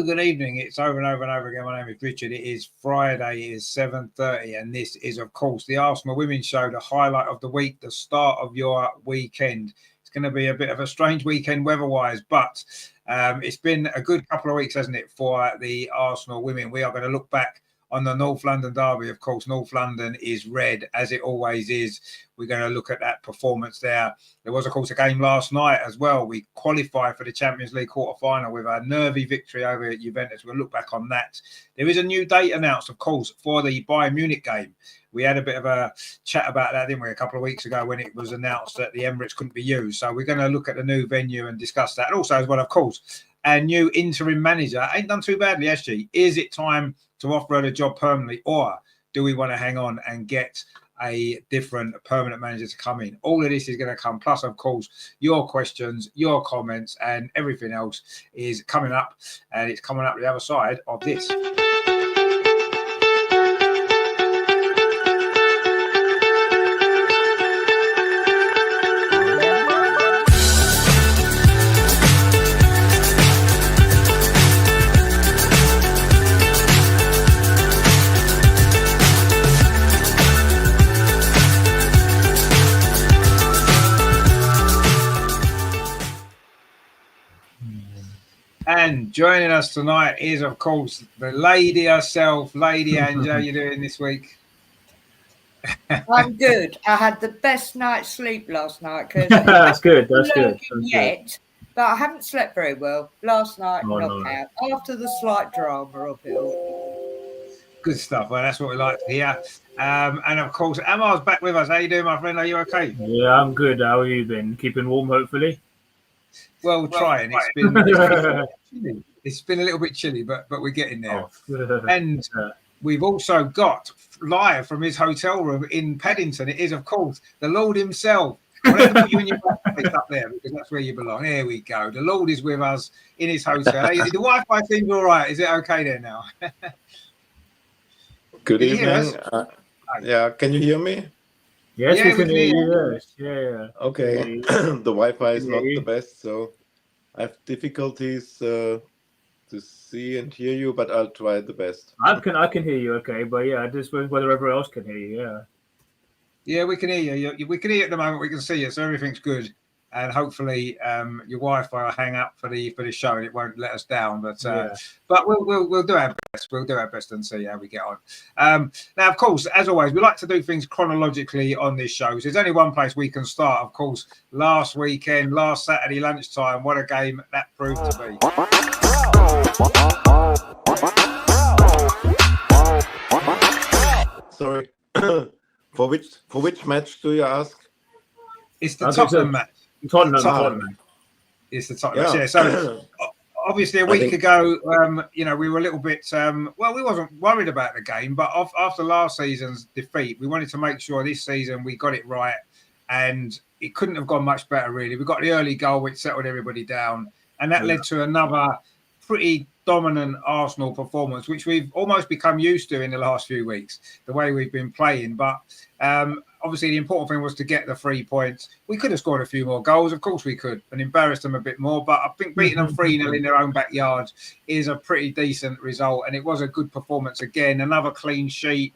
good evening. It's over and over and over again. My name is Richard. It is Friday. It is 7:30, and this is, of course, the Arsenal Women's Show, the highlight of the week, the start of your weekend. It's going to be a bit of a strange weekend weather-wise, but it's been a good couple of weeks, hasn't it, for the Arsenal women. We are going to look back on the North London derby. Of course, North London is red, as it always is. We're going to look at that performance there. There was, of course, a game last night as well. We qualified for the Champions League quarter-final with a nervy victory over at Juventus. We'll look back on that. There is a new date announced, of course, for the Bayern Munich game. We had a bit of a chat about that, didn't we, a couple of weeks ago when it was announced that the Emirates couldn't be used. So we're going to look at the new venue and discuss that. And also, as well, of course, a new interim manager. Ain't done too badly, has she? Is it time to offer her the job permanently, or do we want to hang on and get a different permanent manager to come in? All of this is going to come. Plus, of course, your questions, your comments, and everything else is coming up. And it's coming up the other side of this. And joining us tonight is, of course, the lady herself, Lady Ange. How are you doing this week? I'm good. I had the best night's sleep last night. That's good. That's good. But I haven't slept very well. Last night, knockout. After the slight drama of it all. Good stuff. Well, that's what we like to hear. And, of course, Amar's back with us. How you doing, my friend? Are you okay? Yeah, I'm good. How have you been? Keeping warm, hopefully? Well, trying. It's been a little bit chilly, but we're getting there. And we've also got live from his hotel room in Paddington. It is, of course, the Lord himself. I'll have to put you in your place up there because that's where you belong. There we go. The Lord is with us in his hotel. The Wi-Fi seems all right. Is it okay there now? Good evening. Yeah, can you hear me? Yes, we can hear you. Yeah. Okay. The Wi-Fi is not the best, so I have difficulties to see and hear you, but I'll try the best. I can hear you okay, but yeah, just whether everyone else can hear you, yeah. Yeah, we can hear you. We can hear you at the moment. We can see you, so everything's good. And hopefully your Wi-Fi will hang up for the show and it won't let us down. But we'll do our best. We'll do our best and see how we get on. Now, of course, as always, we like to do things chronologically on this show. So there's only one place we can start. Of course, last weekend, last Saturday lunchtime, what a game that proved to be. Sorry, for which match do you ask? It's the Tottenham match. Tottenham. It's the Tottenham match. Yeah. So obviously a week ago, we were a little bit. We wasn't worried about the game, but after last season's defeat, we wanted to make sure this season we got it right, and it couldn't have gone much better. Really, we got the early goal, which settled everybody down, and that led to another pretty dominant Arsenal performance, which we've almost become used to in the last few weeks, the way we've been playing. But obviously the important thing was to get the 3 points. We could have scored a few more goals. Of course we could, and embarrassed them a bit more. But I think beating them 3-0 in their own backyard is a pretty decent result. And it was a good performance again. Another clean sheet,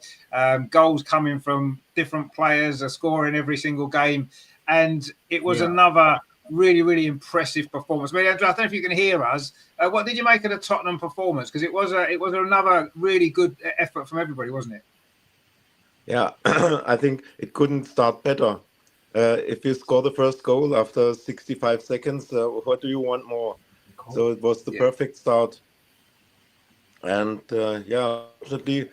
goals coming from different players, scoring every single game. And it was another really, really impressive performance. I don't know if you can hear us. What did you make of the Tottenham performance? Because it was another really good effort from everybody, wasn't it? Yeah, I think it couldn't start better. If you score the first goal after 65 seconds, what do you want more? So it was the perfect start. And fortunately,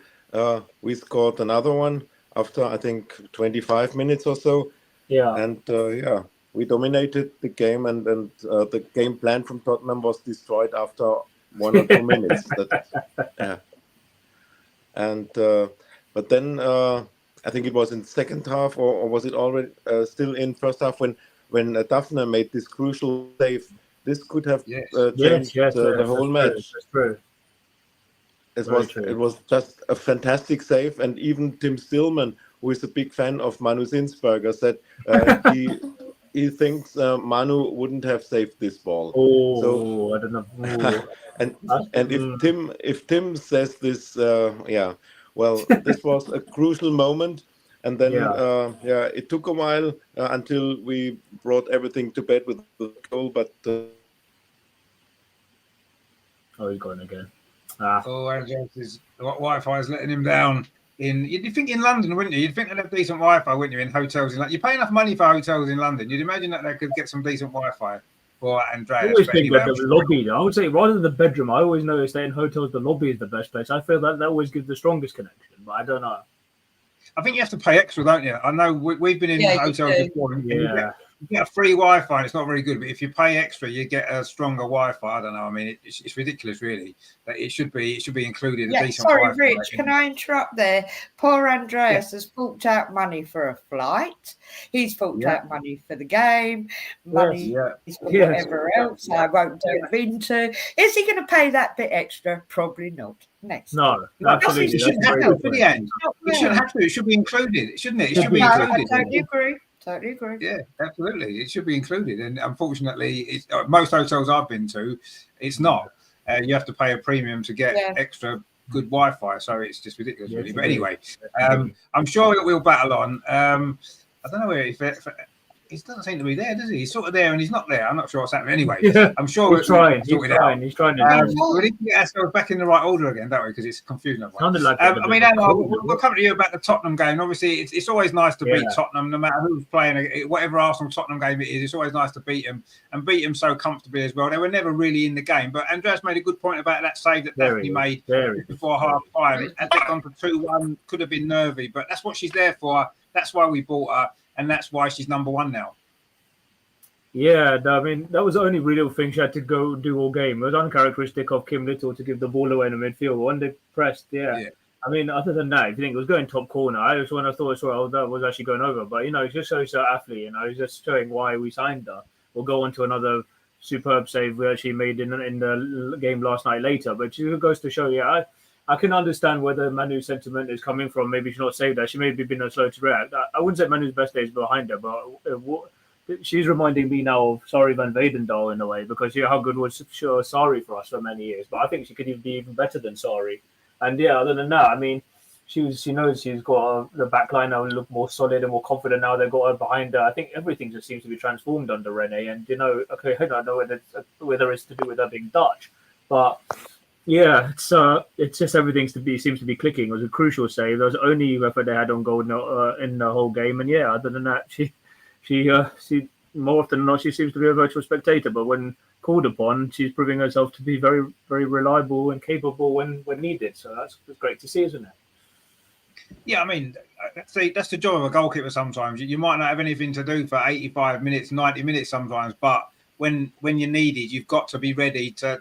we scored another one after, I think, 25 minutes or so. Yeah. And we dominated the game, and the game plan from Tottenham was destroyed after 1 or 2 minutes. But then I think it was in second half, or was it already still in first half when Daphne made this crucial save. This could have changed the whole match. That's true. It was just a fantastic save, and even Tim Stillman, who is a big fan of Manu Zinsberger, said he thinks Manu wouldn't have saved this ball. Oh, I don't know. And if Tim says this, well, this was a crucial moment. And then, it took a while until we brought everything to bed with the goal. But he's gone again. Andreas' Wi-Fi is letting him down. You'd think in London, wouldn't you? You'd think they'd have decent Wi-Fi, wouldn't you? In hotels in London, you pay enough money for hotels in London. You'd imagine that they could get some decent Wi-Fi for Andreas. I always think that the lobby. I would say rather than the bedroom. I always notice that in hotels the lobby is the best place. I feel that always gives the strongest connection, but I don't know. I think you have to pay extra, don't you? I know we've been in hotels before. You get a free Wi-Fi and it's not very good, but if you pay extra, you get a stronger Wi-Fi. I don't know. I mean, it's ridiculous, really. That it should be included. Yeah, sorry, Rich. Can I interrupt there? Poor Andreas has forked out money for a flight. He's forked out money for the game. Money for whatever else. I won't delve into. Is he going to pay that bit extra? Probably not. Next. No, absolutely. It shouldn't have to. It shouldn't have to. It should be included, shouldn't it? It should be included. I totally agree. Yeah, absolutely. It should be included. And unfortunately, most hotels I've been to, it's not. You have to pay a premium to get extra good Wi-Fi. So it's just ridiculous, really. But anyway, I'm sure we'll battle on. I don't know if he doesn't seem to be there, does he? He's sort of there and he's not there. I'm not sure what's happening. Anyway, I'm sure he's trying. He's trying to. We need to get ourselves back in the right order again, don't we? Because it's confusing. Like I mean, we'll come to you about the Tottenham game. Obviously, it's always nice to beat Tottenham, no matter who's playing. Whatever Arsenal-Tottenham game it is, it's always nice to beat them and beat them so comfortably as well. They were never really in the game. But Andreas made a good point about that save that Daphne made before half-time. Had they gone for 2-1, could have been nervy. But that's what she's there for. That's why we bought her. And that's why she's number one now. Yeah, I mean, that was the only real thing she had to go do all game. It was uncharacteristic of Kim Little to give the ball away in the midfield. When they pressed, I mean, other than that, if you think it was going top corner, when I saw that was actually going over. But, it just shows her athlete, it's just showing why we signed her. We'll go on to another superb save we actually made in the game last night later. But it goes to show, I can understand where the Manu's sentiment is coming from. Maybe she's not saved that. She may have been slow to react. I wouldn't say Manu's best days behind her, but she's reminding me now of Sari van Veenendaal in a way, because how good was Sari for us for many years. But I think she could even be even better than Sari. And other than that, I mean, she knows she's got the back line now and look more solid and more confident now. They've got her behind her. I think everything just seems to be transformed under Renee. And I don't know whether it's to do with her being Dutch, but it's just everything seems to be clicking. It was a crucial save. There was only effort they had on goal in the whole game. And other than that, she more often than not, she seems to be a virtual spectator. But when called upon, she's proving herself to be very, very reliable and capable when needed. So that's great to see, isn't it? Yeah, I mean, that's the job of a goalkeeper sometimes. You might not have anything to do for 85 minutes, 90 minutes sometimes, but when you're needed, you've got to be ready to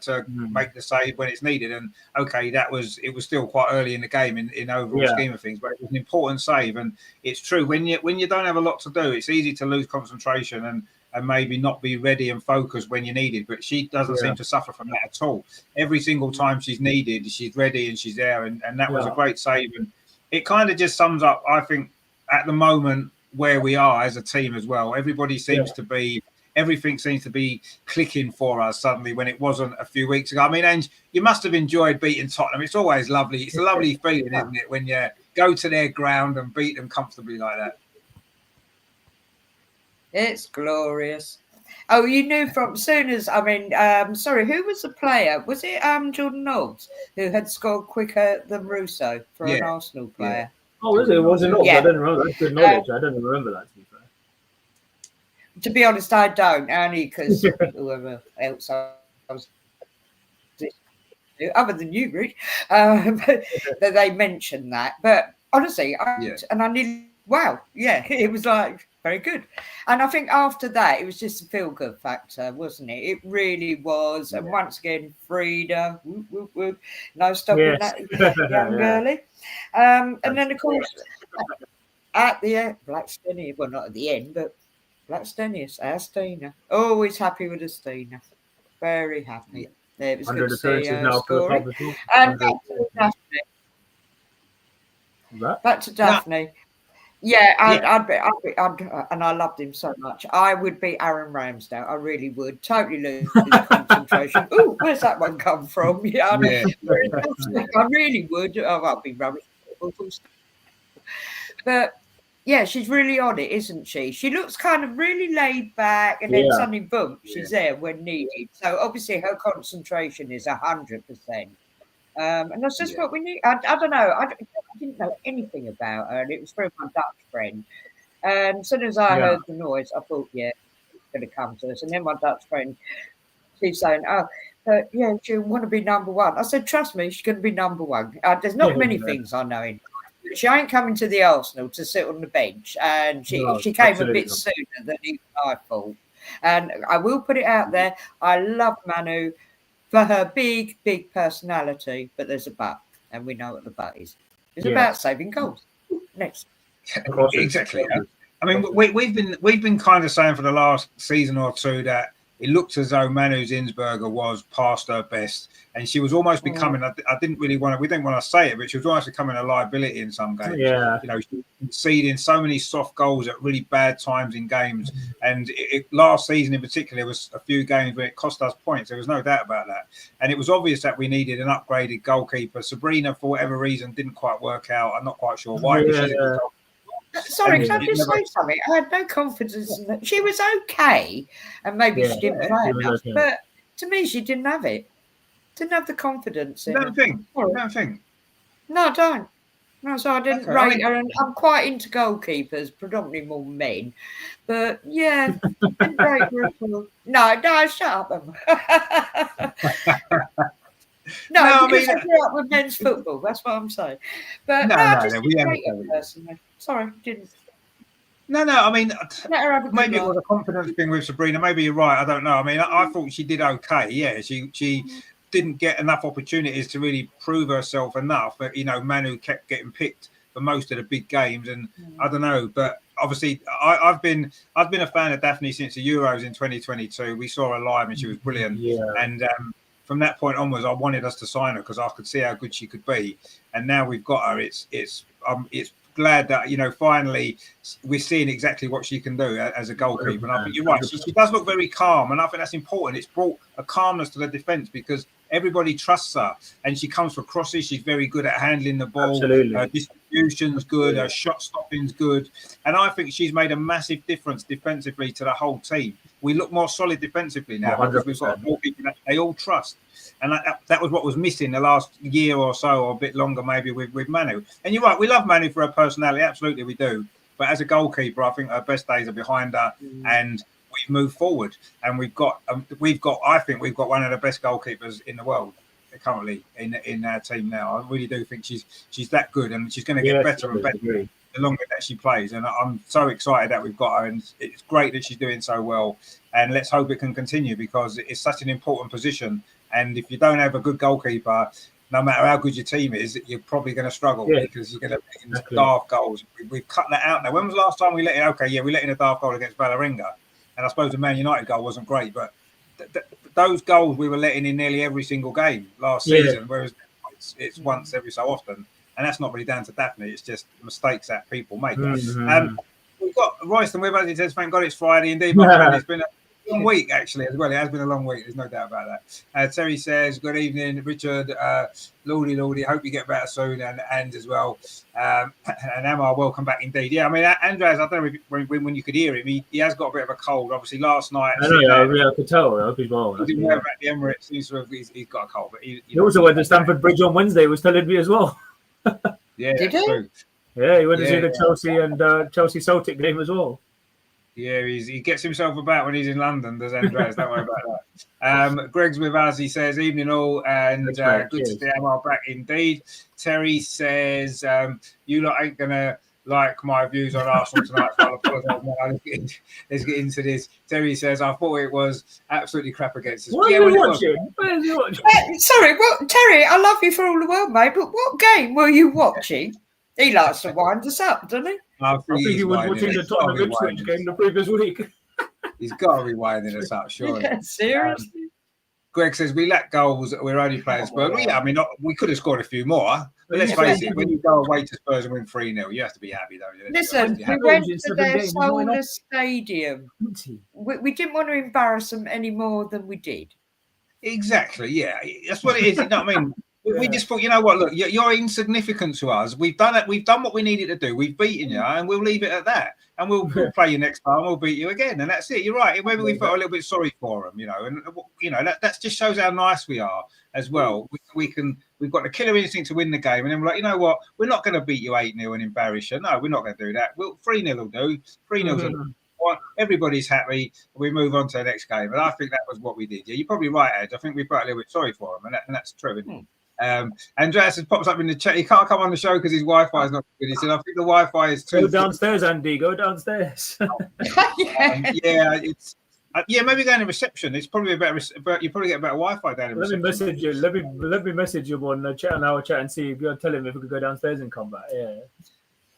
make the save when it's needed. And it was still quite early in the game in overall scheme of things, but it was an important save. And it's true, when you don't have a lot to do, it's easy to lose concentration and maybe not be ready and focused when you're needed. But she doesn't seem to suffer from that at all. Every single time she's needed, she's ready and she's there. And that was a great save. And it kind of just sums up, I think, at the moment where we are as a team as well. Everybody seems to be... Everything seems to be clicking for us suddenly when it wasn't a few weeks ago. I mean, Ange, you must have enjoyed beating Tottenham. It's always lovely. It's a lovely feeling, isn't it, when you go to their ground and beat them comfortably like that? It's glorious. Oh, you knew from soon as, who was the player? Was it Jordan Nobbs who had scored quicker than Russo for an Arsenal player? Oh, was it? It wasn't Nobbs. I didn't remember. That's good knowledge. I didn't remember that, to be fair. To be honest, I don't, only because whoever else I was, other than you, Rick, that they mentioned that. But honestly, I nearly, it was like very good. And I think after that, it was just a feel-good factor, wasn't it? It really was. And once again, Frida, whoop, whoop, whoop, no stopping that young girlie. And then, of course, at the end, Blackstenius, well, not at the end, but Blackstenius, our Stina. Always happy with the Stina. Very happy. There, it was good to see her scoring. And back to Daphne. Back to Daphne. Yeah, I'd be, and I loved him so much. I would be Aaron Ramsdale. I really would. Totally lose concentration. Oh, where's that one come from? Yeah, I really would. Oh, I'd be rubbish. But yeah, she's really on it, isn't she? She looks kind of really laid back, and then suddenly, boom, she's there when needed. So obviously, her concentration is 100%. And that's just what we need. I don't know. I didn't know anything about her, and it was through my Dutch friend. And as soon as I heard the noise, I thought, yeah, it's going to come to us. And then my Dutch friend, she's saying, oh, yeah, she'll want to be number one. I said, trust me, she's going to be number one. There's not many things I know in life. She ain't coming to the Arsenal to sit on the bench. And she came a bit sooner than even I thought. And I will put it out there, I love Manu for her big, big personality, but there's a but, and we know what the but is. It's about saving goals. Next. Exactly. I mean, we've been kind of saying for the last season or two that it looked as though Manu Zinsberger was past her best, and she was almost becoming. I didn't really want to. We didn't want to say it, but she was almost becoming a liability in some games. Yeah, you know, she was conceding so many soft goals at really bad times in games, and last season in particular, there was a few games where it cost us points. There was no doubt about that, and it was obvious that we needed an upgraded goalkeeper. Sabrina, for whatever reason, didn't quite work out. I'm not quite sure why. But she's a good Sorry, can I just say something? I had no confidence in that. She was okay, and maybe she didn't play enough, but to me, she didn't have it. Didn't have the confidence in it. Don't think. No, I don't. No, so I didn't rate her, and I'm quite into goalkeepers, predominantly more men. But yeah, didn't rate her at all. No, shut up. No, because I grew up with men's football. That's what I'm saying. But I just didn't rate her personally. Sorry, didn't. No. I mean, maybe it was a confidence thing with Sabrina. Maybe you're right. I don't know. I mean, I thought she did okay. Yeah, she didn't get enough opportunities to really prove herself enough. But you know, Manu kept getting picked for most of the big games, and I don't know. But obviously, I've been a fan of Daphne since the Euros in 2022. We saw her live, and she was brilliant. Yeah. And from that point onwards, I wanted us to sign her because I could see how good she could be. And now we've got her. It's glad that, you know, finally we're seeing exactly what she can do as a goalkeeper. And I think you're right. She does look very calm, and I think that's important. It's brought a calmness to the defence because everybody trusts her, and she comes for crosses. She's very good at handling the ball. Absolutely. Her distribution's good. Her shot stopping's good. And I think she's made a massive difference defensively to the whole team. We look more solid defensively now because we've got more people that they all trust. And that was what was missing the last year or so, or a bit longer maybe with Manu. And you're right, we love Manu for her personality. Absolutely, we do. But as a goalkeeper, I think her best days are behind her, and we've moved forward. And I think we've got one of the best goalkeepers in the world currently in our team now. I really do think she's that good, and she's going to get better and better the longer that she plays. And I'm so excited that we've got her, and it's great that she's doing so well. And let's hope it can continue because it's such an important position. And if you don't have a good goalkeeper, no matter how good your team is, you're probably going to struggle because you're going to let in daft goals. We've cut that out now. When was the last time we let in? We let in a daft goal against Vålerenga. And I suppose the Man United goal wasn't great, but those goals we were letting in nearly every single game last season, whereas it's once every so often. And that's not really down to Daphne. It's just mistakes that people make. We've got Royston with us. He says, thank God it's Friday. Indeed, my friend, it's been a long week, actually, as well. It has been a long week. There's no doubt about that. Terry says, good evening, Richard. Lordy. Hope you get better soon. And as well. And Amar, welcome back indeed. Yeah, I mean, Andreas, I don't know when you could hear him. He has got a bit of a cold. Obviously, last night. I could tell. I hope he's well. He didn't wear at the Emirates. He's got a cold. But he also went to Stamford Bridge on Wednesday. He was telling me as well. Yeah, that's true. Yeah, he went to see the Chelsea and Chelsea Celtic game as well. Yeah, he gets himself about when he's in London, does Andreas? Don't worry about that. Greg's with us. He says, evening all, and good to see Amar back indeed. Terry says, you lot ain't going to like my views on Arsenal tonight, so I'll apologise. Let's get into this. Terry says, I thought it was absolutely crap against us. What are you watching? Sorry, Terry, I love you for all the world, mate, but what game were you watching? He likes to wind us up, doesn't he? I think he was watching the Tottenham Ipswich game the previous week. He's got to be winding us up, surely. Yeah, seriously. Greg says we lack goals. We're only playing Spurs. Well, yeah, I mean, we could have scored a few more. But let's face it, when you go away to Spurs and win 3-0, you have to be happy, don't you? Listen, we went to their soulless stadium. We didn't want to embarrass them any more than we did. Exactly, yeah. That's what it is. You know what I mean? We just thought, you know what? Look, you're insignificant to us. We've done it. We've done what we needed to do. We've beaten you, and we'll leave it at that. And we'll play you next time. We'll beat you again, and that's it. You're right. Maybe we felt a little bit sorry for them, you know. And you know that just shows how nice we are as well. We've got the killer instinct to win the game, and then we're like, you know what? We're not going to beat you 8-0 and embarrass you. No, we're not going to do that. 3-0 will do. 3-0. Everybody's happy. We move on to the next game, and I think that was what we did. Yeah, you're probably right, Ed. I think we felt a little bit sorry for him, and that's true, isn't it? Andreas has popped up in the chat. He can't come on the show because his Wi-Fi is not good. He said, "I think the Wi-Fi is too." Go downstairs, Andy. Go downstairs. Maybe down in reception. It's probably a better. You probably get better Wi-Fi down in reception. Let me message you. Let me message you on our chat and see if you'll tell him if we could go downstairs and come back.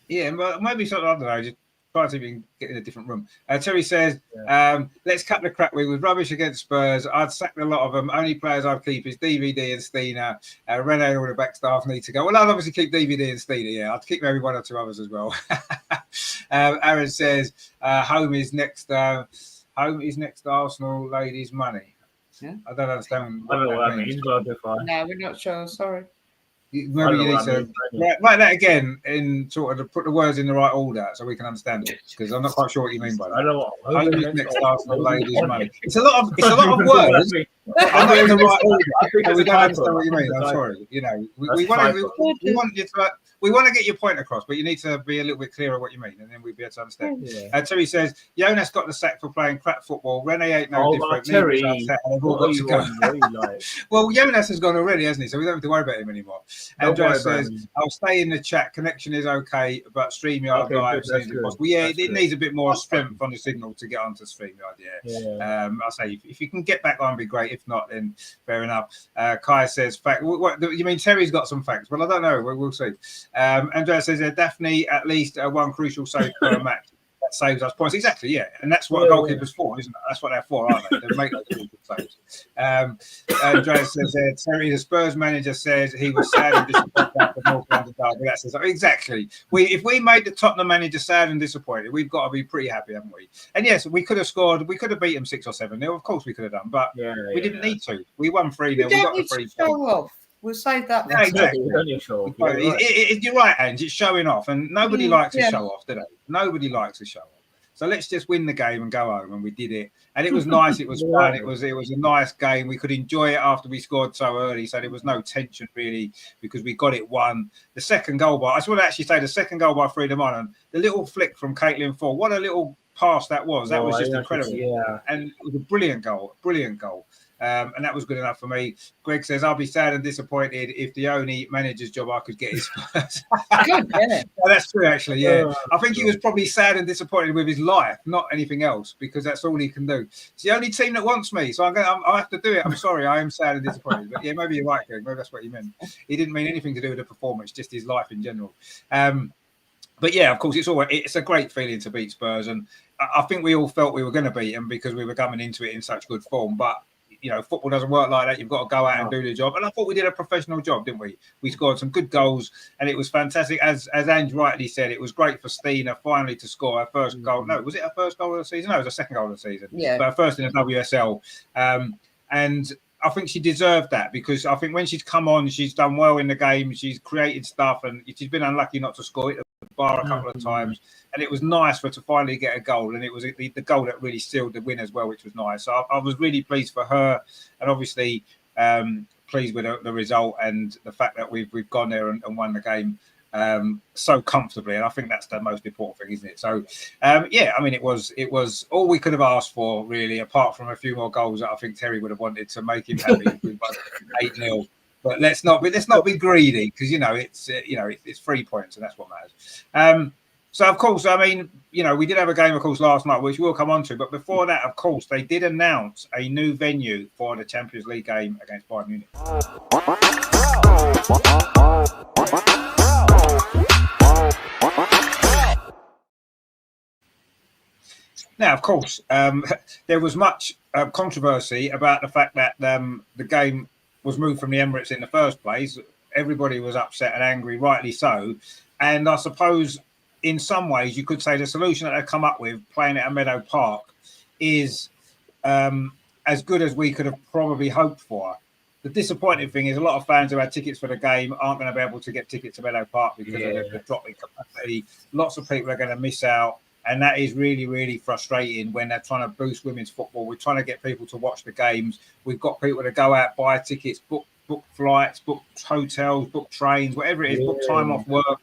Yeah, but maybe something. I don't know. Just try to see if you can get in a different room. Terry says, let's cut the crap. We was rubbish against Spurs. I'd sacked a lot of them. Only players I'd keep is DVD and Stina. Rene and all the back staff need to go. Well, I'd obviously keep DVD and Stina. Yeah, I'd keep maybe 1 or 2 others as well. Aaron says, home is next. Home is next. Arsenal ladies' money. Yeah? I don't understand. I don't know what that means. No, we're not sure. Sorry. Maybe you need to write that again in sort of put the words in the right order so we can understand it, because I'm not quite sure what you mean by that. I know what next Arsenal ladies' money. It's a lot of words. I'm not in the right order. We don't understand what you mean. I'm sorry. You know, we want to get your point across, but you need to be a little bit clearer what you mean, and then we'll be able to understand. Yeah. Terry says Jonas got the sack for playing crap football. Rene ain't no different. Terry, well, Jonas has gone already, hasn't he? So we don't have to worry about him anymore. Andreas says, I'll stay in the chat. Connection is okay, but StreamYard live seems impossible. Yeah, it needs a bit more strength on the signal to get onto StreamYard. I'll say if you can get back on, be great. If not, then fair enough. Kai says, fact. What you mean? Terry's got some facts. Well, I don't know. We'll see. Andreas says, Daphne at least one crucial save per match. That saves us points. Exactly, yeah. And that's what a goalkeeper's for, isn't it? That's what they're for, aren't they? They make those crucial saves. Andreas says, Terry, the Spurs manager, says he was sad and disappointed after North London derby. That says exactly. If we made the Tottenham manager sad and disappointed, we've got to be pretty happy, haven't we? And yes, we could have scored. We could have beat them 6 or 7-0. Of course, we could have done, but we didn't need to. We won 3-0. We got the 3 points. We'll save that. Yeah, exactly. You're right, Ange. It's showing off, and nobody likes to show off, do they? Nobody likes to show off. So let's just win the game and go home, and we did it. And it was nice. It was fun. It was a nice game. We could enjoy it after we scored so early, so there was no tension really because we got it won. The second goal by, I just want to actually say the second goal by Freedom on, and the little flick from Caitlin Ford. What a little pass that was. That was just incredible. Yeah. And it was a brilliant goal. And that was good enough for me. Greg says, I'll be sad and disappointed if the only manager's job I could get is Spurs. That's true, actually, yeah. I think he was probably sad and disappointed with his life, not anything else, because that's all he can do. It's the only team that wants me, so I have to do it. I'm sorry, I am sad and disappointed. But yeah, maybe you're right, Greg. Maybe that's what he meant. He didn't mean anything to do with the performance, just his life in general. But yeah, of course, it's a great feeling to beat Spurs. And I think we all felt we were going to beat them because we were coming into it in such good form. But you know, football doesn't work like that. You've got to go out and do the job. And I thought we did a professional job, didn't we? We scored some good goals, and it was fantastic. As Ange rightly said, it was great for Stina finally to score her first goal. No, was it her first goal of the season? No, it was her second goal of the season. Yeah. But her first in the WSL. And I think she deserved that because I think when she's come on, she's done well in the game. She's created stuff, and she's been unlucky not to score it at the bar a couple of times. And it was nice for her to finally get a goal, and it was the goal that really sealed the win as well, which was nice. So I was really pleased for her, and obviously pleased with the result and the fact that we've gone there and won the game so comfortably. And I think that's the most important thing, isn't it? So yeah, I mean, it was all we could have asked for, really, apart from a few more goals that I think Terry would have wanted to make him happy if we won 8-0. But let's not be greedy, because it's 3 points, and that's what matters. So, of course, I mean, we did have a game, of course, last night, which we'll come on to. But before that, of course, they did announce a new venue for the Champions League game against Bayern Munich. Now, of course, there was much controversy about the fact that the game was moved from the Emirates in the first place. Everybody was upset and angry, rightly so. And I suppose in some ways you could say the solution that they've come up with, playing it at Meadow Park, is as good as we could have probably hoped for. The disappointing thing is a lot of fans who had tickets for the game aren't going to be able to get tickets to Meadow Park because of the drop in capacity. Lots of people are going to miss out. And that is really, really frustrating when they're trying to boost women's football. We're trying to get people to watch the games. We've got people to go out, buy tickets, book flights, book hotels, book trains, whatever it is, book time off work,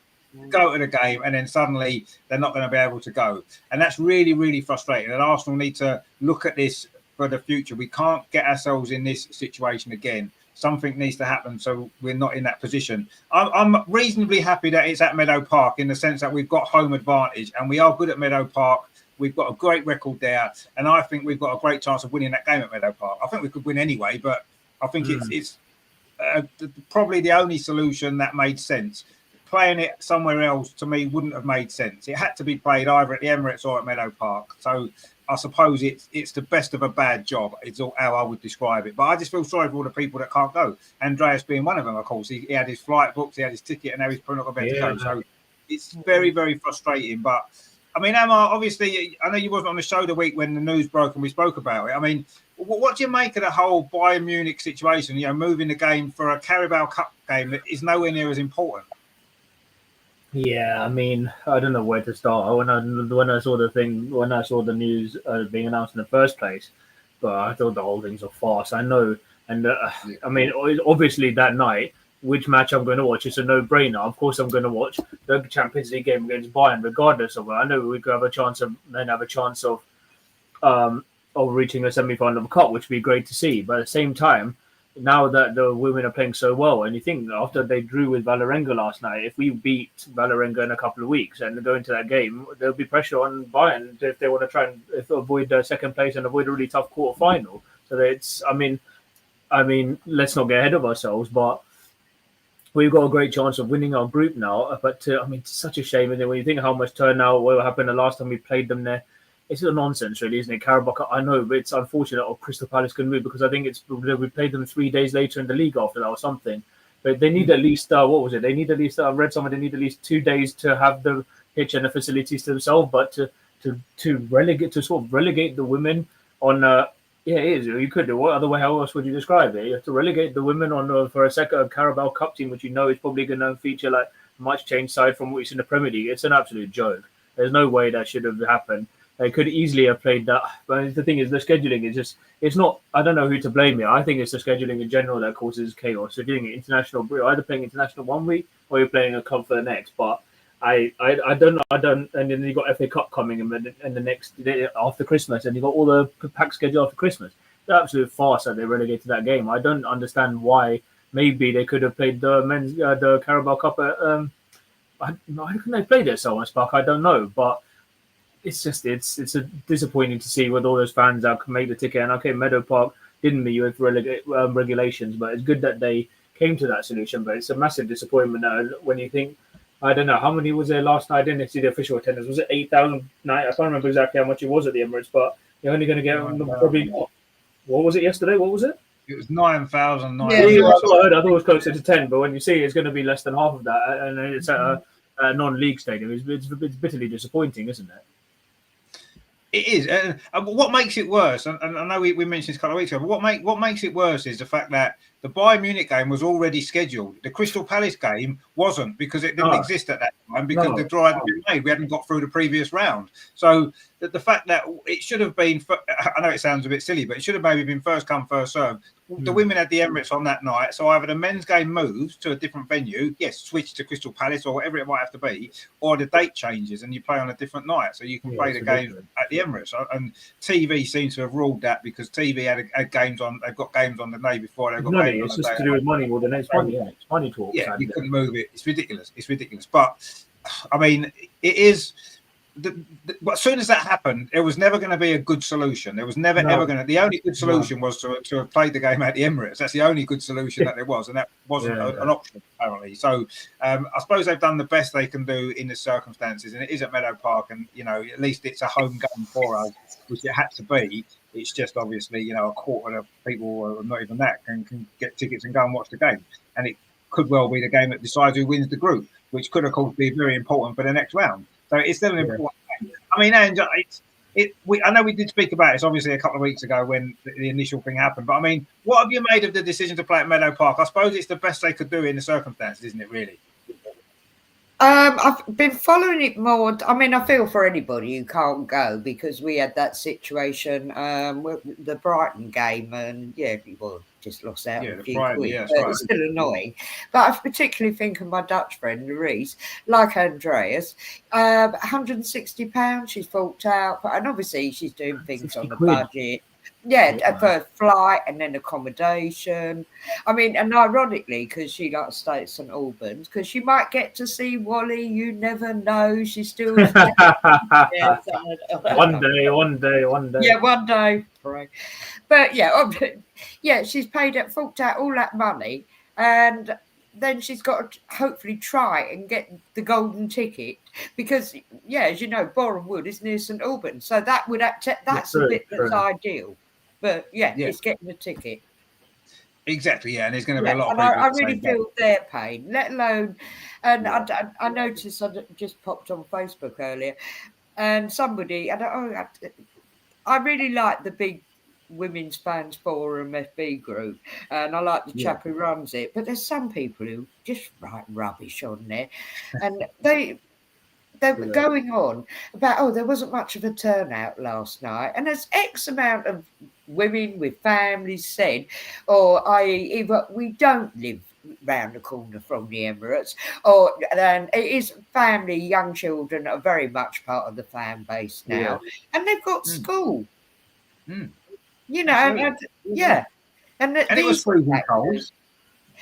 go to the game, and then suddenly they're not going to be able to go. And that's really, really frustrating. And Arsenal need to look at this for the future. We can't get ourselves in this situation again. Something needs to happen so we're not in that position. I'm reasonably happy that it's at Meadow Park in the sense that we've got home advantage and we are good at Meadow Park. We've got a great record there, and I think we've got a great chance of winning that game at Meadow Park. I think we could win anyway, but I think it's probably the only solution that made sense. Playing it somewhere else to me wouldn't have made sense. It had to be played either at the Emirates or at Meadow Park. So I suppose it's the best of a bad job. It's all how I would describe it. But I just feel sorry for all the people that can't go. Andreas being one of them, of course. He had his flight booked, he had his ticket, and now he's probably not going to be able to go. So it's very, very frustrating. But I mean, Emma, obviously, I know you wasn't on the show the week when the news broke and we spoke about it. I mean, what do you make of the whole Bayern Munich situation? You know, moving the game for a Carabao Cup game that is nowhere near as important. Yeah, I mean, I don't know where to start. When I saw the news being announced in the first place, but I thought the whole thing's a farce. I know, and I mean, obviously that night, which match I'm going to watch, it's a no-brainer. Of course, I'm going to watch the Champions League game against Bayern, regardless of it. I know we could have a chance of reaching a semi-final of a cup, which would be great to see. But at the same time, now that the women are playing so well, and you think after they drew with Vålerenga last night, if we beat Vålerenga in a couple of weeks and go into that game, there'll be pressure on Bayern if they want to try and avoid second place and avoid a really tough quarter final. So it's, I mean, let's not get ahead of ourselves, but we've got a great chance of winning our group now. But I mean, it's such a shame, and when you think how much turnout, what happened the last time we played them there. It's a nonsense, really, isn't it? Carabao Cup, I know, but it's unfortunate Crystal Palace can move because I think we played them 3 days later in the league after that or something. But they need at least, what was it? They need at least, I read somewhere, they need at least 2 days to have the pitch and the facilities to themselves, but to relegate the women on, it is. You could do what other way? How else would you describe it? You have to relegate the women on for a second Carabao Cup team, which you know is probably going to feature like much change side from what you see in the Premier League. It's an absolute joke. There's no way that should have happened. They could easily have played that. But the thing is, the scheduling is just, it's not, I don't know who to blame here. I think it's the scheduling in general that causes chaos. So doing it international, either playing international 1 week or you're playing a cup for the next. But I don't know. And then you've got FA Cup coming in the next day after Christmas, and you've got all the packed schedule after Christmas. It's an absolute farce that they relegated that game. I don't understand why. Maybe they could have played the men's, the Carabao Cup at, how can they play there so much, Park? I don't know. But it's just it's disappointing to see with all those fans that can make the ticket. And okay, Meadow Park didn't meet with regulations, but it's good that they came to that solution. But it's a massive disappointment when you think, I don't know, how many was there last night? I didn't see the official attendance. Was it 8,000? I can't remember exactly how much it was at the Emirates, but you're only going to get probably, what was it yesterday? What was it? It was 9,000. Yeah, I thought it was closer to 10, but when you see it's going to be less than half of that, and it's at a non-league stadium, it's bitterly disappointing, isn't it? It is. And what makes it worse, and I know we mentioned this a couple of weeks ago, but what makes it worse is the fact that the Bayern Munich game was already scheduled. The Crystal Palace game wasn't, because it didn't exist at that time, because the draw hadn't been made. We hadn't got through the previous round. So the fact that it should have been, I know it sounds a bit silly, but it should have maybe been first come, first served. The women had the Emirates on that night, so either the men's game moves to a different venue, switch to Crystal Palace or whatever it might have to be, or the date changes and you play on a different night, so you can play the games at the Emirates. And TV seems to have ruled that, because TV had games on. They've got games on the day before. They've got games it's just to do with money more than it's money. Yeah, it's money talk. Yeah, you couldn't move it. It's ridiculous. But I mean, it is. as soon as that happened, it was never going to be a good solution. There was never ever going to. The only good solution was to have played the game at the Emirates. That's the only good solution that there was, and that wasn't an option apparently. So I suppose they've done the best they can do in the circumstances, and it is at Meadow Park, and at least it's a home game for us, which it had to be. It's just obviously a quarter of people, or not even that, can get tickets and go and watch the game, and it could well be the game that decides who wins the group, which could of course be very important for the next round. So it's still an important game. I mean, and I know we did speak about this obviously a couple of weeks ago when the initial thing happened, but I mean, what have you made of the decision to play at Meadow Park? I suppose it's the best they could do in the circumstances, isn't it, really? I've been following it more. I mean, I feel for anybody who can't go, because we had that situation with the Brighton game, and just lost out on a few quid, but it's still annoying. But I particularly think of my Dutch friend Louise, like Andreas, £160 she's forked out, and obviously she's doing things on the budget. Yeah, for flight and then accommodation. I mean, and ironically, because she likes to stay at St Albans, because she might get to see Wally. You never know. She's still one day. Yeah, one day. Right. But she's forked out all that money, and then she's got to hopefully try and get the golden ticket, because as you know, Boreham Wood is near St Albans, so that would that's a bit that's ideal. But it's getting a ticket. Exactly, and there's going to be a lot of people. I really feel their pain, let alone. And I noticed, I just popped on Facebook earlier, and somebody, I really like the big Women's Fans Forum FB group, and I like the chap who runs it. But there's some people who just write rubbish on there, and they were going on about, there wasn't much of a turnout last night, and there's X amount of women with families said, i.e. either we don't live round the corner from the Emirates, or then it is family, young children are very much part of the fan base now, and they've got school. And it was freezing cold.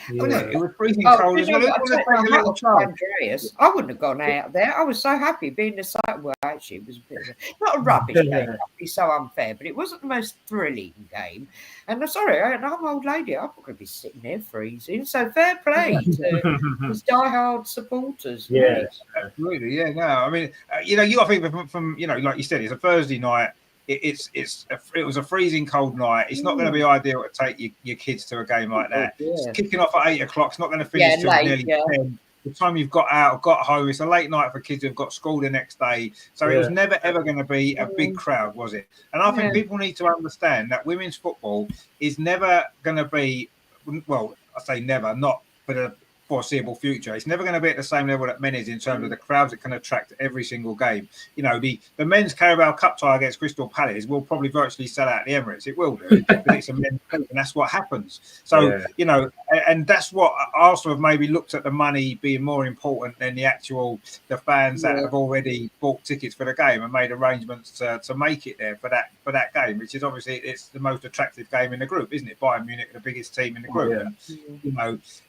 It was freezing cold as well. Andreas, I wouldn't have gone out there. I was so happy being the site. Well, actually, it was a bit of not a rubbish game. That'd be so unfair, but it wasn't the most thrilling game. And I'm sorry, I'm an old lady. I'm not going to be sitting there freezing. So fair play to these diehard supporters. Yeah, absolutely. Yeah, no, I mean, you got to think from like you said, it's a Thursday night. It was a freezing cold night. It's not going to be ideal to take your kids to a game like that. It's kicking off at 8 o'clock. It's not going to finish till nearly 10. The time you've got home, it's a late night for kids who've got school the next day. So it was never ever going to be a big crowd, was it? And I think people need to understand that women's football is never going to be, well, I say never, not for the foreseeable future. It's never going to be at the same level that men is in terms of the crowds it can attract every single game. The men's Carabao Cup tie against Crystal Palace will probably virtually sell out the Emirates. It will do, but it's a men's cup, and that's what happens. So and that's what Arsenal have maybe looked at, the money being more important than the fans that have already bought tickets for the game and made arrangements to make it there for that game, which is obviously it's the most attractive game in the group, isn't it? Bayern Munich, the biggest team in the group.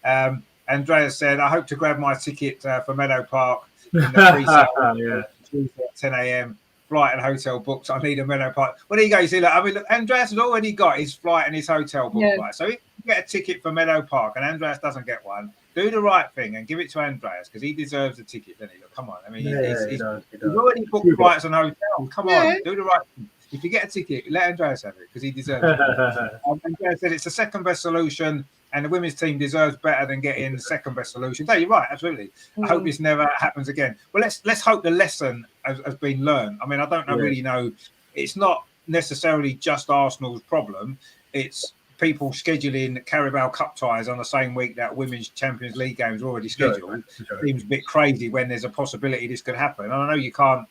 And, Andreas said, I hope to grab my ticket for Meadow Park in the pre-sale Tuesday at 10 a.m. Flight and hotel books. I need a Meadow Park. Well, there you go. You see, look, Andreas has already got his flight and his hotel book. Right? So if you get a ticket for Meadow Park and Andreas doesn't get one, do the right thing and give it to Andreas, because he deserves a ticket, doesn't he? Look, come on. I mean, he's already booked flights and hotels. Come on, do the right thing. If you get a ticket, let Andreas have it, because he deserves it. Andreas said it's the second best solution, and the women's team deserves better than getting the second best solution. No, you're right, absolutely. I hope this never happens again. Well, let's hope the lesson has been learned. I mean, I don't really know. It's not necessarily just Arsenal's problem. It's people scheduling Carabao Cup ties on the same week that Women's Champions League games are already scheduled. Seems a bit crazy when there's a possibility this could happen. And I know you can't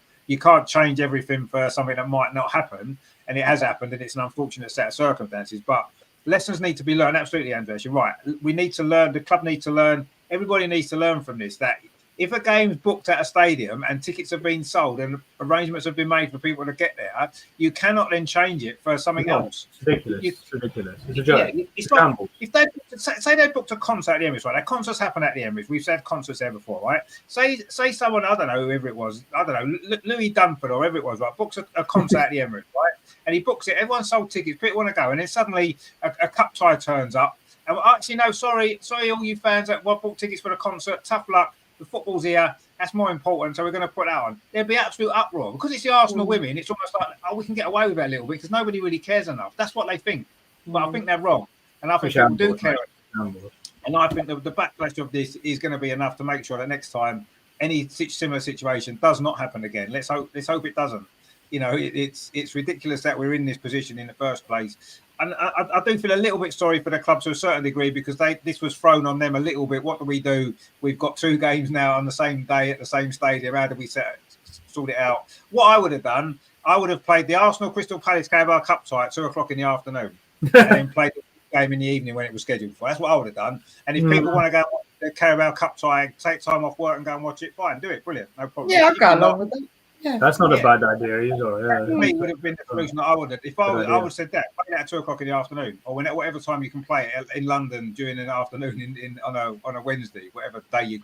change everything for something that might not happen, and it has happened, and it's an unfortunate set of circumstances. But lessons need to be learned. Absolutely, Andreas, you're right. We need to learn. The club needs to learn. Everybody needs to learn from this. That if a game's booked at a stadium and tickets have been sold and arrangements have been made for people to get there, you cannot then change it for something else. It's ridiculous. It's ridiculous. It's a joke. Yeah, it's like, if they say they booked a concert at the Emirates, right? That concerts happen at the Emirates. We've had concerts there before, right? Say someone, I don't know whoever it was, I don't know, Louis Dunford or whoever it was, right? Books a concert at the Emirates, right? And he books it. Everyone sold tickets. People want to go, and then suddenly a cup tie turns up. And actually, no, sorry, all you fans that bought tickets for the concert. Tough luck. The football's here. That's more important. So we're going to put that on. There'd be absolute uproar because it's the Arsenal women. It's almost like, oh, we can get away with it a little bit because nobody really cares enough. That's what they think. But I think they're wrong. And I think people do care. And I think the backlash of this is going to be enough to make sure that next time any similar situation does not happen again. Let's hope it doesn't. You know, it's ridiculous that we're in this position in the first place. And I do feel a little bit sorry for the club to a certain degree because this was thrown on them a little bit. What do? We've got 2 games now on the same day at the same stadium. How do we sort it out? What I would have done, I would have played the Arsenal Crystal Palace Carabao Cup tie at 2:00 in the afternoon and then played the game in the evening when it was scheduled for. That's what I would have done. And if people want to go watch the Carabao Cup tie, take time off work and go and watch it, fine, do it. Brilliant. No problem. Yeah, I've got along with that. Yeah. That's not a bad idea either. Yeah. For me, it would have been the solution that I would have. If I would have said that, play that at 2:00 in the afternoon, or whatever time you can play it in London during an afternoon on a Wednesday, whatever time you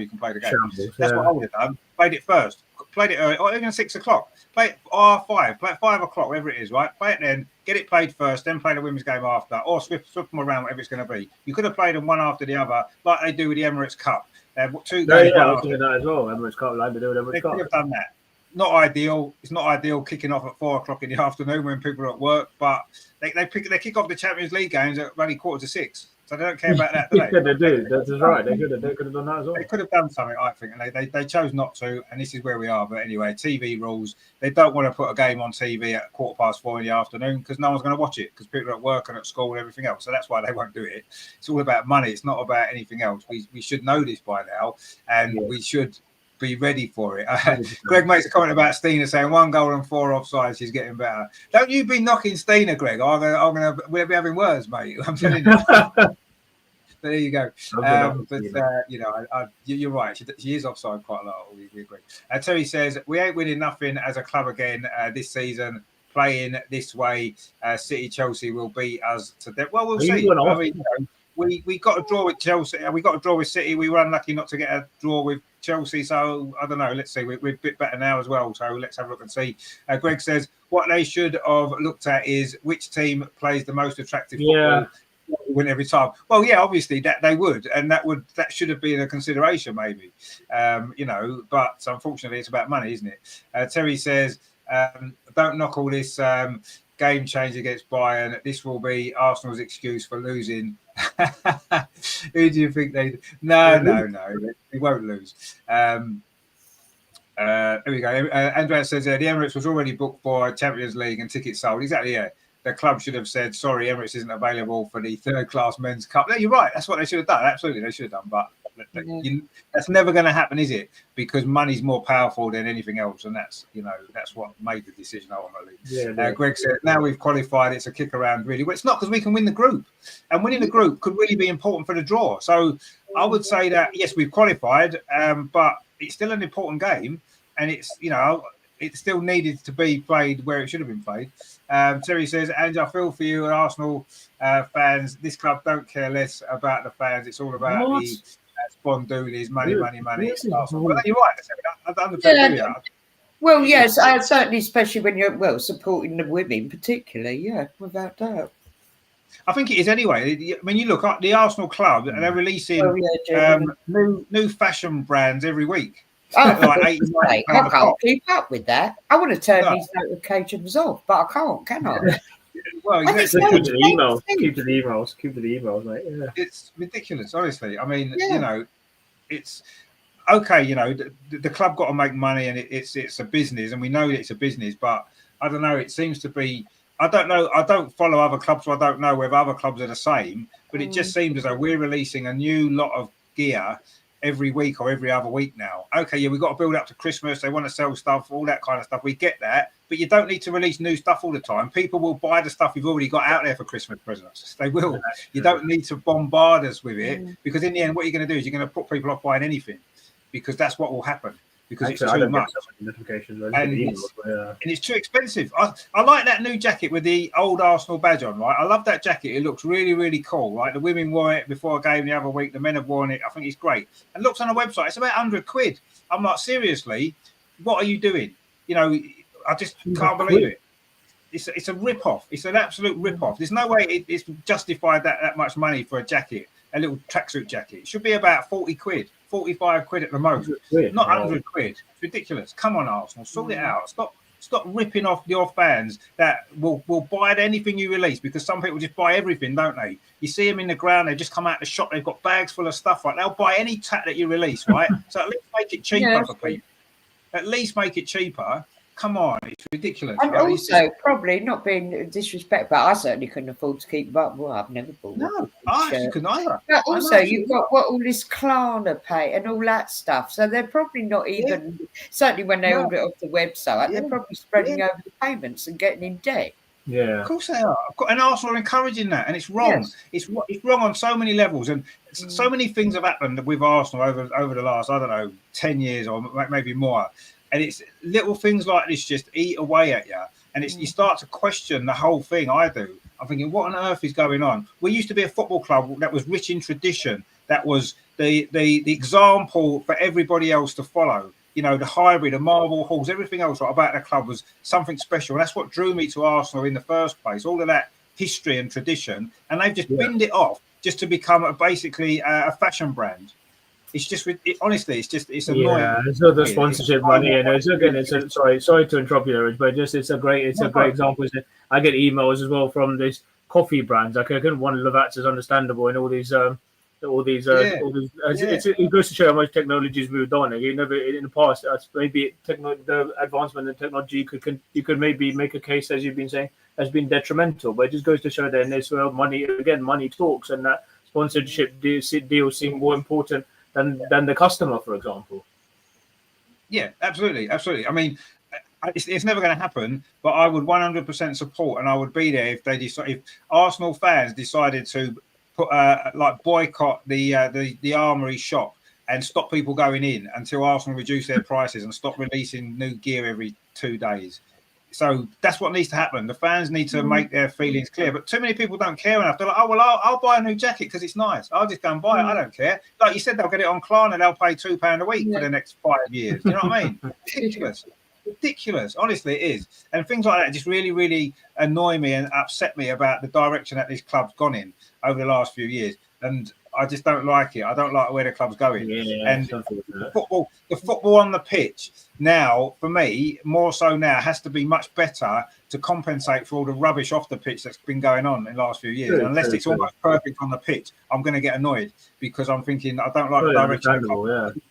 can play the game. That's what I would have done. Played it first, played it early, or even 6 o'clock. Play it R5, play it 5 o'clock, whatever it is, right? Play it then, get it played first, then play the women's game after, or swap them around, whatever it's going to be. You could have played them one after the other, like they do with the Emirates Cup. 2 games. I was thinking that as well. Emirates Cup, like they do with Emirates Cup. They could have done that. Not ideal. It's not ideal kicking off at 4:00 in the afternoon when people are at work, but they kick off the Champions League games at only 5:45. So they don't care about that, do they? Yeah, they do. That's right. They could have done that as well. They could have done something, I think, and they chose not to. And this is where we are. But anyway, TV rules. They don't want to put a game on TV at 4:15 in the afternoon because no one's going to watch it because people are at work and at school and everything else. So that's why they won't do it. It's all about money. It's not about anything else. We should know this by now, and we should be ready for it. Greg makes a comment about Stina saying 1 goal and 4 offsides. She's getting better. Don't you be knocking Stina, Greg. We'll be having words, mate. I'm telling you. So there you go. You're right. She is offside quite a lot. We agree. Terry says we ain't winning nothing as a club again this season. Playing this way, City, Chelsea will beat us to death. Well, we'll see. We got a draw with Chelsea. We got a draw with City. We were unlucky not to get a draw with Chelsea. So I don't know. Let's see. We're a bit better now as well. So let's have a look and see. Greg says what they should have looked at is which team plays the most attractive football. Win every time. Well, yeah, obviously that they would, and that should have been a consideration, maybe. But unfortunately, it's about money, isn't it? Terry says, "Don't knock all this game change against Bayern. This will be Arsenal's excuse for losing." Who do you think they? No, they won't lose. There we go. Andrea says the Emirates was already booked for Champions League and tickets sold. Exactly. Yeah. The club should have said, sorry, Emirates isn't available for the third-class men's cup. No, you're right. That's what they should have done. Absolutely, they should have done. But that's never going to happen, is it? Because money's more powerful than anything else. And that's what made the decision ultimately. Greg said, now we've qualified, it's a kick around, really. Well, it's not because we can win the group. And winning the group could really be important for the draw. So I would say that, yes, we've qualified, but it's still an important game. And it's, it still needed to be played where it should have been played. Terry says, Ange, I feel for you and Arsenal fans. This club don't care less about the fans. It's all about the spondoolies, money. Well, you're right. I understand. Yeah. Well, yes, certainly, especially when you're supporting the women, particularly. Yeah, without doubt. I think it is anyway. I mean, you look at the Arsenal club, and they're releasing new fashion brands every week. I can't keep up with that. I want to turn these notifications off, but I can't, can I? Well, exactly. Keep to the emails, mate. Yeah. It's ridiculous, honestly. I mean, it's okay. The club got to make money, and it's a business, and we know it's a business. But I don't know. It seems to be. I don't know. I don't follow other clubs, so I don't know whether other clubs are the same. But it just seems as though we're releasing a new lot of gear every week or every other week now. Okay, we've got to build up to Christmas. They want to sell stuff, all that kind of stuff. We get that, but you don't need to release new stuff all the time. People will buy the stuff you've already got out there for Christmas presents. They will. You don't need to bombard us with it because in the end, what you're going to do is you're going to put people off buying anything because that's what will happen. Because Actually, it's too much. Notifications, and it's too expensive. I like that new jacket with the old Arsenal badge on, right? I love that jacket. It looks really, really cool, right? The women wore it before a game the other week. The men have worn it. I think it's great. And looks on the website, it's about £100. I'm like, seriously, what are you doing? You know, I just can't believe it. It's a rip-off. It's an absolute rip-off. There's no way it's justified that much money for a jacket, a little tracksuit jacket. It should be about £40, 45 quid at the most, not £100. It's ridiculous. Come on, Arsenal, sort it out. Stop ripping off your fans that will buy anything you release, because some people just buy everything, don't they? You see them in the ground, they just come out the shop, they've got bags full of stuff, right? They'll buy any tat that you release, right? So at least make it cheaper for people. At least make it cheaper. Come on, it's ridiculous. And right? Also, probably not being disrespectful, but I certainly couldn't afford to keep up. Well, I've never bought one. No, I actually couldn't either. But also, you've got all this Klarna pay and all that stuff. So they're probably not even, certainly when they order it off the website, they're probably spreading over the payments and getting in debt. Yeah, of course they are. And Arsenal are encouraging that, and it's wrong. Yes. It's wrong on so many levels, and so many things have happened with Arsenal over the last, I don't know, 10 years or maybe more. And it's little things like this just eat away at you. And you start to question the whole thing. I do. I'm thinking, what on earth is going on? We used to be a football club that was rich in tradition. That was the example for everybody else to follow. You know, the Highbury, the Marble Halls, everything else about the club was something special. And that's what drew me to Arsenal in the first place. All of that history and tradition. And they've just binned it off just to become basically a fashion brand. It's just, honestly, it's annoying. Yeah, it's not the sponsorship money, and sorry to interrupt you, but it's a great example. I get emails as well from these coffee brands. Like, I couldn't one Lavazza is understandable, and all these. It goes to show how much technology has moved on. You never in the past, maybe the advancement in technology you could maybe make a case, as you've been saying, has been detrimental. But it just goes to show that in this world, money talks, and that sponsorship deals seem more important than the customer, for example. Yeah, absolutely. I mean, it's never going to happen, but I would 100% support, and I would be there if Arsenal fans decided to put boycott the Armoury shop and stop people going in until Arsenal reduce their prices and stop releasing new gear every 2 days. So that's what needs to happen. The fans need to make their feelings clear. But too many people don't care enough. They're like, oh, well, I'll buy a new jacket because it's nice. I'll just go and buy it. I don't care. Like you said, they'll get it on Klarna. They'll pay £2 a week for the next 5 years. You know what I mean? Ridiculous. Honestly, it is. And things like that just really, really annoy me and upset me about the direction that this club's gone in over the last few years. And I just don't like it. I don't like where the club's going. And the football on the pitch now, for me, more so now, has to be much better to compensate for all the rubbish off the pitch that's been going on in the last few years. Unless it's almost perfect on the pitch, I'm going to get annoyed because I'm thinking I don't like the direction.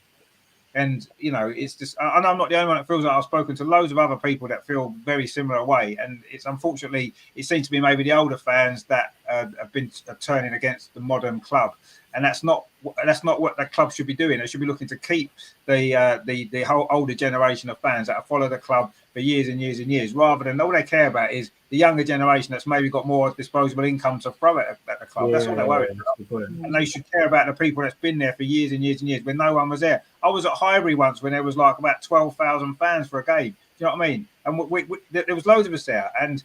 And, you know, it's just, and I'm not the only one that feels like I've spoken to loads of other people that feel very similar way. And it's unfortunately, it seems to be maybe the older fans that have been turning against the modern club. And that's not what the club should be doing. They should be looking to keep the whole older generation of fans that have followed the club for years and years and years, rather than all they care about is the younger generation that's maybe got more disposable income to throw at the club. That's all they're worried about. And they should care about the people that's been there for years and years and years when no one was there. I was at Highbury once when there was like about 12,000 fans for a game. Do you know what I mean? And there was loads of us there, and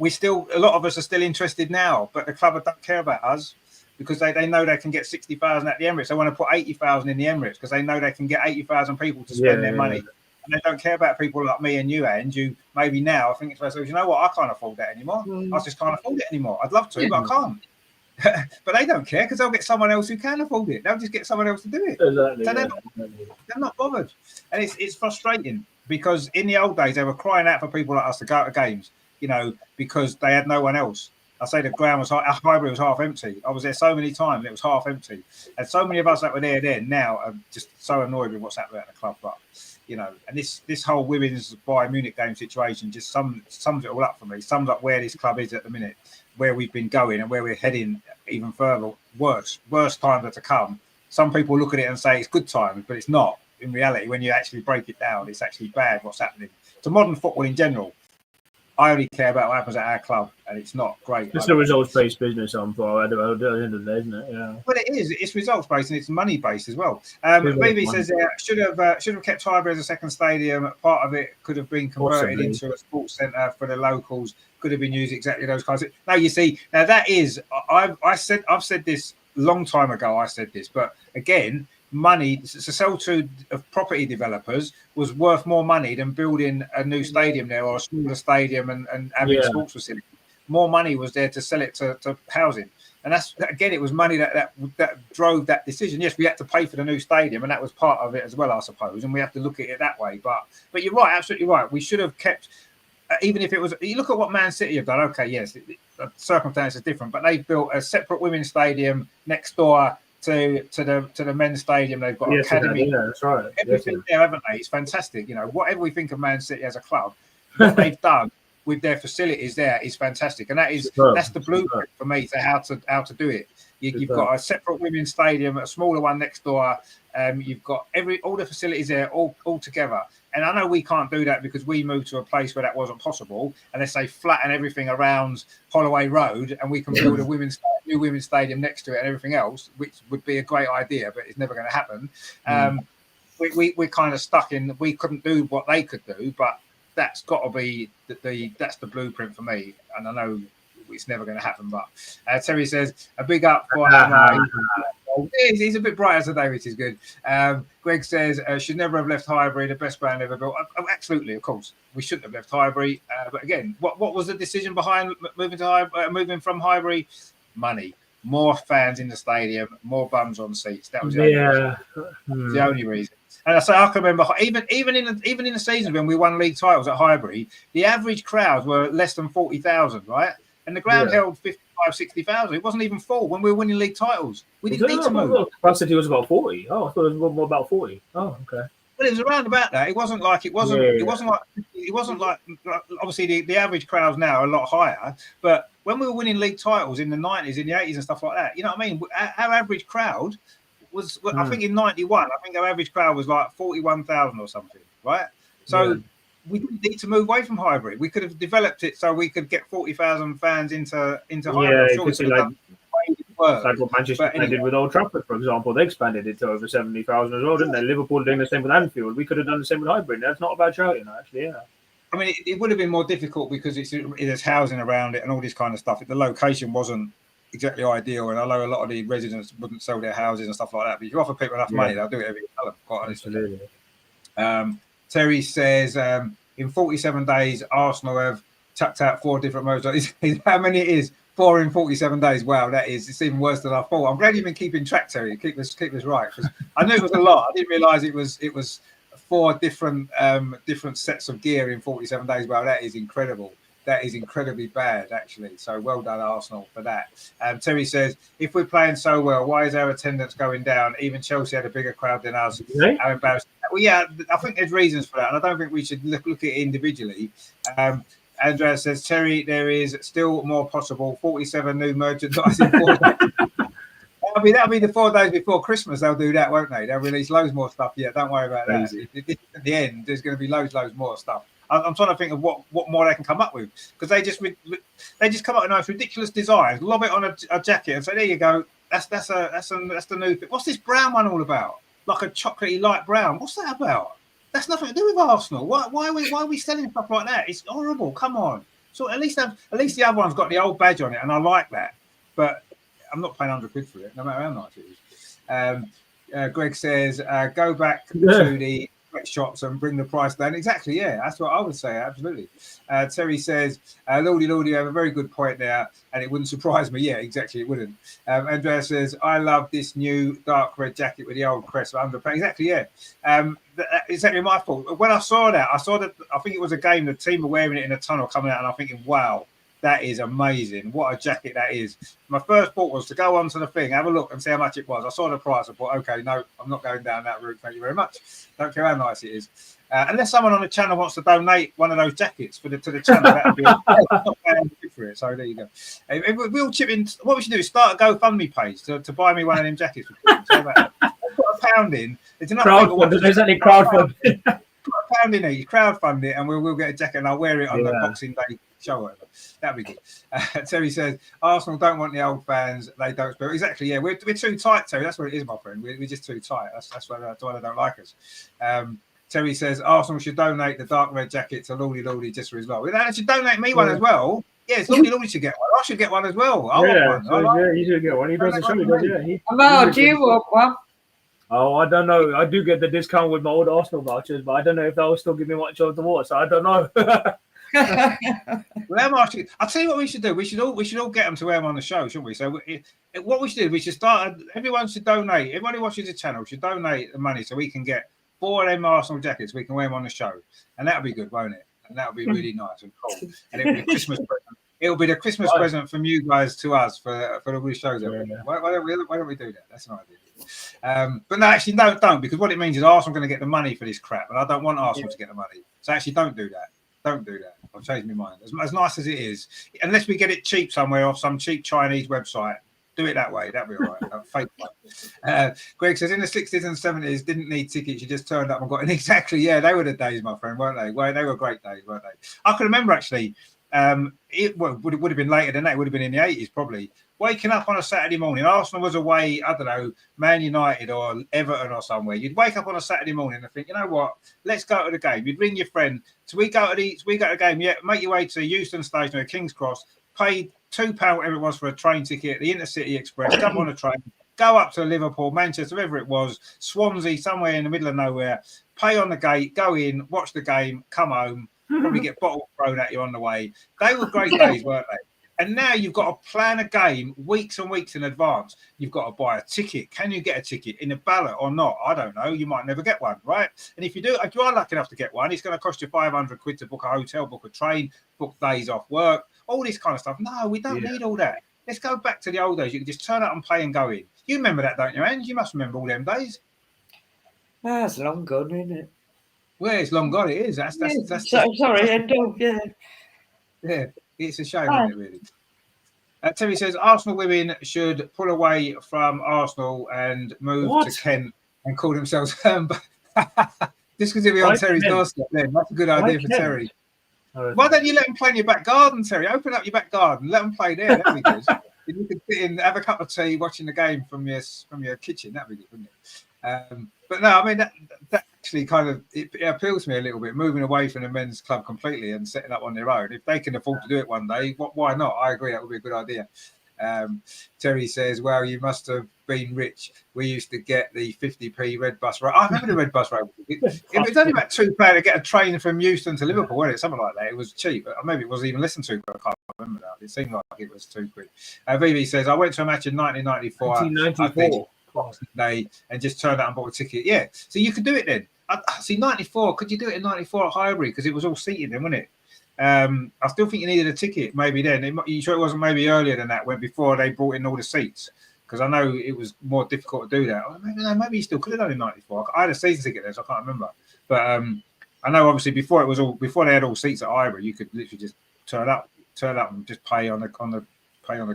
a lot of us are still interested now, but the club don't care about us. Because they know they can get 60,000 at the Emirates. They want to put 80,000 in the Emirates because they know they can get 80,000 people to spend their money. And they don't care about people like me and you, and you maybe now I think it's myself, you know what, I can't afford that anymore. I just can't afford it anymore. I'd love to, but I can't. But they don't care because they'll get someone else who can afford it. They'll just get someone else to do it. Exactly, so they're not bothered. And it's frustrating because in the old days they were crying out for people like us to go to games, you know, because they had no one else. I say the ground was Highbury was half empty. I was there so many times and it was half empty. And so many of us that were there then now are just so annoyed with what's happening at the club. But, you know, and this whole women's Bayern Munich game situation just sums it all up for me. Sums up where this club is at the minute, where we've been going and where we're heading even further. Worse times are to come. Some people look at it and say it's good times, but it's not. In reality, when you actually break it down, it's actually bad what's happening to modern football in general. I only care about what happens at our club, and it's not great. It's a results-based business, at the end of the day, isn't it? Yeah. Well, it is. It's results-based and it's money-based as well. BB says should have kept Highbury as a second stadium. Part of it could have been converted into a sports centre for the locals. Could have been used exactly those kinds of. Now you see, that is. I've said this a long time ago. I said this, but again, money to sell to property developers was worth more money than building a new stadium there or a smaller stadium and having sports facilities. More money was there to sell it to housing. And that's, again, it was money that drove that decision. Yes, we had to pay for the new stadium, and that was part of it as well, I suppose. And we have to look at it that way. But you're right, absolutely right. We should have kept, even if it was. You look at what Man City have done. Okay, yes, the circumstances are different, but they've built a separate women's stadium next door to the men's stadium. They've got academy. Yeah, that's right. Everything there, haven't they? It's fantastic. You know, whatever we think of Man City as a club, what they've done with their facilities there is fantastic, and that's the blueprint for me to how to do it. You've got a separate women's stadium, a smaller one next door. You've got all the facilities there all together. And I know we can't do that because we moved to a place where that wasn't possible. Unless they flatten everything around Holloway Road, and we can build a new women's stadium next to it and everything else, which would be a great idea, but it's never going to happen. We're kind of stuck in. We couldn't do what they could do, but that's got to be that's the blueprint for me. And I know it's never going to happen. But Terry says a big up for he's a bit brighter today, which is good. Greg says should never have left Highbury, the best brand ever built. Absolutely, of course, we shouldn't have left Highbury. But again, what was the decision behind moving from Highbury? Money, more fans in the stadium, more bums on seats. That was the only reason. And I can remember even in the season when we won league titles at Highbury, the average crowds were less than 40,000, right? And the ground held 60,000. It wasn't even full when we were winning league titles. We didn't need to move. Capacity was about 40. Oh, I thought it was more about 40. Oh, okay. Well, it was around about that. It wasn't like obviously the average crowds now are a lot higher. But when we were winning league titles in the 90s, in the 80s, and stuff like that, you know what I mean? Our average crowd was, I think in 91, I think our average crowd was like 41,000 or something, right? So we didn't need to move away from Highbury. We could have developed it so we could get 40,000 fans into Highbury. Like what Manchester did with Old Trafford, for example. They expanded it to over 70,000 as well, didn't they? Liverpool doing the same with Anfield. We could have done the same with Highbury. That's not a bad shout, actually, I mean, it would have been more difficult because there's housing around it and all this kind of stuff. The location wasn't exactly ideal, and I know a lot of the residents wouldn't sell their houses and stuff like that. But if you offer people enough money, they'll do it every colour, quite honestly. Terry says, in 47 days, Arsenal have chucked out 4 different modes. How many it is? 4 in 47 days. Wow, it's even worse than I thought. I'm glad you've been keeping track, Terry. Keep this right, because I knew it was a lot. I didn't realise it was 4 different sets of gear in 47 days. Wow, that is incredible. That is incredibly bad, actually. So well done, Arsenal, for that. Terry says, if we're playing so well, why is our attendance going down? Even Chelsea had a bigger crowd than us. How embarrassing. Well, yeah, I think there's reasons for that, and I don't think we should look at it individually. Andrea says, Terry, there is still more possible. 47 new merchandise in 4 days. That'll be the 4 days before Christmas. They'll do that, won't they? They'll release loads more stuff. Yeah, don't worry about that. At the end, there's going to be loads more stuff. I'm trying to think of what more they can come up with, because they just come up with nice ridiculous designs, lob it on a jacket, and say, there you go. That's the new thing. What's this brown one all about? Like a chocolatey light brown. What's that about? That's nothing to do with Arsenal. Why are we selling stuff like that? It's horrible. Come on. So at least the other one's got the old badge on it, and I like that. But I'm not paying £100 for it, no matter how nice it is. Greg says, go back to the shops and bring the price down. Exactly, yeah, that's what I would say. Absolutely. Terry says, Lordy, you have a very good point there, and it wouldn't surprise me. Yeah, exactly, it wouldn't. Andrea says, I love this new dark red jacket with the old crest under. Exactly, yeah. That's exactly my fault. When I saw that, I think it was a game, the team were wearing it in a tunnel coming out, and I'm thinking, wow, that is amazing. What a jacket that is. My first thought was to go onto the thing, have a look and see how much it was. I saw the price. I thought, okay, no, I'm not going down that route. Thank you very much. Don't care how nice it is. Unless someone on the channel wants to donate one of those jackets to the channel, that would be not paying for it. So there you go. We'll chip in. What we should do is start a GoFundMe page to buy me one of them jackets. So I'll put £1 in. It's enough. There's only crowdfunding. £1 in each, crowdfund it, and we'll get a jacket, and I'll wear it on the Boxing Day show. Whatever. That'd be good. Terry says Arsenal don't want the old fans. They don't spill. Exactly. Yeah, we're too tight, Terry. That's what it is, my friend. We're just too tight. That's why they don't like us. Terry says Arsenal should donate the dark red jacket to Lordy Lordy just for his love. They should donate me one as well. Yeah, it's Lordy Lordy should get one. I should get one as well. I want one. So, you should get one. He doesn't show me, does he? Do you want one? Oh, I don't know. I do get the discount with my old Arsenal vouchers, but I don't know if that will still give me much of the war. So I don't know. Well, I'll tell you what we should do. We should all get them to wear them on the show, shouldn't we? So what we should do, we should start. Everyone should donate. Everyone who watches the channel should donate the money so we can get 4 of them Arsenal jackets. We can wear them on the show, and that'll be good, won't it? And that'll be really nice and cool. And it'll be a Christmas present. It'll be the Christmas present from you guys to us for the shows. Why don't we do that? That's an idea. But no, actually, don't, because what it means is Arsenal are going to get the money for this crap, and I don't want Arsenal to get the money. So actually, don't do that. Don't do that. I've changed my mind. As nice as it is, unless we get it cheap somewhere off some cheap Chinese website, do it that way. That'd be all right. Fake one. Greg says in the 60s and 70s, didn't need tickets. You just turned up and got in. Exactly. Yeah, they were the days, my friend, weren't they? Well, they were great days, weren't they? I can remember actually. It would have been later than that. It would have been in the 80s probably. Waking up on a Saturday morning, Arsenal was away, I don't know, Man United or Everton or somewhere. You'd wake up on a Saturday morning and think, you know what, let's go to the game. You'd ring your friend. So we go to the game. Yeah, make your way to Euston Station or King's Cross. Pay £2, whatever it was, for a train ticket, the Intercity Express. Jump on a train, go up to Liverpool, Manchester, wherever it was, Swansea, somewhere in the middle of nowhere. Pay on the gate, go in, watch the game, come home. Probably get bottles thrown at you on the way. They were great days, weren't they? And now you've got to plan a game weeks and weeks in advance. You've got to buy a ticket. Can you get a ticket in a ballot or not? I don't know. You might never get one, right? And if you are lucky enough to get one, it's going to cost you £500 to book a hotel, book a train, book days off work, all this kind of stuff. No, we don't need all that. Let's go back to the old days. You can just turn up and play and go in. You remember that, don't you, Ange? You must remember all them days. That's long gone, isn't it? Well, it's long gone. It is. That's sorry, Endo. Yeah. Yeah, it's a shame, isn't it, really? Terry says Arsenal women should pull away from Arsenal and move to Kent and call themselves just because they'll be on Terry's doorstep then. That's a good idea for Terry. Why don't you let them play in your back garden, Terry? Open up your back garden, let them play there. That'd be good. If you could sit in, have a cup of tea, watching the game from your kitchen, that'd be good, wouldn't it? But no, I mean that actually kind of it appeals to me a little bit, moving away from the men's club completely and setting up on their own. If they can afford to do it one day, why not? I agree, that would be a good idea. Terry says, well, you must have been rich. We used to get the 50p red bus ride. I remember the red bus ride. It was only about £2 to get a train from Euston to Liverpool, wasn't it? Something like that. It was cheap. Maybe it wasn't even less than £2. I can't remember now. It seemed like it was £2. VV says, I went to a match in 1994. 1994. Day and just turned out and bought a ticket. Yeah, so you could do it then. See, 94. Could you do it in 94 at Highbury because it was all seated then, wasn't it? I still think you needed a ticket maybe then. You sure it wasn't maybe earlier than that when before they brought in all the seats? Because I know it was more difficult to do that. Maybe you still could have done it in 94. I had a season ticket there, so I can't remember. But I know obviously before they had all seats at Highbury, you could literally just turn up and just pay on the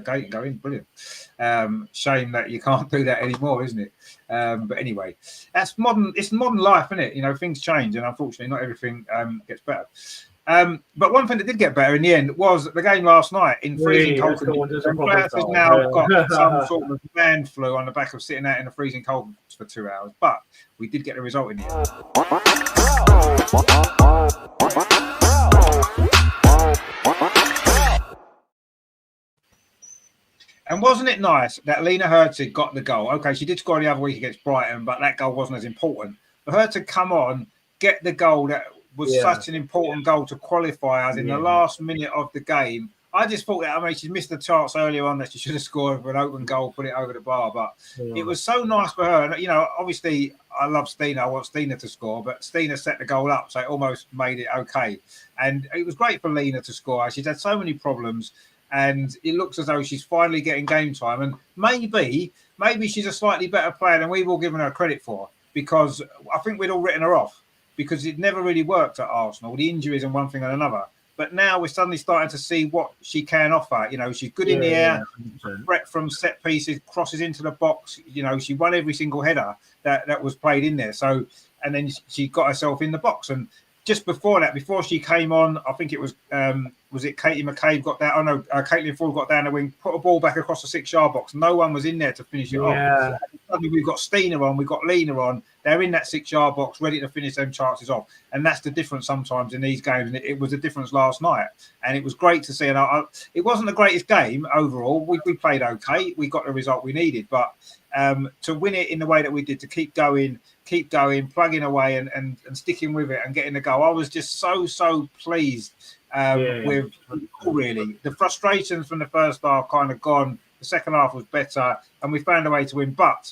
gate and go in. Brilliant. Shame that you can't do that anymore, isn't it? But anyway, that's modern. It's modern life, isn't it? You know, things change, and unfortunately, not everything gets better. But one thing that did get better in the end was the game last night in freezing cold conditions. Players has now got some sort of man flu on the back of sitting out in the freezing cold for 2 hours. But we did get the result in the end. And wasn't it nice that Lena Hurtig got the goal? Okay, she did score the other week against Brighton, but that goal wasn't as important. For her to come on, get the goal that was such an important goal to qualify us in the last minute of the game. I just thought that, she missed the chance earlier on that she should have scored for an open goal, put it over the bar. But it was so nice for her. And, obviously, I love Stina. I want Stina to score, but Stina set the goal up, so it almost made it okay. And it was great for Lena to score. She's had so many problems. And it looks as though she's finally getting game time. And maybe she's a slightly better player than we've all given her credit for, because I think we'd all written her off because it never really worked at Arsenal, the injuries and one thing and another. but now we're suddenly starting to see what she can offer. You know, she's good in the air, threat from set pieces, crosses into the box. You know, she won every single header that was played in there. So, and then she got herself in the box. And just before that, before she came on, I think it was it Katie McCabe got down? Oh no, Caitlin Ford got down the wing, put a ball back across the 6-yard box. No one was in there to finish it off. Suddenly we've got Stina on, we've got Lena on. They're in that 6-yard box, ready to finish them chances off. And that's the difference sometimes in these games. And it was a difference last night. And it was great to see. And it wasn't the greatest game overall. We played okay. We got the result we needed. But to win it in the way that we did, to keep going, plugging away and sticking with it and getting the goal, I was just so pleased with really. The frustrations from the first half kind of gone. The second half was better and we found a way to win. But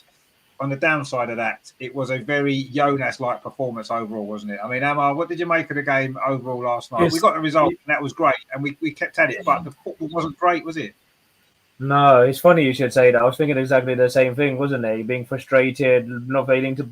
on the downside of that, it was a very Jonas-like performance overall, wasn't it? I mean, Amar, what did you make of the game overall last night? We got the result and that was great and we kept at it, but the football wasn't great, was it? No, it's funny you should say that. I was thinking exactly the same thing, wasn't it? Being frustrated, not failing to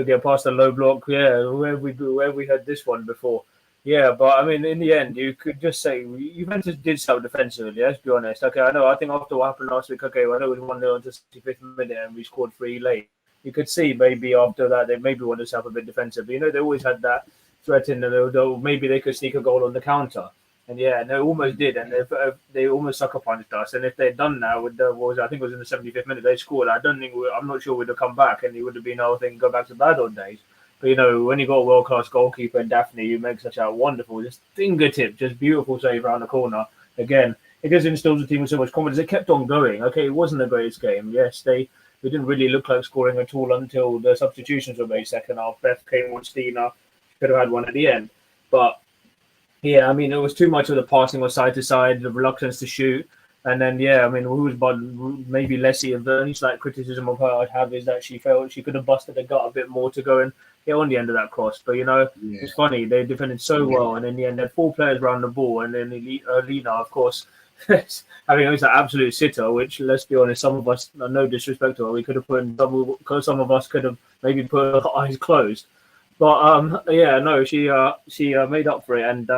get past the low block. Yeah, where we had this one before. Yeah, but I mean, in the end, you could just say Juventus did so defensively. Let's be honest. Okay, I think after what happened last week, I know we won on the 65th minute and we scored 3 late. You could see maybe after that they maybe wanted to have a bit defensive. But, you know, they always had that threat in them. Maybe they could sneak a goal on the counter. And they almost did, and they almost sucker punched us. And if they'd done that with I think it was in the 75th minute they scored. I'm not sure we'd have come back, and it would have been our thing, go back to bad old days. But you know, when you got a world class goalkeeper in Daphne, you make such a wonderful, just fingertip, just beautiful save around the corner. Again, it just instills the team with so much confidence. They kept on going. Okay, it wasn't the greatest game. Yes, they didn't really look like scoring at all until the substitutions were made second half. Beth came on, Stina could have had one at the end, but. Yeah, I mean, it was too much of the passing was side to side, the reluctance to shoot. And then, maybe Leslie, and the only slight criticism of her I'd have is that she felt she could have busted the gut a bit more to go and get on the end of that cross. But, It's funny. They defended so well. And in the end, they had 4 players around the ball. And then Lena, of course, I mean, it was an absolute sitter, which, let's be honest, some of us, no disrespect to her, we could have some of us could have maybe put our eyes closed. But she made up for it, and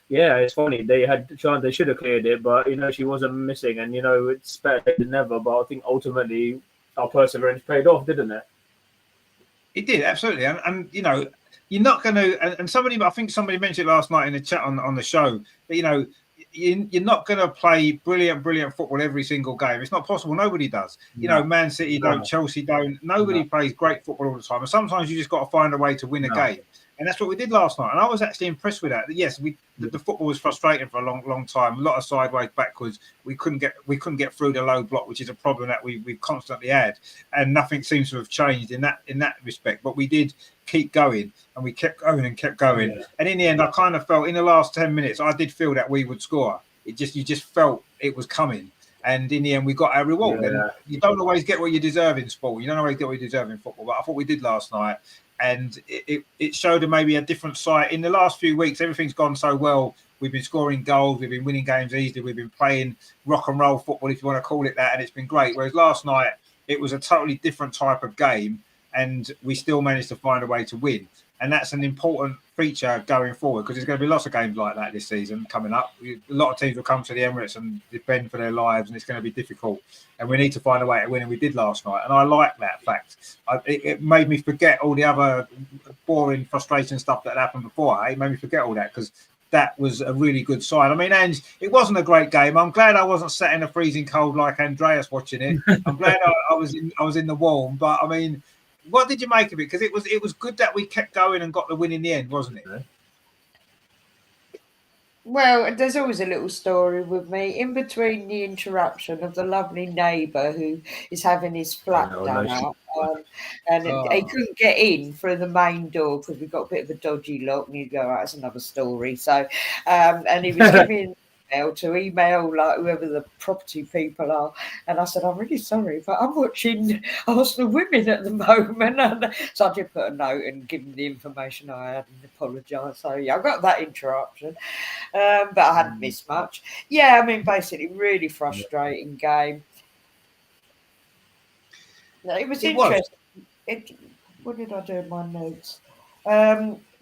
it's funny. They had the chance; they should have cleared it, but she wasn't missing, and it's better than never. But I think ultimately our perseverance paid off, didn't it? It did, absolutely, and you're not going to. And I think somebody mentioned last night in the chat on the show that you're not going to play brilliant football every single game. It's not possible. Nobody does. Man City don't, Chelsea don't. Nobody plays great football all the time. And sometimes you just got to find a way to win a game. And that's what we did last night. And I was actually impressed with that. Yes, the football was frustrating for a long time. A lot of sideways, backwards. We couldn't get through the low block, which is a problem that we've constantly had. And nothing seems to have changed in that respect. But we did keep going, and we kept going. Yeah. And in the end, I kind of felt in the last 10 minutes, I did feel that we would score. You just felt it was coming. And in the end, we got our reward. Yeah. And you don't always get what you deserve in sport. You don't always get what you deserve in football. But I thought we did last night. And it showed maybe a different side. In the last few weeks, everything's gone so well. We've been scoring goals. We've been winning games easily. We've been playing rock and roll football, if you want to call it that. And it's been great. Whereas last night, it was a totally different type of game. And we still managed to find a way to win. And that's an important feature going forward, because there's going to be lots of games like that this season coming up. A lot of teams will come to the Emirates and defend for their lives, and it's going to be difficult. And we need to find a way to win, and we did last night. And I like that fact. It made me forget all the other boring, frustration stuff that happened before. It made me forget all that, because that was a really good sign. I mean, and it wasn't a great game. I'm glad I wasn't sat in a freezing cold like Andreas watching it. I'm glad I was in the warm. But I mean, what did you make of it? Because it was good that we kept going and got the win in the end, wasn't it? Well, there's always a little story with me in between the interruption of the lovely neighbour who is having his flat done up, and he couldn't get in through the main door because we got a bit of a dodgy lock. And you go, right, that's another story. So, and he was giving to email like whoever the property people are, and I said, I'm really sorry, but I'm watching Arsenal Women at the moment. And so I did put a note and give him the information I had and apologise. So yeah, I got that interruption, but I hadn't missed much. Yeah, I mean, basically, really frustrating game. It was interesting. What did I do in my notes?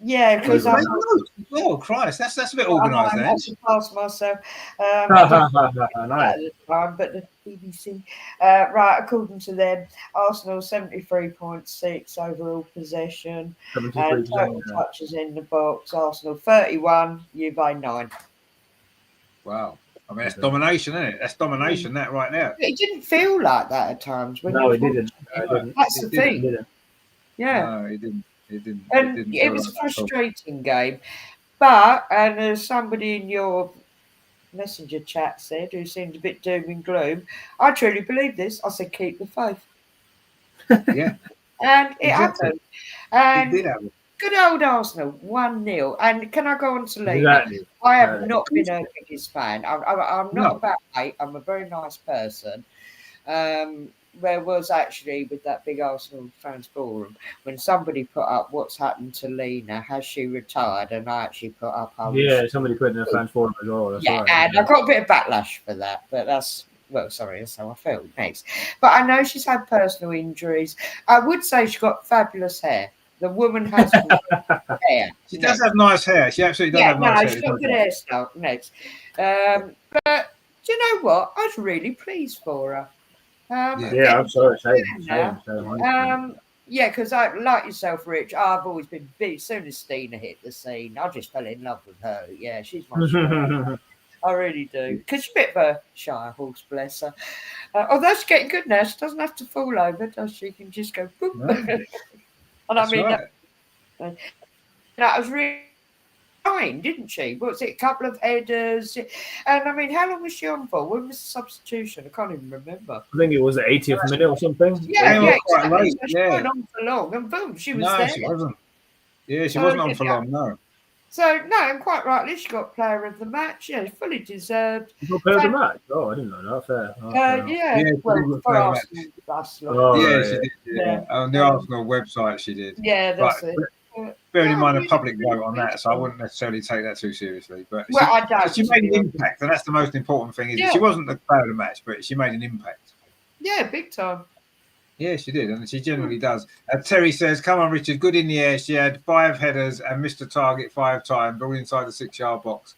Yeah, because I'm oh Christ, that's a bit organised then. I should pass myself. Nice. At the time, but the BBC, right, according to them, Arsenal 73.6 overall possession and total touches in the box. Arsenal 31, Juve 9. Wow. I mean, that's domination, isn't it? That's domination, that right now. It didn't feel like that at times. No, it didn't. That's the thing. Yeah. No, it didn't. It didn't. And it was a frustrating game. But, and as somebody in your messenger chat said, who seemed a bit doom and gloom, I truly believe this. I said, keep the faith. Yeah. And it happened. And it did happen. Good old Arsenal, 1-0. And can I go on to Lena? Exactly. I have not been her biggest fan. I'm not about hate. I'm a very nice person. There was actually, with that big Arsenal fans forum, when somebody put up what's happened to Lena, has she retired? And I actually put up. Somebody put in the fans forum as well. That's right. And I got a bit of backlash for that, but that's. Well, sorry, that's how I felt. Thanks. But I know she's had personal injuries. I would say she's got fabulous hair. The woman has hair. She does have nice hair. She absolutely does have nice hair. She's got good hairstyle. Next. But do you know what? I was really pleased for her. I'm sorry. Same. Because I like yourself, Rich. I've always been big. As soon as Stina hit the scene, I just fell in love with her. Yeah, she's my favorite. I really do. Because she's a bit of a shy horse, bless her. Although she's getting good now. She doesn't have to fall over, does she? She can just go boop. No. And I mean, that was really fine, didn't she? What was it? A couple of headers. And I mean, how long was she on for? When was the substitution? I can't even remember. I think it was the 80th minute or something. Yeah, quite late. So she wasn't on for long. And boom, she was there. No, she wasn't. Yeah, she wasn't on for long, no. So, no, and quite rightly, she got player of the match. Yeah, fully deserved. You got player of the match? Oh, I didn't know that. Fair. Well, for Arsenal. She did. Yeah. On the Arsenal website, she did. Yeah, that's it. Bearing in mind a public vote on that, so I wouldn't necessarily take that too seriously. But I don't. She made an impact, and that's the most important thing. She wasn't the player of the match, but she made an impact. Yeah, big time. Yeah, she did, and she generally does. Terry says, "Come on, Richard, good in the air. She had 5 headers and missed a target 5 times, all inside the 6-yard box.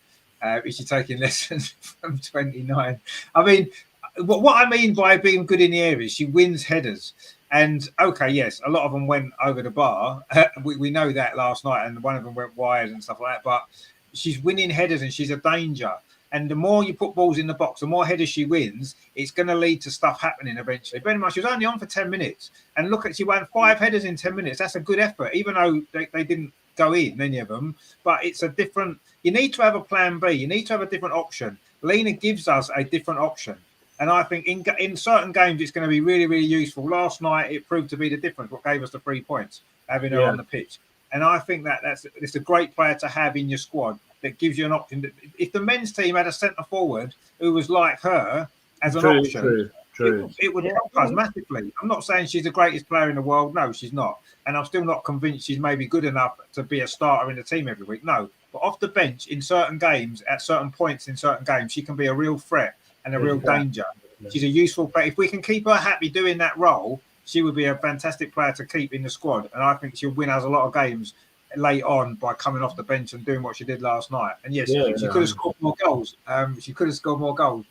Is she taking lessons from 29?" I mean, what I mean by being good in the air is she wins headers. And okay, yes, a lot of them went over the bar. We know that last night, and one of them went wide and stuff like that. But she's winning headers, and she's a danger. And the more you put balls in the box, the more headers she wins, it's going to lead to stuff happening eventually. Very much, she was only on for 10 minutes. And look she won 5 headers in 10 minutes. That's a good effort, even though they didn't go in, many of them. But it's a different, you need to have a plan B. You need to have a different option. Lena gives us a different option. And I think in certain games, it's going to be really, really useful. Last night, it proved to be the difference, what gave us the 3 points, having her on the pitch. And I think it's a great player to have in your squad that gives you an option. If the men's team had a centre forward who was like her as an option, it would help us massively. I'm not saying she's the greatest player in the world. No, she's not. And I'm still not convinced she's maybe good enough to be a starter in the team every week. No. But off the bench in certain games, at certain points in certain games, she can be a real threat and a real danger. She's a useful player. If we can keep her happy doing that role, she would be a fantastic player to keep in the squad. And I think she'll win us a lot of games late on by coming off the bench and doing what she did last night. And yes, she could have scored more goals.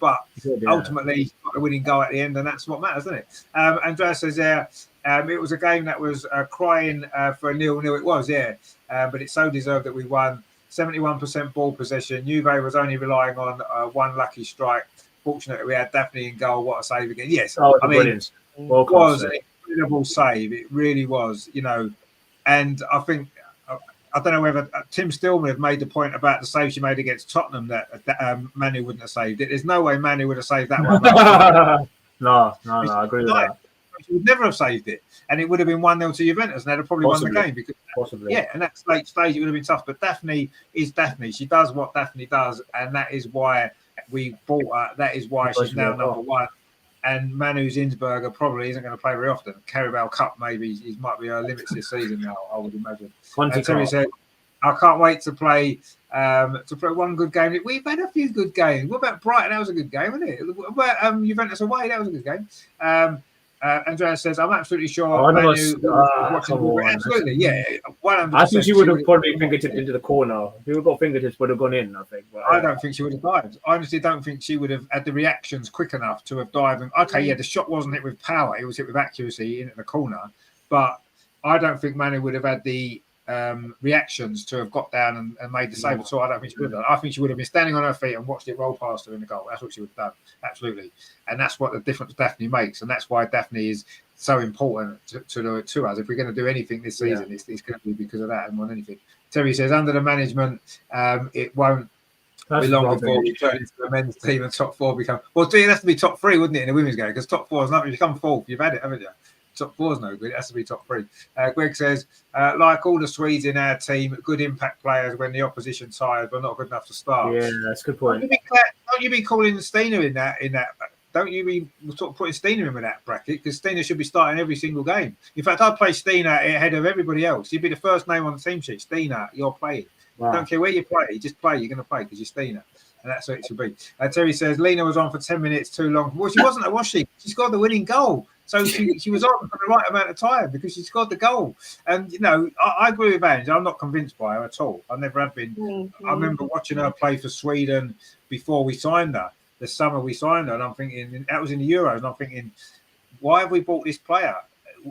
But ultimately she got the winning goal at the end, and that's what matters, isn't it? Andrea says it was a game that was crying for a 0-0. It was, but it's so deserved that we won. 71% ball possession. Juve was only relying on 1 lucky strike. Fortunately, we had Daphne in goal. What a save again! Yes, I mean, it was an incredible save. It really was, And I think I don't know whether Tim Stillman had made the point about the save she made against Tottenham that Manu wouldn't have saved it. There's no way Manu would have saved that one. No, I agree with that. She would never have saved it, and it would have been 1-0 to Juventus, and they'd have probably won the game because and that's late stage. It would have been tough, but Daphne is Daphne. She does what Daphne does, and that is why we bought her. That is why she's now number 1. And Manu Zinsberger probably isn't going to play very often. Carabao Cup maybe he might be limits this season now, I would imagine. And Terry said, "I can't wait to play one good game. We've had a few good games. What about Brighton? That was a good game, wasn't it? What about Juventus away? That was a good game. Andrea says, I'm absolutely sure Oh, no, Manu watching. come on. Absolutely, yeah. 100%. I think she would have probably fingertipped into the corner. If you would have got fingertips, would have gone in, I think. But, I don't think she would have dived. I honestly don't think she would have had the reactions quick enough to have dived. And, okay, yeah, the shot wasn't hit with power. It was hit with accuracy into the corner. But I don't think Manu would have had the reactions to have got down and made the save at all. I don't think she would have done. I think she would have been standing on her feet and watched it roll past her in the goal. That's what she would have done. Absolutely. And that's what the difference Daphne makes. And that's why Daphne is so important to us. If we're going to do anything this season, it's going to be because of that and more than anything. Terry says, under the management, it won't be long before we turn into the men's team and top four become. Well, it has to be top three, wouldn't it, in the women's game? Because top four is not. If you come fourth, you've had it, haven't you? Top four is no good. It has to be top three. Greg says, like all the Swedes in our team, good impact players when the opposition tired, but not good enough to start. Yeah, that's a good point. Don't you be calling Stina in that? Don't you be sort of putting Stina in with that bracket? Because Stina should be starting every single game. In fact, I'd play Stina ahead of everybody else. You'd be the first name on the team sheet. Stina, you're playing. Wow. Don't care where you play. Just play. You're going to play because you're Stina. And that's what it should be. Terry says, Lena was on for 10 minutes too long. Well, she wasn't, was she? She scored the winning goal. So she was on for the right amount of time because she scored the goal. And, I agree with Ange. I'm not convinced by her at all. I never have been. Mm-hmm. I remember watching her play for Sweden before we signed her. The summer we signed her, and I'm thinking, that was in the Euros, and I'm thinking, why have we bought this player?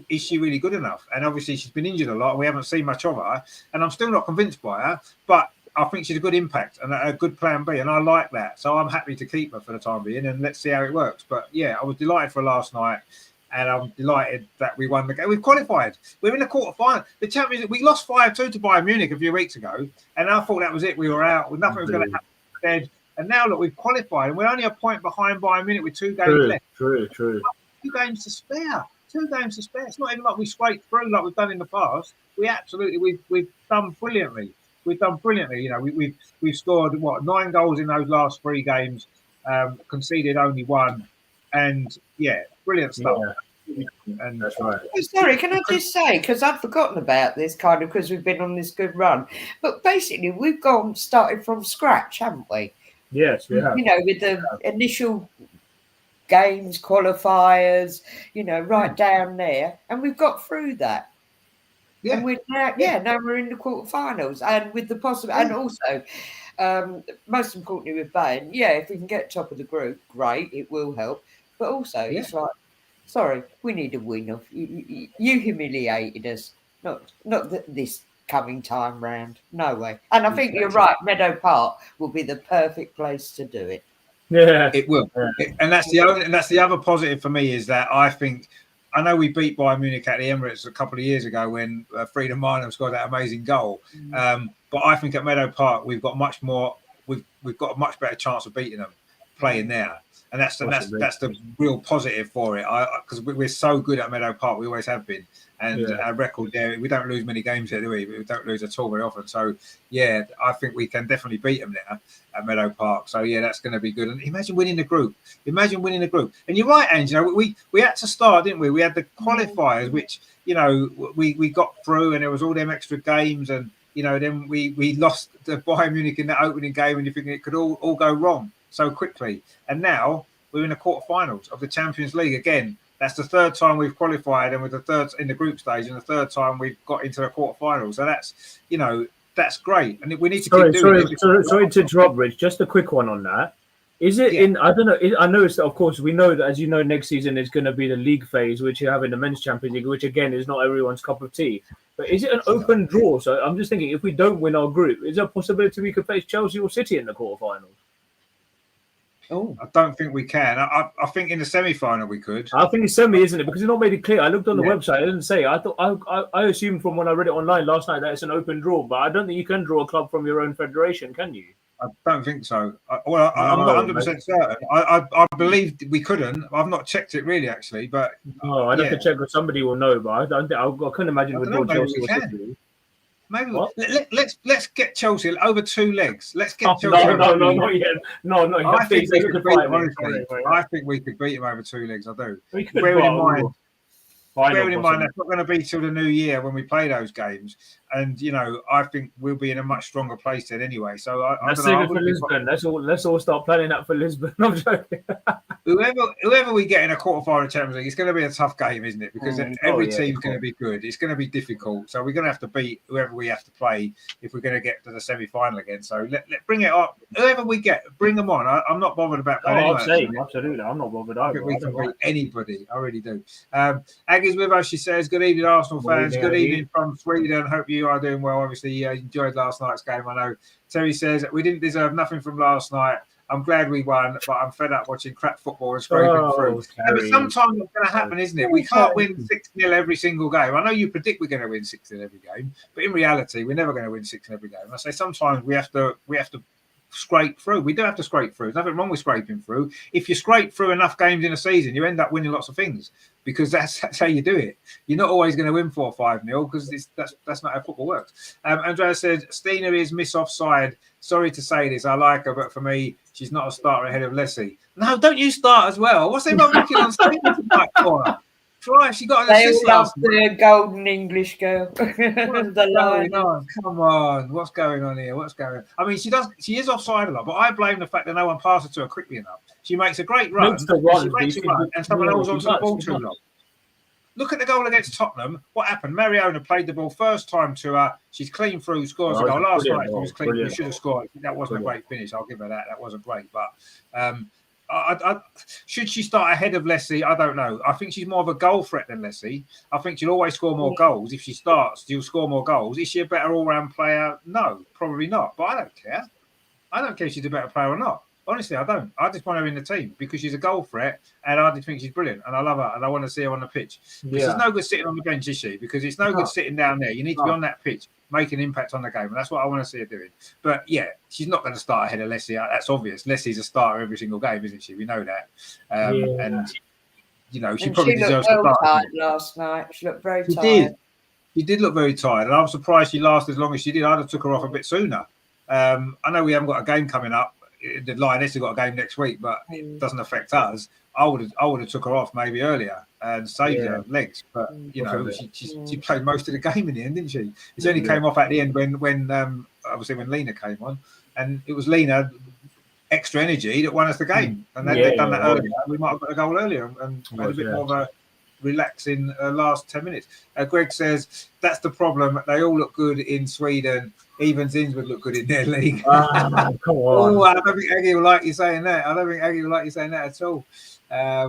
Is she really good enough? And obviously she's been injured a lot, and we haven't seen much of her, and I'm still not convinced by her, but I think she's a good impact and a good plan B, and I like that. So I'm happy to keep her for the time being, and let's see how it works. But yeah, I was delighted for last night, and I'm delighted that we won the game. We've qualified. We're in the quarterfinal. The Champions League, we lost 5-2 to Bayern Munich a few weeks ago, and I thought that was it. We were out. Nothing was going to happen instead. And now, look, we've qualified, and we're only a point behind Bayern Munich with 2 games left. True. 2 games to spare. 2 games to spare. It's not even like we scraped through like we've done in the past. We've done brilliantly. We've done brilliantly. We've scored 9 goals in those last 3 games, conceded only 1, and brilliant stuff. Yeah. And that's right. Oh, sorry, can I just say, because I've forgotten about this kind of because we've been on this good run, but basically we've started from scratch, haven't we? Yes, we have. With the initial games, qualifiers, right down there, and we've got through that. Yeah. And we're now we're in the quarterfinals, and with the possible, and also, most importantly with Bayern, if we can get top of the group, great, it will help. But also, it's like, sorry, we need a win off. You humiliated us, not this coming time round. No way. And I think you're right. Meadow Park will be the perfect place to do it. Yeah, it will. And that's the other positive for me is that I know we beat Bayern Munich at the Emirates a couple of years ago when Frida Minor scored that amazing goal. But I think at Meadow Park we've got much more. We've got a much better chance of beating them playing there. And that's the real positive for it. Because we're so good at Meadow Park, we always have been, and our record there, we don't lose many games here, do we? We don't lose at all very often. So I think we can definitely beat them there at Meadow Park. So that's going to be good. And imagine winning the group. And you're right, Ange. We had to start, didn't we? We had the qualifiers, which we got through, and there was all them extra games, and then we lost the Bayern Munich in that opening game, and you think it could all go wrong so quickly. And now we're in the quarterfinals of the Champions League again. That's the 3rd time we've qualified, and with the 3rd in the group stage, and the 3rd time we've got into the quarterfinals. So that's great, and we need to keep doing it. Sorry to interrupt, Rich. Just a quick one on that. Is it in? I don't know. I know it's, of course, we know that, as you know, next season is going to be the league phase, which you have in the Men's Champions League, which again is not everyone's cup of tea. But is it an open draw? So I'm just thinking, if we don't win our group, is there a possibility we could face Chelsea or City in the quarterfinals? Oh, I don't think we can. I think in the semi-final we could. I think it's semi, isn't it? Because it's not made it clear. I looked on the website. It didn't say. I thought I assumed from when I read it online last night that it's an open draw. But I don't think you can draw a club from your own federation, can you? I don't think so. I'm not 100% certain. I believe we couldn't. I've not checked it really, actually. But I'd have to check. Somebody will know. But I couldn't imagine we'd draw Chelsea or City. Maybe let's get Chelsea over 2 legs. Let's get Chelsea. No, not yet. No. I think we could beat them. Honestly, I think we could beat them over 2 legs. I do. Bearing in mind that's not going to be till the new year when we play those games. And I think we'll be in a much stronger place then anyway. So I Let's don't know. save it for Lisbon. Let's all start planning that for Lisbon. I'm joking. Whoever we get in a quarterfinal of Champions League, it's going to be a tough game, isn't it? Because every team's going to be good. It's going to be difficult. So we're going to have to beat whoever we have to play if we're going to get to the semi-final again. So let bring it up. Whoever we get, bring them on. I'm not bothered about playing anyone. Absolutely. I'm not bothered either. We can beat anybody. I really do. Aggie's with us. She says, "Good evening, Arsenal fans. Good evening from Sweden. Hope you are doing well. Obviously, enjoyed last night's game. I know." Terry says, "We didn't deserve nothing from last night. I'm glad we won, but I'm fed up watching crap football and scraping through." But sometimes it's going to happen, isn't it? We can't win 6-0 every single game. I know you predict we're going to win 6-0 every game, but in reality, we're never going to win 6-0 every game. I say sometimes we have to scrape through. We do have to scrape through. There's nothing wrong with scraping through. If you scrape through enough games in a season, you end up winning lots of things because that's how you do it. You're not always going to win 4 or 5-0 because that's not how football works. Andrea said, "Stina is miss offside. Sorry to say this, I like her, but for me, she's not a starter ahead of Leslie." No, don't you start as well. What's everyone looking on Stina tonight for her? Try, she got an assist last night. The golden English girl. What's going on? Come on, what's going on here? What's going on? I mean, she is offside a lot, but I blame the fact that no one passes it to her quickly enough. She makes a great run, and someone holds onto the ball too long. Look at the goal against Tottenham. What happened? Mariona played the ball first time to her. She's clean through, scores a goal. Last night she was clean. We should have scored. That wasn't a great finish. I'll give her that. That wasn't great. But should she start ahead of Leslie? I don't know. I think she's more of a goal threat than Leslie. I think she'll always score more goals. If she starts, she'll score more goals. Is she a better all-round player? No, probably not. But I don't care. I don't care if she's a better player or not. Honestly, I don't. I just want her in the team because she's a goal threat and I just think she's brilliant and I love her and I want to see her on the pitch. She's no good sitting on the bench, is she? Because it's no good sitting down there. You need to be on that pitch, make an impact on the game. And that's what I want to see her doing. But yeah, she's not going to start ahead of Leslie. That's obvious. Leslie's a starter every single game, isn't she? We know that. And, she probably deserves to start. Tired last night. She looked very tired. She did look very tired. And I'm surprised she lasted as long as she did. I'd have took her off a bit sooner. I know we haven't got a game coming up. The Lioness have got a game next week, but it doesn't affect us. I would have took her off maybe earlier and saved her legs. But she played most of the game in the end, didn't she? She only came off at the end when obviously when Lena came on, and it was Lena extra energy that won us the game. And they'd done that earlier. We might have got a goal earlier and made a bit more of a relaxing last 10 minutes. Greg says that's the problem. They all look good in Sweden. Even Zins would look good in their league. Come on. Oh, I don't think Aggie will like you saying that. At all.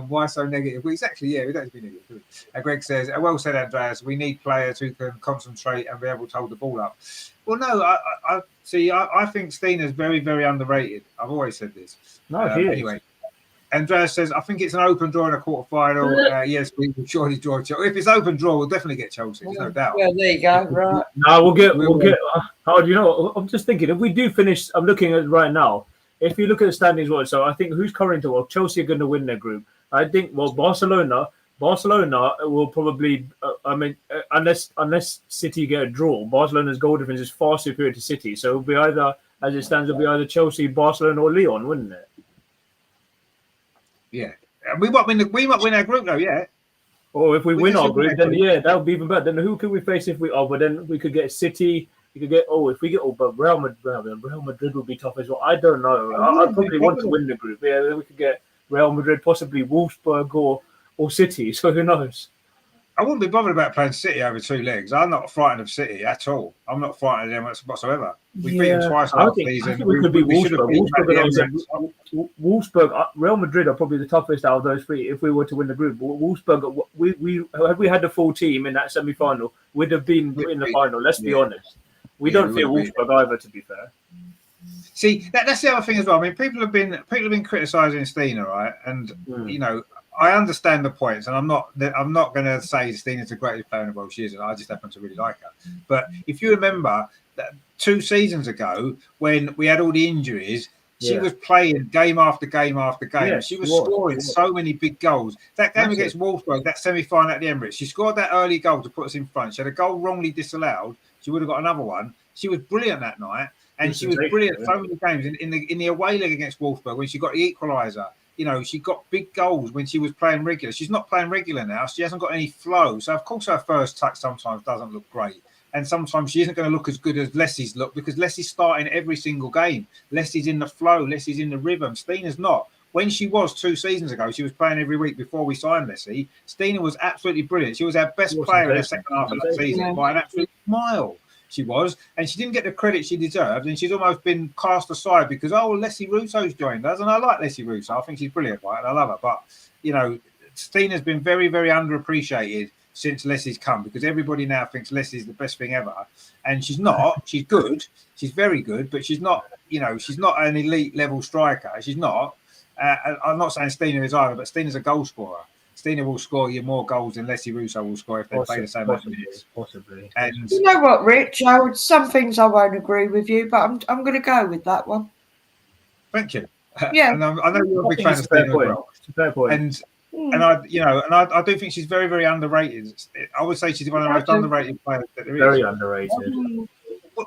Why so negative? Well, exactly, we don't have to be negative. Greg says, well said, Andreas. We need players who can concentrate and be able to hold the ball up. Well, no, I think Stina's very, very underrated. I've always said this. No, anyway. Andreas says, I think it's an open draw in a quarterfinal. Yes, we will surely draw Chelsea. If it's open draw, we'll definitely get Chelsea. There's no doubt. Yeah, there you go. Right. No, we'll get. Howard, I'm just thinking, if we do finish, I'm looking at it right now. If you look at the standings, so I think who's current to Chelsea are going to win their group. I think, Barcelona will probably, unless City get a draw, Barcelona's goal difference is far superior to City. So it'll be either, as it stands, it'll be either Chelsea, Barcelona, or Lyon, wouldn't it? Yeah, we might win our group though. Yeah. Or if we win our group, then that would be even better. Then who could we face if we? But then we could get City. You could get. If we get. But Real Madrid would be tough as well. I don't know. I probably want to win the group. Yeah, then we could get Real Madrid, possibly Wolfsburg or City. So who knows? I wouldn't be bothered about playing City over 2 legs. I'm not frightened of City at all. I'm not frightened of them whatsoever. We beat them twice last season. I think we could beat Wolfsburg. Real Madrid are probably the toughest out of those 3 if we were to win the group. Wolfsburg, had we had the full team in that semi-final, we'd have been in the final. Let's be honest. We don't fear Wolfsburg either, to be fair. See, that's the other thing as well. I mean, people have been criticising Stina, right? And I understand the points, and I'm not going to say Stina's the greatest player in the world. She isn't. I just happen to really like her. But if you remember that 2 seasons ago, when we had all the injuries, she was playing game after game after game. Yeah, she was scoring so many big goals. That game against Wolfsburg, that semi-final at the Emirates, she scored that early goal to put us in front. She had a goal wrongly disallowed. She would have got another one. She was brilliant that night, and she was brilliant so many games in the away leg against Wolfsburg when she got the equaliser. She got big goals when she was playing regular. She's not playing regular now. She hasn't got any flow. So, of course, her first touch sometimes doesn't look great. And sometimes she isn't going to look as good as Leslie's look because Leslie's starting every single game. Leslie's in the flow. Leslie's in the rhythm. Stina's not. When she was 2 seasons ago, she was playing every week before we signed Leslie. Stina was absolutely brilliant. She was our best player in the second half of the season by an absolute mile. She was, and she didn't get the credit she deserved, and she's almost been cast aside because Leslie Russo's joined us, and I like Leslie Russo. I think she's brilliant, right? And I love her. But Stina's been very, very underappreciated since Leslie's come because everybody now thinks Leslie's the best thing ever, and she's not. She's good. She's very good, but she's not. She's not an elite level striker. She's not. I'm not saying Stina is either, but Stina's a goal scorer. Stina will score you more goals than Leslie Russo will score if they play the same amount of minutes. Possibly. And you know what, Rich? Some things I won't agree with you, but I'm going to go with that one. Thank you. Yeah, and I know you're a big fan of Stina as well. Fair point. And I do think she's very, very underrated. I would say she's one of the most underrated players that there is. Very underrated.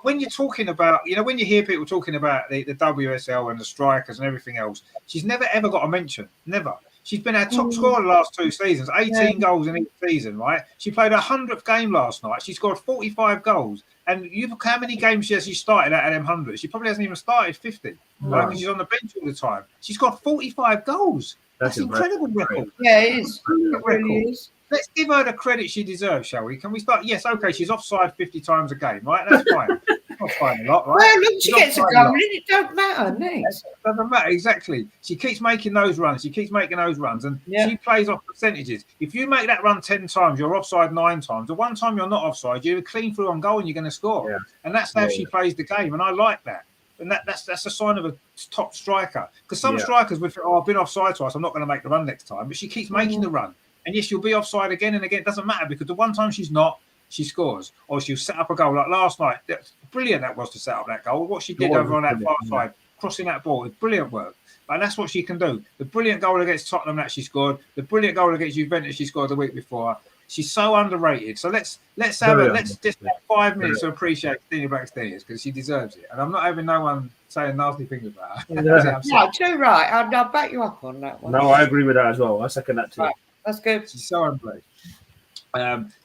When you're talking about, when you hear people talking about the WSL and the strikers and everything else, she's never ever got a mention. Never. She's been our top scorer the last 2 seasons, 18 goals in each season, right? She played her 100th game last night. She scored 45 goals. And how many games has she started at them 100? She probably hasn't even started 50, right? Because she's on the bench all the time. She's got 45 goals. That's an incredible record. Yeah, it is. It really is. Let's give her the credit she deserves, shall we? Can we start? Yes, okay, she's offside 50 times a game, right? That's fine. Not fine a lot, right? Well, look, she gets a goal, it don't matter, It doesn't matter, exactly. She keeps making those runs. And she plays off percentages. If you make that run 10 times, you're offside 9 times. The one time you're not offside, you're clean through on goal and you're going to score. Yeah. And that's how she plays the game, and I like that. And that's a sign of a top striker. Because some strikers would think, I've been offside twice, I'm not going to make the run next time. But she keeps making the run. And yes, you'll be offside again and again. It doesn't matter because the one time she's not, she scores. Or she'll set up a goal like last night. Brilliant that was to set up that goal. What she did over on that far side, crossing that ball, it's brilliant work. And that's what she can do. The brilliant goal against Tottenham that she scored, the brilliant goal against Juventus she scored the week before. She's so underrated. So let's just have 5 minutes to appreciate Stina Blackstenius because she deserves it. And I'm not having no one saying nasty things about her. No, too right. I'll back you up on that one. No, I agree with that as well. I second that too. Right. That's good. She's so underrated.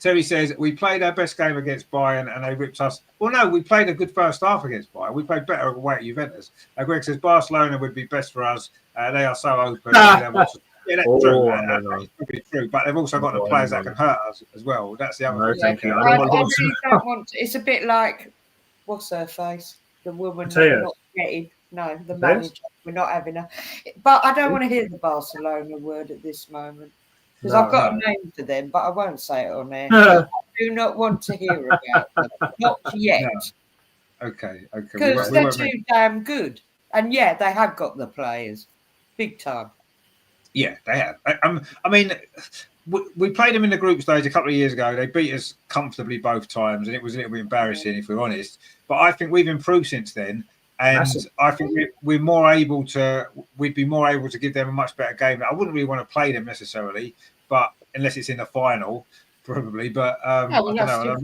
Terry says, we played our best game against Bayern and they ripped us. Well, no, we played a good first half against Bayern. We played better away at Juventus. Greg says, Barcelona would be best for us. They are so open. That's true. That's probably true. But they've also got the players that can hurt us as well. That's the other thing. I really don't want to. It's a bit like, what's her face? The woman not getting. No, the manager. We're not having her. But I don't want to hear the Barcelona word at this moment. Because I've got a name for them, but I won't say it on air. I do not want to hear about them. Not yet. No. Okay. Because they're too damn good. And yeah, they have got the players. Big time. Yeah, they have. I mean, we played them in the group stage a couple of years ago. They beat us comfortably both times, and it was a little bit embarrassing, if we're honest. But I think we've improved since then. And I think we'd be more able to give them a much better game. I wouldn't really want to play them necessarily, but unless it's in the final, probably. But I don't know.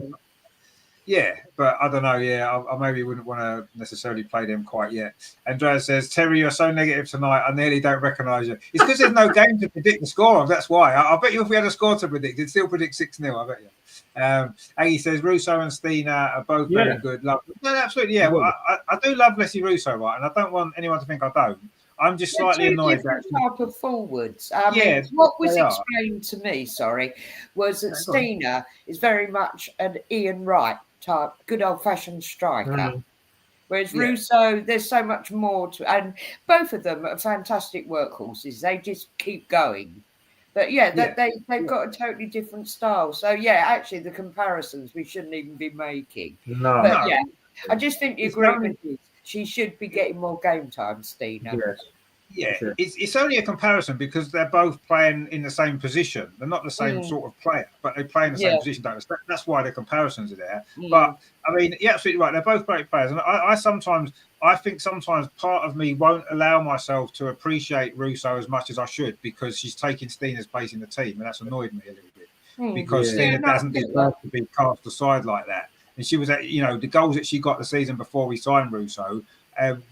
Yeah, but I don't know. Yeah, I maybe wouldn't want to necessarily play them quite yet. Andrea says, Terry, you're so negative tonight. I nearly don't recognise you. It's because there's no game to predict the score of. That's why. I bet you if we had a score to predict, it'd still predict 6-0. I bet you. Aggie says, Russo and Stina are both very good. No, absolutely. Yeah, well, I do love Leslie Russo, right? And I don't want anyone to think I don't. I'm just slightly annoyed. Type of forwards. What was explained to me, was that Stina is very much an Ian Wright type, good old-fashioned striker. Whereas Russo, there's so much more to, and both of them are fantastic workhorses. They just keep going. But they've got a totally different style. So actually, the comparisons we shouldn't even be making. No. But I just think the agreement is she should be getting more game time, Stina. Yes. Yeah, it's only a comparison because they're both playing in the same position. They're not the same sort of player, but they play in the same position. That's why the comparisons are there. But I mean, you're absolutely right. They're both great players, and I think sometimes part of me won't allow myself to appreciate Russo as much as I should because she's taking Stina's place in the team, and that's annoyed me a little bit because Stina doesn't deserve to be cast aside like that. And she was at, the goals that she got the season before we signed Russo.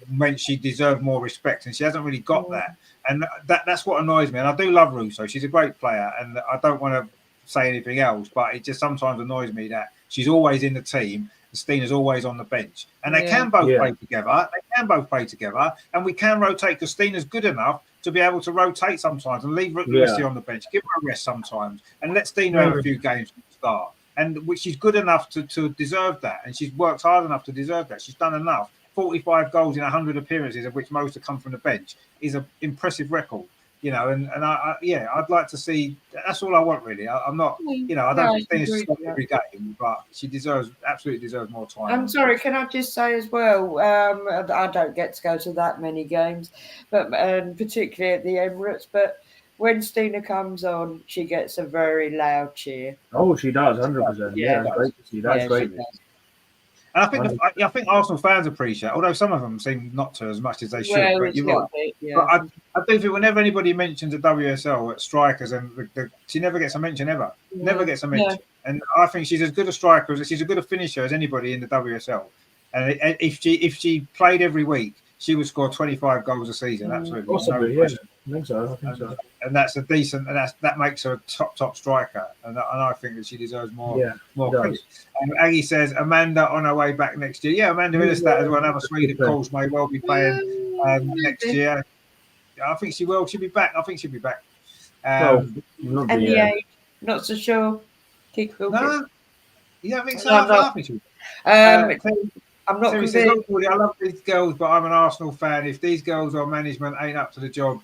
Meant she deserved more respect, and she hasn't really got that. And that's what annoys me. And I do love Russo; she's a great player, and I don't want to say anything else. But it just sometimes annoys me that she's always in the team. Stina's always on the bench, and they can both play together. And we can rotate because Stina's good enough to be able to rotate sometimes and leave Lucy on the bench, give her a rest sometimes, and let Stina have a few games to start. And she's good enough to deserve that, and she's worked hard enough to deserve that. She's done enough. 45 goals in 100 appearances, of which most have come from the bench, is an impressive record. I'd like to see. That's all I want, really. I'm not, I don't think Stina's start every game, but she absolutely deserves more time. I'm sorry, can I just say as well? I don't get to go to that many games, but particularly at the Emirates. But when Stina comes on, she gets a very loud cheer. Oh, she does, 100%. Yeah, that's great to see. That's great. And I think Arsenal fans appreciate, although some of them seem not to as much as they should. But you're right. But I do think whenever anybody mentions the WSL at strikers, and she never gets a mention ever. Yeah. Never gets a mention. Yeah. And I think she's as good a striker, she's as good a finisher as anybody in the WSL. And if she played every week, she would score 25 goals a season. Absolutely. Possibly, I think so. And that's a decent, and that makes her a top striker. And I think that she deserves more credit. And Aggie says Amanda on her way back next year. Yeah, Amanda Illestad as well, another Swede, of course, may well be playing next year. I think she will. She'll be back. I think she'll be back. And the age, not so sure. No, yeah, I think so. I think she'll be. I'm not convinced. I love these girls, but I'm an Arsenal fan. If these girls or management ain't up to the job,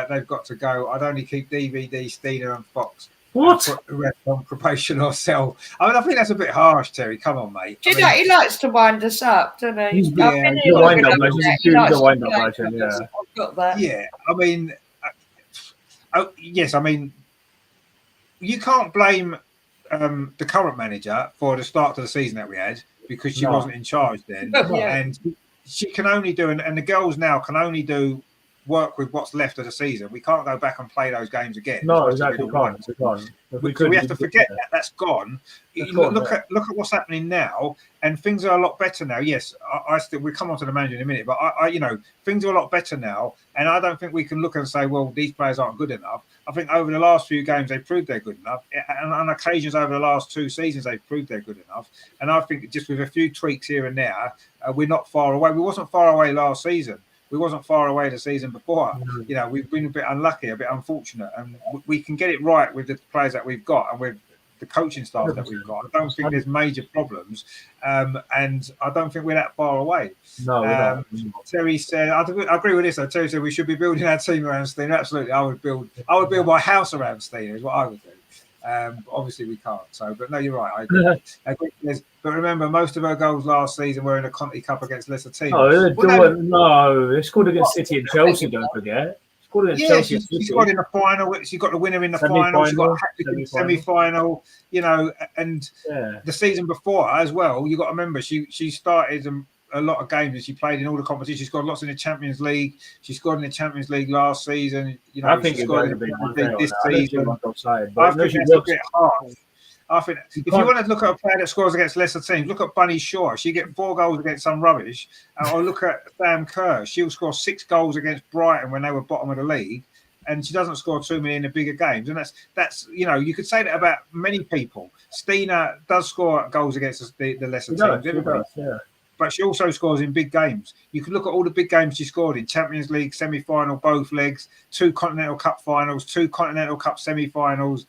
they've got to go. I'd only keep DVD, Stina, and Fox. What? Put the rest on probation or sell. I mean, I think that's a bit harsh, Terry. Come on, mate. Do you know, he likes to wind us up, doesn't he? He's the wind-up motion. Yeah. I've got that. Yeah, I mean, yes, I mean, you can't blame the current manager for the start to the season that we had, because she wasn't in charge then. And she can only do, and the girls now can only do work with what's left of the season. We can't go back and play those games again. No, exactly. We can't. So we have to forget that. That's gone. Look at what's happening now, and things are a lot better now. Yes, I still, we'll come on to the manager in a minute, but things are a lot better now, and I don't think we can look and say, well, these players aren't good enough. I think over the last few games they've proved they're good enough, and on occasions over the last 2 seasons they've proved they're good enough. And I think just with a few tweaks here and there, we're not far away. We wasn't far away last season. We wasn't far away the season before. Mm-hmm. We've been a bit unlucky, a bit unfortunate, and we can get it right with the players that we've got and with the coaching staff that we've got. I don't think there's major problems, and I don't think we're that far away. No, we're not. Terry said, I agree with this though. Terry said we should be building our team around Stina. Absolutely, I would build my house around Stina is what I would do. Obviously we can't. But no, you're right. I agree. But remember, most of her goals last season were in a Conti Cup against lesser teams. No, they scored against City and Chelsea. Don't forget. She scored in the final. She got the winner in the final. She got a hat-trick in the semi-final. And the season before as well. You got to remember, she started a lot of games and she played in all the competitions. She scored lots in the Champions League. She scored in the Champions League last season. I think she scored in the Champions League this season. I think that's a bit hard. I think if you want to look at a player that scores against lesser teams, look at Bunny Shaw. She get 4 goals against some rubbish. Or look at Sam Kerr. She'll score 6 goals against Brighton when they were bottom of the league, and she doesn't score too many in the bigger games. And that's you could say that about many people. Stina does score goals against the lesser teams. But she also scores in big games. You can look at all the big games she scored in: Champions League semi-final, both legs, 2 Continental Cup finals, 2 Continental Cup semi-finals.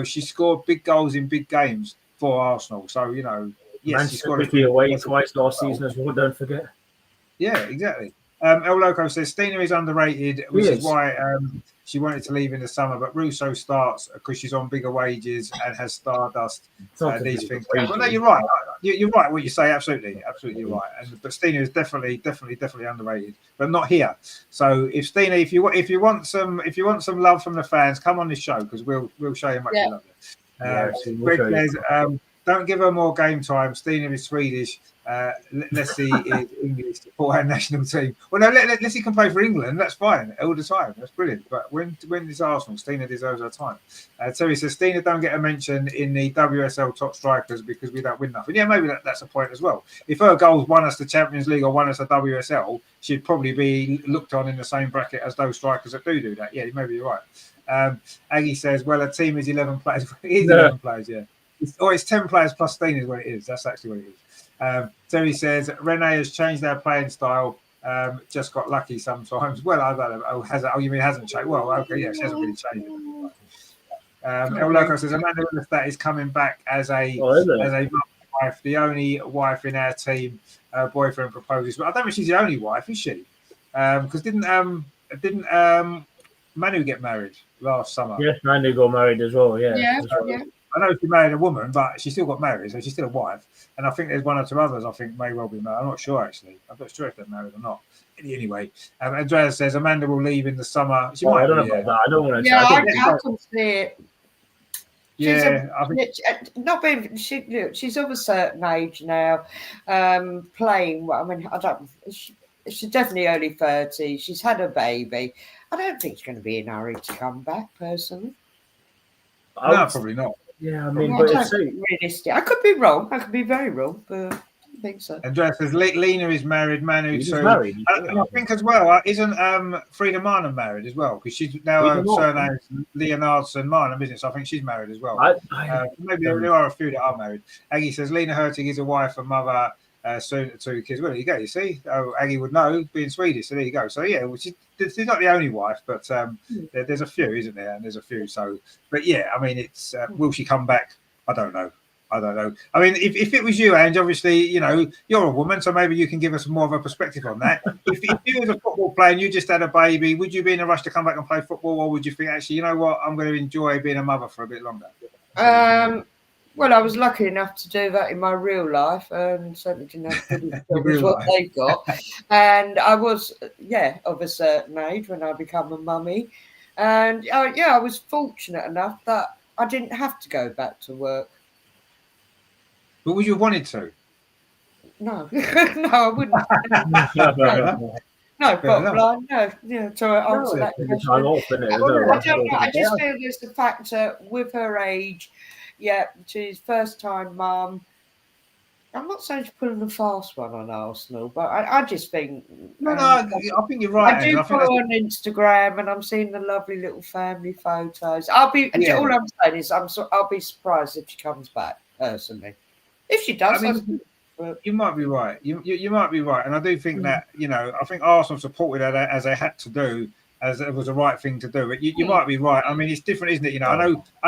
She scored big goals in big games for Arsenal. So, yes, she scored away twice last season as well, don't forget. Yeah, exactly. El Loco says Stina is underrated, which is why she wanted to leave in the summer. But Russo starts because she's on bigger wages and has stardust. These things. Well, no, you're right. You're right. What you say, absolutely, you're right. But Stina is definitely underrated, but not here. So if Stina, if you want some love from the fans, come on this show because we'll show you much love. Greg says, don't give her more game time. Stina is Swedish. Leslie is English for our national team. Well, no, Leslie can play for England. That's fine all the time. That's brilliant. But when it's Arsenal, Stina deserves her time. Terry says Stina don't get a mention in the WSL top strikers because we don't win nothing. Yeah, maybe that's a point as well. If her goals won us the Champions League or won us the WSL, she'd probably be looked on in the same bracket as those strikers that do that. Yeah, maybe you're right. Aggie says, well, a team is 11 players. It is 11 players, yeah. It's 10 players plus Stina is what it is. That's actually what it is. Terry says Renee has changed our playing style. Just got lucky sometimes. Well, I don't know. Oh, you mean hasn't changed? Well, okay, yeah, she hasn't really changed it. El Loco says Amanda Willis is coming back as a wife, the only wife in our team. Boyfriend proposes, but I don't think she's the only wife, is she? Because didn't Manu get married last summer? Yes, Manu got married as well. Yeah. I know she married a woman, but she still got married, so she's still a wife. And I think there's one or two others I think may well be married. I'm not sure, actually. I'm not sure if they're married or not. Anyway, Andrea says Amanda will leave in the summer. She might. I don't know about that. I don't want to. Yeah, I can see it. She's of a certain age now. Playing. I mean, I don't. She's definitely early 30s. She's had a baby. I don't think she's going to be in a hurry to come back, personally. No, probably not. Yeah, I mean, but it's realistic. I could be wrong. I could be very wrong, but I don't think so. Andrea says Lena is married, Manu too. Married. And I think as well, isn't Frida Marnham married as well? Because she's now her surname Leonardson Marnham, isn't it? So I think she's married as well. Maybe there are a few that are married. Aggie says Lena Hurtig is a wife and mother, soon to 2 kids. Well, there you go. You see, Aggie would know being Swedish. So there you go. So yeah, she's not the only wife, but there's a few, isn't there? And there's a few. So, but yeah, I mean, it's will she come back? I don't know. I mean, if it was you, Ange, obviously, you know, you're a woman, so maybe you can give us more of a perspective on that. if you was a football player and you just had a baby, would you be in a rush to come back and play football, or would you think, actually, you know what, I'm going to enjoy being a mother for a bit longer? Well, I was lucky enough to do that in my real life, and certainly didn't have as what they've got. And I was, of a certain age when I become a mummy. And I was fortunate enough that I didn't have to go back to work. But would you have wanted to? No, no, I wouldn't. No, bottom line, no. Yeah, to answer that question. I just feel there's the factor with her age. Yeah, she's first time mum. I'm not saying she's pulling a fast one on Arsenal, but I just think. I think you're right. I do follow on Instagram, and I'm seeing the lovely little family photos. All I'm saying is, I'll be surprised if she comes back personally. If she does, you might be right. You might be right, and I do think that I think Arsenal supported her as they had to do, as it was the right thing to do. But you might be right. I mean, it's different, isn't it? I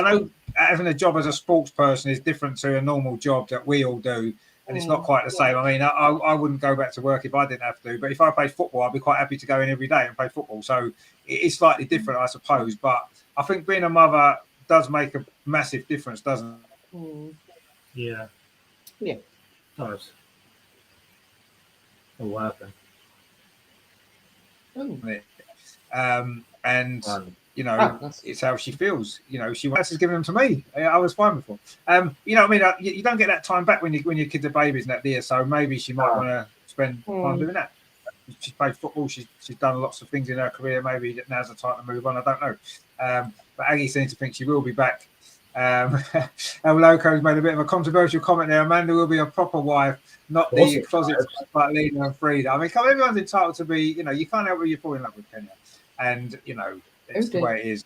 know having a job as a sports person is different to a normal job that we all do, and it's not quite the same. I mean, I wouldn't go back to work if I didn't have to, but if I played football, I'd be quite happy to go in every day and play football. So it is slightly different, I suppose. But I think being a mother does make a massive difference, doesn't it? Yeah. Yeah. Nice. Oh, what happened? It's how she feels. She wants to give them to me. I was fine before. You don't get that time back when your kids are babies and that, dear. So maybe she might want to spend time doing that. She's played football. She's done lots of things in her career. Maybe now's the time to move on. I don't know. But Aggie seems to think she will be back. El Loco's made a bit of a controversial comment there. Amanda will be a proper wife, not the closet like Lena and Frida. I mean, everyone's entitled to be, you can't help who you fall in love with, can you? And, it's the way it is.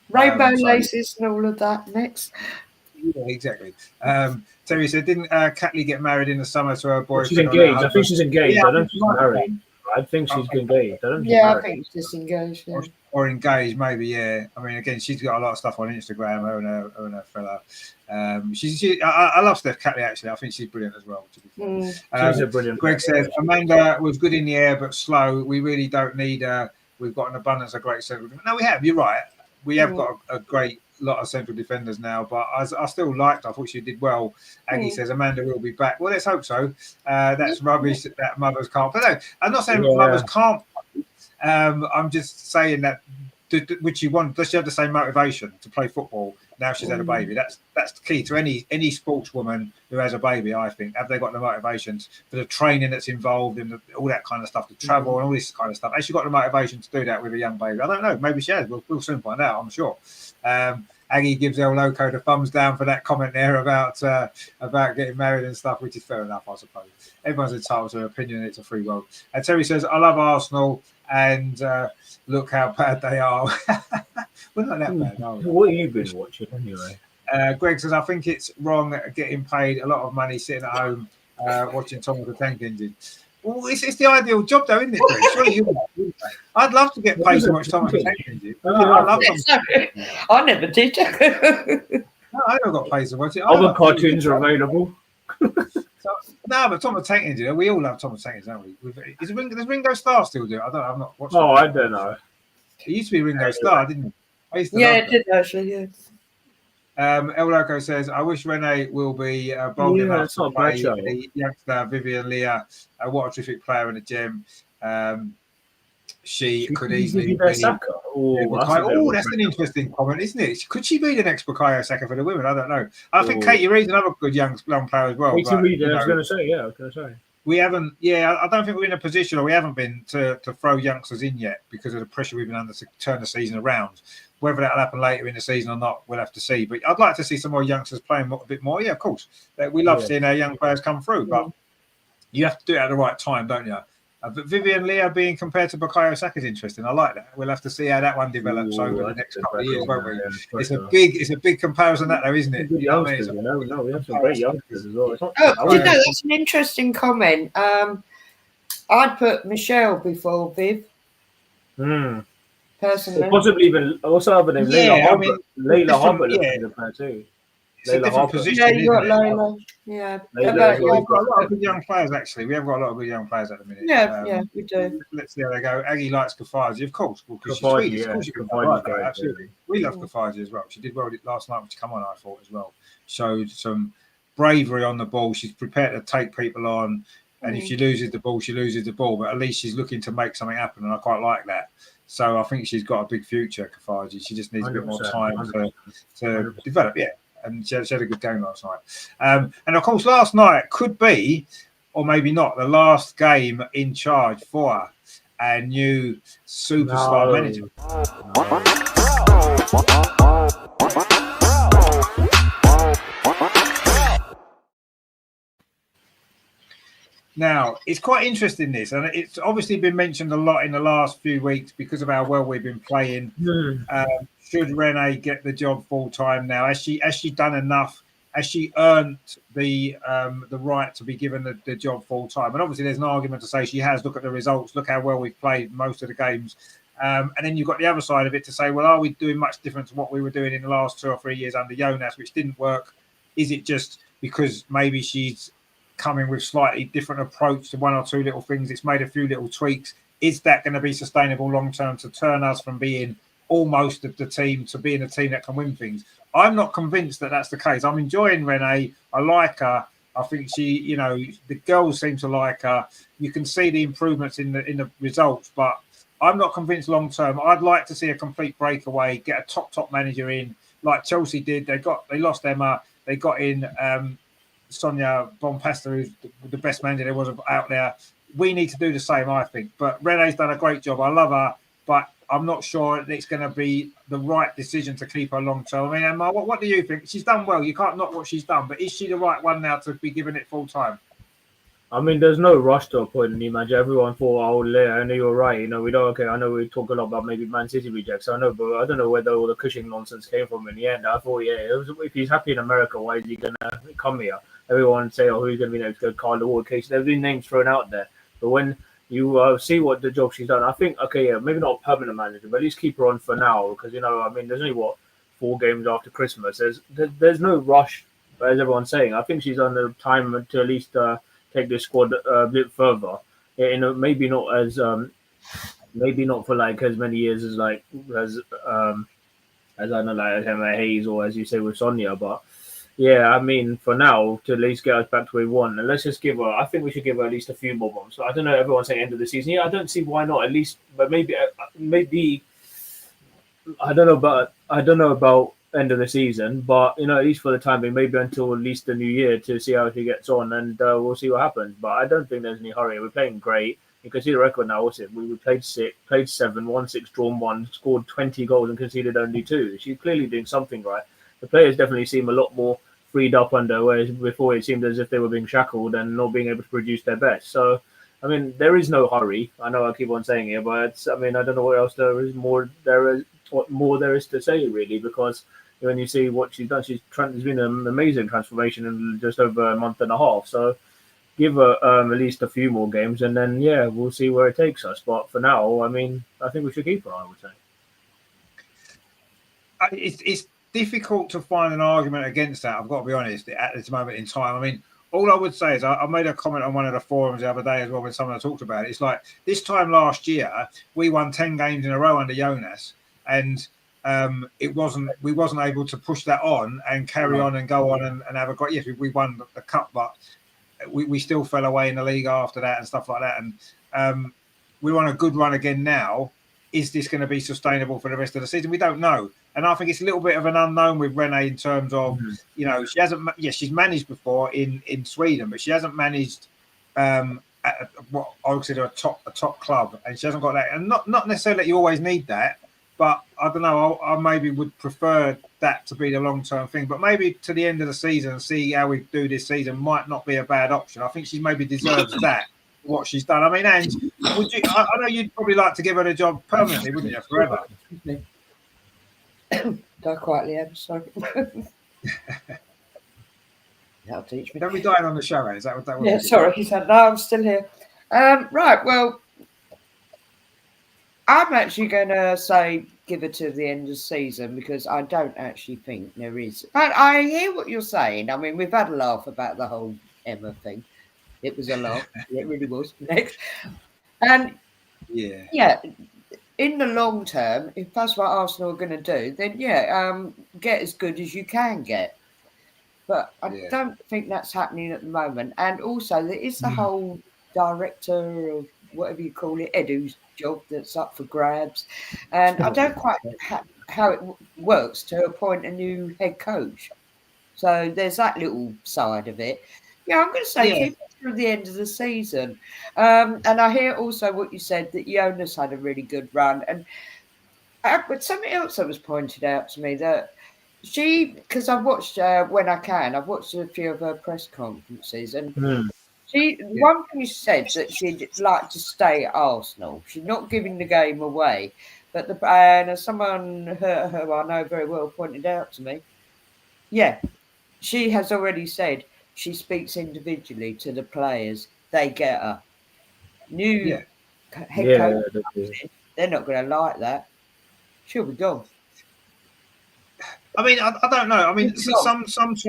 Rainbow laces and all of that next. Yeah, exactly. Terry said, didn't Catley get married in the summer to her boyfriend? She's engaged. I think she's engaged. I don't think she's married. I think she's engaged. I think she's engaged. Yeah. Or engaged, maybe. Yeah. I mean, again, she's got a lot of stuff on Instagram. Her and her fella. I love Steph Catley. Actually, I think she's brilliant as well. She's a brilliant. Greg says Amanda was good in the air but slow. We really don't need her. We've got an abundance of great central. No, we have. You're right. We have got a great lot of central defenders now, but I still liked. I thought she did well. Aggie says Amanda will be back. Well, let's hope so. That's rubbish that mothers can't. But no, I'm not saying mothers can't. I'm just saying that would she want? Does she have the same motivation to play football now she's had a baby? That's the key to any sportswoman who has a baby. I think, have they got the motivations for the training that's involved and all that kind of stuff, the travel and all this kind of stuff? Has she got the motivation to do that with a young baby? I don't know. Maybe she has. We'll soon find out, I'm sure. Aggie gives El Loco the thumbs down for that comment there about getting married and stuff, which is fair enough, I suppose. Everyone's entitled to an opinion. It's a free world. And Terry says, I love Arsenal, and look how bad they are. We're not that bad, are we? What have you been watching anyway? Greg says, I think it's wrong getting paid a lot of money sitting at home watching Thomas the Tank Engine. Well, it's the ideal job, though, isn't it, Greg? Surely you would. I'd love to get paid to watch Thomas the Tank Engine. I love Thomas. I never did. No, I never got paid to watch it. Other cartoons are available. No, but Thomas the Tank Engine, we all love Thomas the Tank Engine, don't we? Does Ringo Starr still do it? I've not watched it. I don't know. It used to be Ringo Starr, didn't it? I used to it did actually, yeah. El Loco says, I wish Renee will be bold enough to play the youngster Vivian Leah. What a terrific player and a gem. She could easily be Saka. That's an interesting comment, isn't it? Could she be the next Bukayo Saka for the women? I don't know. I think Katie Reid's another good young player as well. Katie Reid, I was going to say. We haven't, I don't think we're in a position, or we haven't been, to throw youngsters in yet because of the pressure we've been under to turn the season around. Whether that'll happen later in the season or not, we'll have to see. But I'd like to see some more youngsters playing a bit more. Yeah, of course. We love seeing our young players come through, but you have to do it at the right time, don't you? But Vivian Leah being compared to Bukayo Saka is interesting. I like that. We'll have to see how that one develops over the next couple of years, won't we? It's a big comparison, that though, isn't it? Good youngsters, we have some great youngsters as well. That's an interesting comment. I'd put Michelle before Viv. Personally, possibly even also other than Layla Hubbard is a player too. It's a different position. Yeah, you got Layla. Yeah, we've got a lot of good young players. Actually, we have got a lot of good young players at the minute. Yeah, we do. Let's see how they go. Aggie likes Kafaji, of course. Because she's Swedish. Of course, you can like that. Absolutely. We love Kafaji as well. She did well last night when she came on. I thought as well. Showed some bravery on the ball. She's prepared to take people on, and if she loses the ball, she loses the ball. But at least she's looking to make something happen, and I quite like that. So I think she's got a big future, Kafaji. She just needs a bit more time to develop. Yeah. And she had a good game last night. And of course, last night could be, or maybe not, the last game in charge for our new superstar manager. Now, it's quite interesting, this, and it's obviously been mentioned a lot in the last few weeks because of how well we've been playing. Should Renee get the job full time now? Has she done enough? Has she earned the right to be given the job full time? And obviously, there's an argument to say she has. Look at the results. Look how well we've played most of the games. And then you've got the other side of it to say, well, are we doing much different to what we were doing in the last 2 or 3 years under Jonas, which didn't work? Is it just because maybe she's coming with slightly different approach to 1 or 2 little things? It's made a few little tweaks. Is that going to be sustainable long term to turn us from being almost of the team to being a team that can win things? I'm not convinced that that's the case. I'm enjoying Renee. I like her. I think she, the girls seem to like her. You can see the improvements in the results, but I'm not convinced long term. I'd like to see a complete breakaway, get a top manager in like Chelsea did. They lost Emma. They got in Sonia Bonpasta, who's the best manager there was out there. We need to do the same, I think. But Renee's done a great job. I love her, but I'm not sure it's going to be the right decision to keep her long term. I mean, Emma, what do you think? She's done well. You can't knock what she's done, but is she the right one now to be given it full time? I mean, there's no rush to appoint a new manager. Everyone thought, I know you're right. We don't. Okay, I know we talk a lot about maybe Man City rejects. I know, but I don't know where all the Cushing nonsense came from in the end. I thought, if he's happy in America, why is he going to come here? Everyone say, who's going to be next? Go Carla Ward. Case. There's been names thrown out there, but when you see what the job she's done, I think, maybe not a permanent manager, but at least keep her on for now because there's only 4 games after Christmas. There's no rush, as everyone's saying. I think she's on the time to at least take this squad a bit further. Maybe not for like as many years as I don't know, like Emma Hayes or as you say with Sonia, but. Yeah, I mean, for now, to at least get us back to where we want, and let's just give her. I think we should give her at least a few more months. I don't know. Everyone's saying end of the season. Yeah, I don't see why not. At least, but maybe. I don't know about end of the season, but at least for the time being, maybe until at least the new year to see how she gets on, and we'll see what happens. But I don't think there's any hurry. We're playing great. You can see the record now. What's it? We played 7, won 6, drawn 1, scored 20 goals, and conceded only 2. She's clearly doing something right. The players definitely seem a lot more freed up under, whereas before it seemed as if they were being shackled and not being able to produce their best. So, I mean, there is no hurry. I know I keep on saying it, but I don't know what else what more there is to say really, because when you see what she's done, there's been an amazing transformation in just over a month and a half. So give her at least a few more games, and then we'll see where it takes us. But for now, I mean, I think we should keep her, I would say. It's difficult to find an argument against that. I've got to be honest at this moment in time. I mean, all I would say is I made a comment on one of the forums the other day as well when someone talked about it. It's like this time last year we won 10 games in a row under Jonas, and we wasn't able to push that on and carry on and go on and have a great. Yes, we won the cup, but we still fell away in the league after that and stuff like that. And we're on a good run again now. Is this going to be sustainable for the rest of the season? We don't know. And I think it's a little bit of an unknown with Renee in terms of, she hasn't, she's managed before in Sweden, but she hasn't managed at what I would consider a top club, and she hasn't got that. And not necessarily that you always need that, but I don't know, I maybe would prefer that to be the long-term thing. But maybe to the end of the season and see how we do this season might not be a bad option. I think she maybe deserves that. What she's done. I mean, Ange, I know you'd probably like to give her the job permanently, wouldn't you, forever? Die quietly, Em. Sorry. That'll teach me. Don't be dying on the show, is that what that was? Yeah, sorry. He said, no, I'm still here. Right, well, I'm actually going to say give it to the end of the season because I don't actually think there is. But I hear what you're saying. I mean, we've had a laugh about the whole Emma thing. It was a laugh. It really was. Next. And yeah, in the long term, if that's what Arsenal are going to do, then get as good as you can get. But I don't think that's happening at the moment. And also, there is the whole director of whatever you call it, Edu's job that's up for grabs. And I don't quite how it works to appoint a new head coach. So there's that little side of it. Yeah, I'm going to say keep it through the end of the season. And I hear also what you said, that Jonas had a really good run. And but something else that was pointed out to me, that because I've watched when I can, I've watched a few of her press conferences, and one thing she said that she'd like to stay at Arsenal. She's not giving the game away, but someone who I know very well pointed out to me, she has already said she speaks individually to the players. They get her. New head coach, they're not going to like that. She'll be gone. I mean, I don't know. I mean, sometimes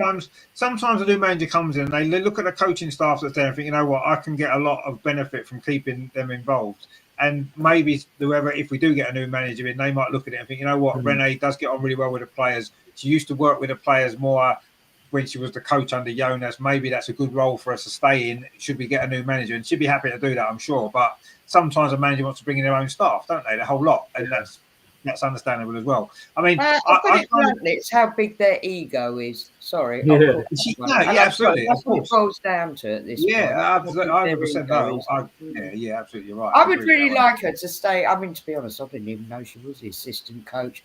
the new manager comes in and they look at the coaching staff that's there and think, you know what, I can get a lot of benefit from keeping them involved. And maybe whoever, if we do get a new manager in, they might look at it and think, you know what, Renee does get on really well with the players. She used to work with the players more when she was the coach under Jonas. Maybe that's a good role for us to stay in. Should we get a new manager? And she'd be happy to do that, I'm sure. But sometimes a manager wants to bring in their own staff, don't they? The whole lot. And that's understandable as well. I mean, it's how big their ego is. Sorry. Absolutely. That's what it boils down to at this point. Absolutely. 100%. Absolutely. You're right. I would really like her to stay. I mean, to be honest, I didn't even know she was the assistant coach.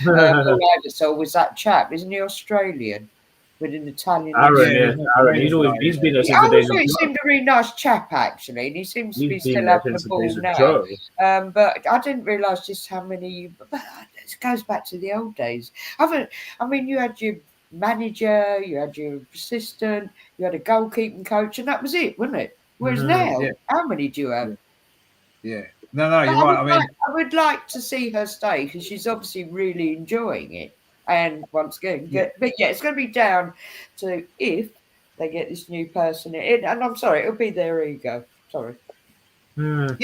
All I ever saw was that chap. Isn't he Australian? With an Italian. Aaron. He's been there since the days of. He seemed a really nice chap, actually, and he seems to be still having the ball now. But I didn't realise just how many. But it goes back to the old days. I mean, you had your manager, you had your assistant, you had a goalkeeping coach, and that was it, wasn't it? Whereas now, how many do you have? Yeah. No, you're right. I would like to see her stay because she's obviously really enjoying it. And once again, it's going to be down to if they get this new person in. And I'm sorry, it'll be their ego. Sorry. I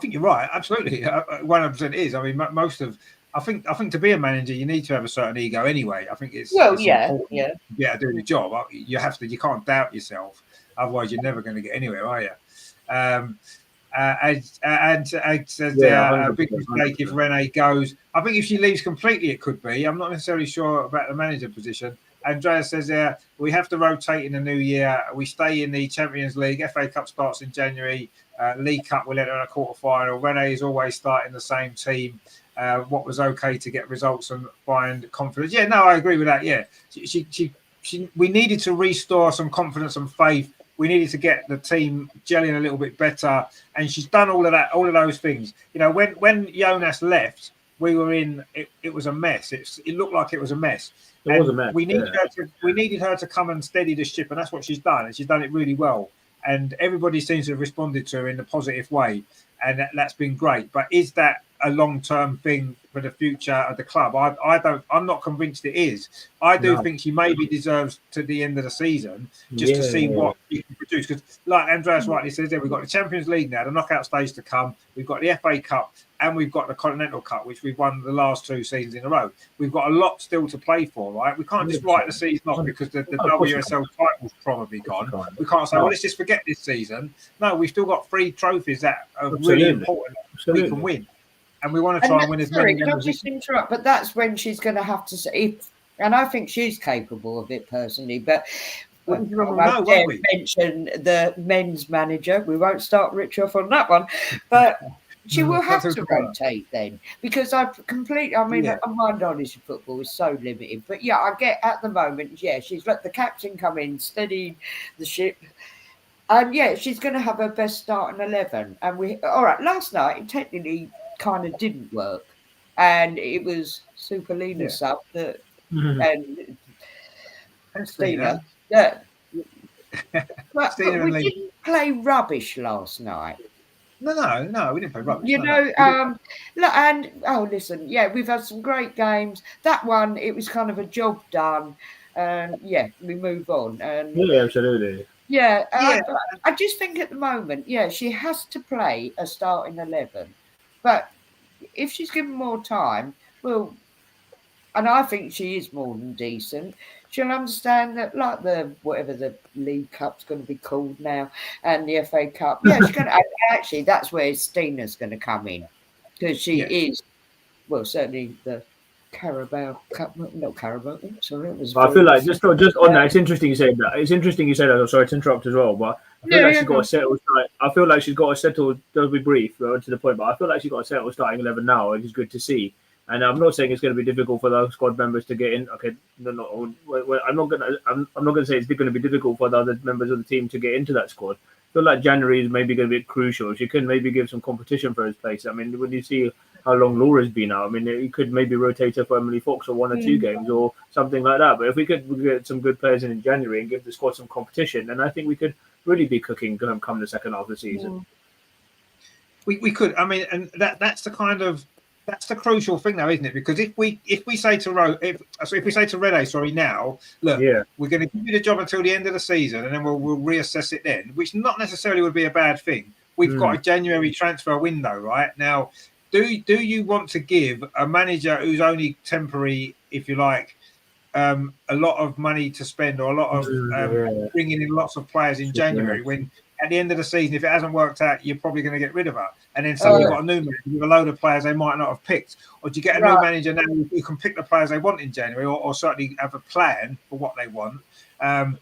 think you're right. Absolutely, 100% is. I mean, I think to be a manager, you need to have a certain ego anyway. I think it's important to be able to do the job. You have to. You can't doubt yourself. Otherwise, you're never going to get anywhere, are you? A big mistake if Renee goes. I think if she leaves completely, it could be. I'm not necessarily sure about the manager position. Andrea says we have to rotate in the new year. We stay in the Champions League. FA Cup starts in January. League Cup will enter a quarter-final. Renee is always starting the same team. What was okay to get results and find confidence. Yeah, no, I agree with that. Yeah, we needed to restore some confidence and faith. We needed to get the team gelling a little bit better, and she's done all of that, all of those things. You know, when Jonas left, we were in. It was a mess. It looked like it was a mess. It was a mess. We needed her to come and steady the ship, and that's what she's done. And she's done it really well. And everybody seems to have responded to her in a positive way, and that's been great. But is that a long-term thing for the future of the club? I'm not convinced it is. I do think she maybe deserves to the end of the season just to see what she can produce. Because, like Andreas rightly says, we've got the Champions League now, the knockout stage to come. We've got the FA Cup, and we've got the Continental Cup, which we've won the last 2 seasons in a row. We've got a lot still to play for, right? We can't just write the season off because the WSL title's probably gone. We can't say, well, let's just forget this season. No, we've still got 3 trophies that are really important that we can win. And we want to try and win as many. Can I just interrupt? But that's when she's going to have to say, and I think she's capable of it personally. But I won't mention the men's manager. We won't start Rich off on that one. But she will have to rotate then, because my knowledge of football is so limited. But yeah, I get at the moment, she's let the captain come in, steady the ship. And she's going to have her best starting 11. And last night it technically kind of didn't work, and it was Super Lena sub that and Stina. But we didn't play rubbish last night. No, we didn't play rubbish. Listen, we've had some great games. That one, it was kind of a job done, and we move on. And absolutely. I just think at the moment, she has to play a starting 11. But if she's given more time, and I think she is more than decent, she'll understand that, like whatever the League Cup's going to be called now, and the FA Cup. She's going to actually. That's where Stina's going to come in, because she is, certainly the Carabao Cup, not Carabao. Sorry, it was. I feel like just on that, it's interesting you said that. It's interesting you said that. I'm sorry to interrupt as well, but I feel like she's got to settle. I feel like she's got to settle. Don't be brief, to the point. But I feel like she's got to settle starting 11 now, which is good to see. And I'm not saying it's going to be difficult for the squad members to get in. Okay, I'm not going to say it's going to be difficult for the other members of the team to get into that squad. I feel like January is maybe going to be crucial. She can maybe give some competition for his place. I mean, when you see how long Laura's been out, I mean, you could maybe rotate her for Emily Fox or 1 or 2 games or something like that. But if we could get some good players in January and give the squad some competition, then I think we could really be cooking come the second half of the season. We could. I mean, and that's the crucial thing now, isn't it? Because if we say to Rene, now, look, we're going to give you the job until the end of the season, and then we'll reassess it then, which not necessarily would be a bad thing. We've got a January transfer window right now. Do you want to give a manager who's only temporary, if you like, a lot of money to spend, or a lot of bringing in lots of players in January, when at the end of the season, if it hasn't worked out, you're probably going to get rid of her. And then suddenly you've got a new manager with a load of players they might not have picked. Or do you get a new manager now who can pick the players they want in January, or certainly have a plan for what they want? I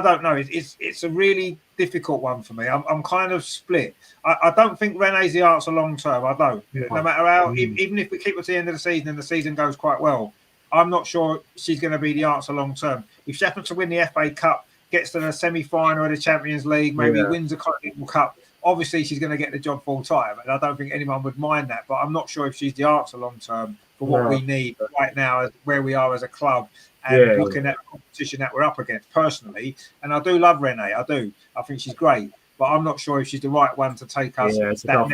don't know. It's a really difficult one for me. I'm kind of split. I don't think Rene's the answer long term. I don't. No matter how, even if we keep her to the end of the season and the season goes quite well, I'm not sure she's going to be the answer long term. If she happens to win the FA Cup, gets to the semi-final of the Champions League, maybe wins the Continental Cup, obviously she's going to get the job full time, and I don't think anyone would mind that. But I'm not sure if she's the answer long term for what we need right now, where we are as a club, and looking at the competition that we're up against personally. And I do love Rene, I do. I think she's great, but I'm not sure if she's the right one to take us that next step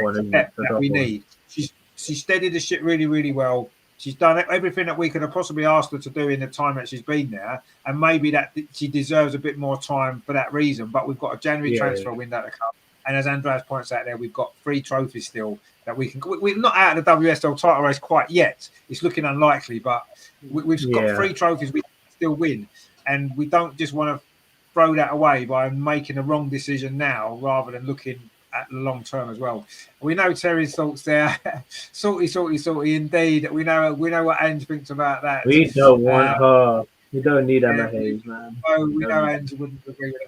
that we need. She's steadied the ship really, really well. She's done everything that we could have possibly asked her to do in the time that she's been there, and maybe that she deserves a bit more time for that reason. But we've got a January transfer window to come, and as Andreas points out there, we've got 3 trophies still that we can. We're not out of the WSL title race quite yet. It's looking unlikely, but we've got 3 trophies we can still win, and we don't just want to throw that away by making a wrong decision now rather than looking at the long term as well. We know Terry's thoughts there. salty indeed. We know what Ange thinks about that. We don't want her. We don't need Emma Hayes, man. No, we know Ange wouldn't agree with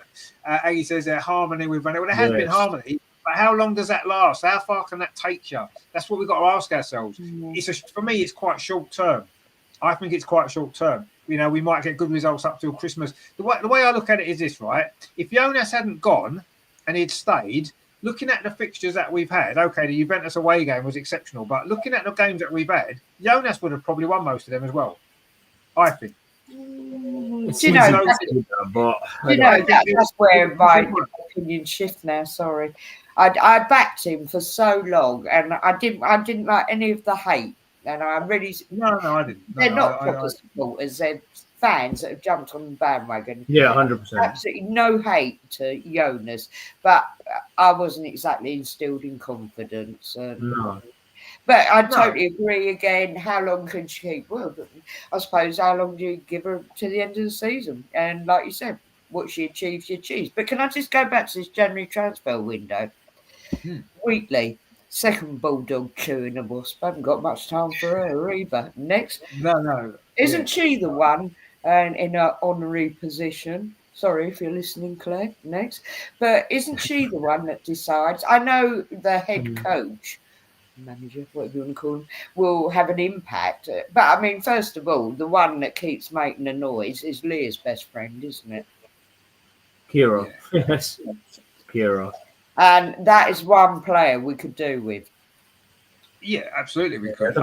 that. Aggie says there harmony with Rene. Well, there has been harmony, but how long does that last? How far can that take you? That's what we've got to ask ourselves. For me, it's quite short term. I think it's quite short term. You know, we might get good results up till Christmas. The way I look at it is this, right? If Jonas hadn't gone and he'd stayed, looking at the fixtures that we've had, okay, the Juventus away game was exceptional, but looking at the games that we've had, Jonas would have probably won most of them as well, I think. It's Do you know, that's that's where my opinion shift now. Sorry, I backed him for so long, and I didn't like any of the hate, and I really no, I didn't. They're not proper supporters; they're fans that have jumped on the bandwagon. Yeah, 100%. Absolutely no hate to Jonas, but I wasn't exactly instilled in confidence. No. But I totally agree again. How long can she keep? Well, I suppose how long do you give her to the end of the season? And like you said, what she achieves, she achieves. But can I just go back to this January transfer window? Wheatley, second bulldog chewing a wasp. I haven't got much time for her either. Next. No. Isn't she the one in an honorary position? Sorry if you're listening, Claire. Next. But isn't she the one that decides? I know the head coach, manager, whatever you want to call him, will have an impact. But I mean, first of all, the one that keeps making a noise is Leah's best friend, isn't it? Kira. Yeah. Yes. Kira. And that is one player we could do with. Yeah, absolutely we could.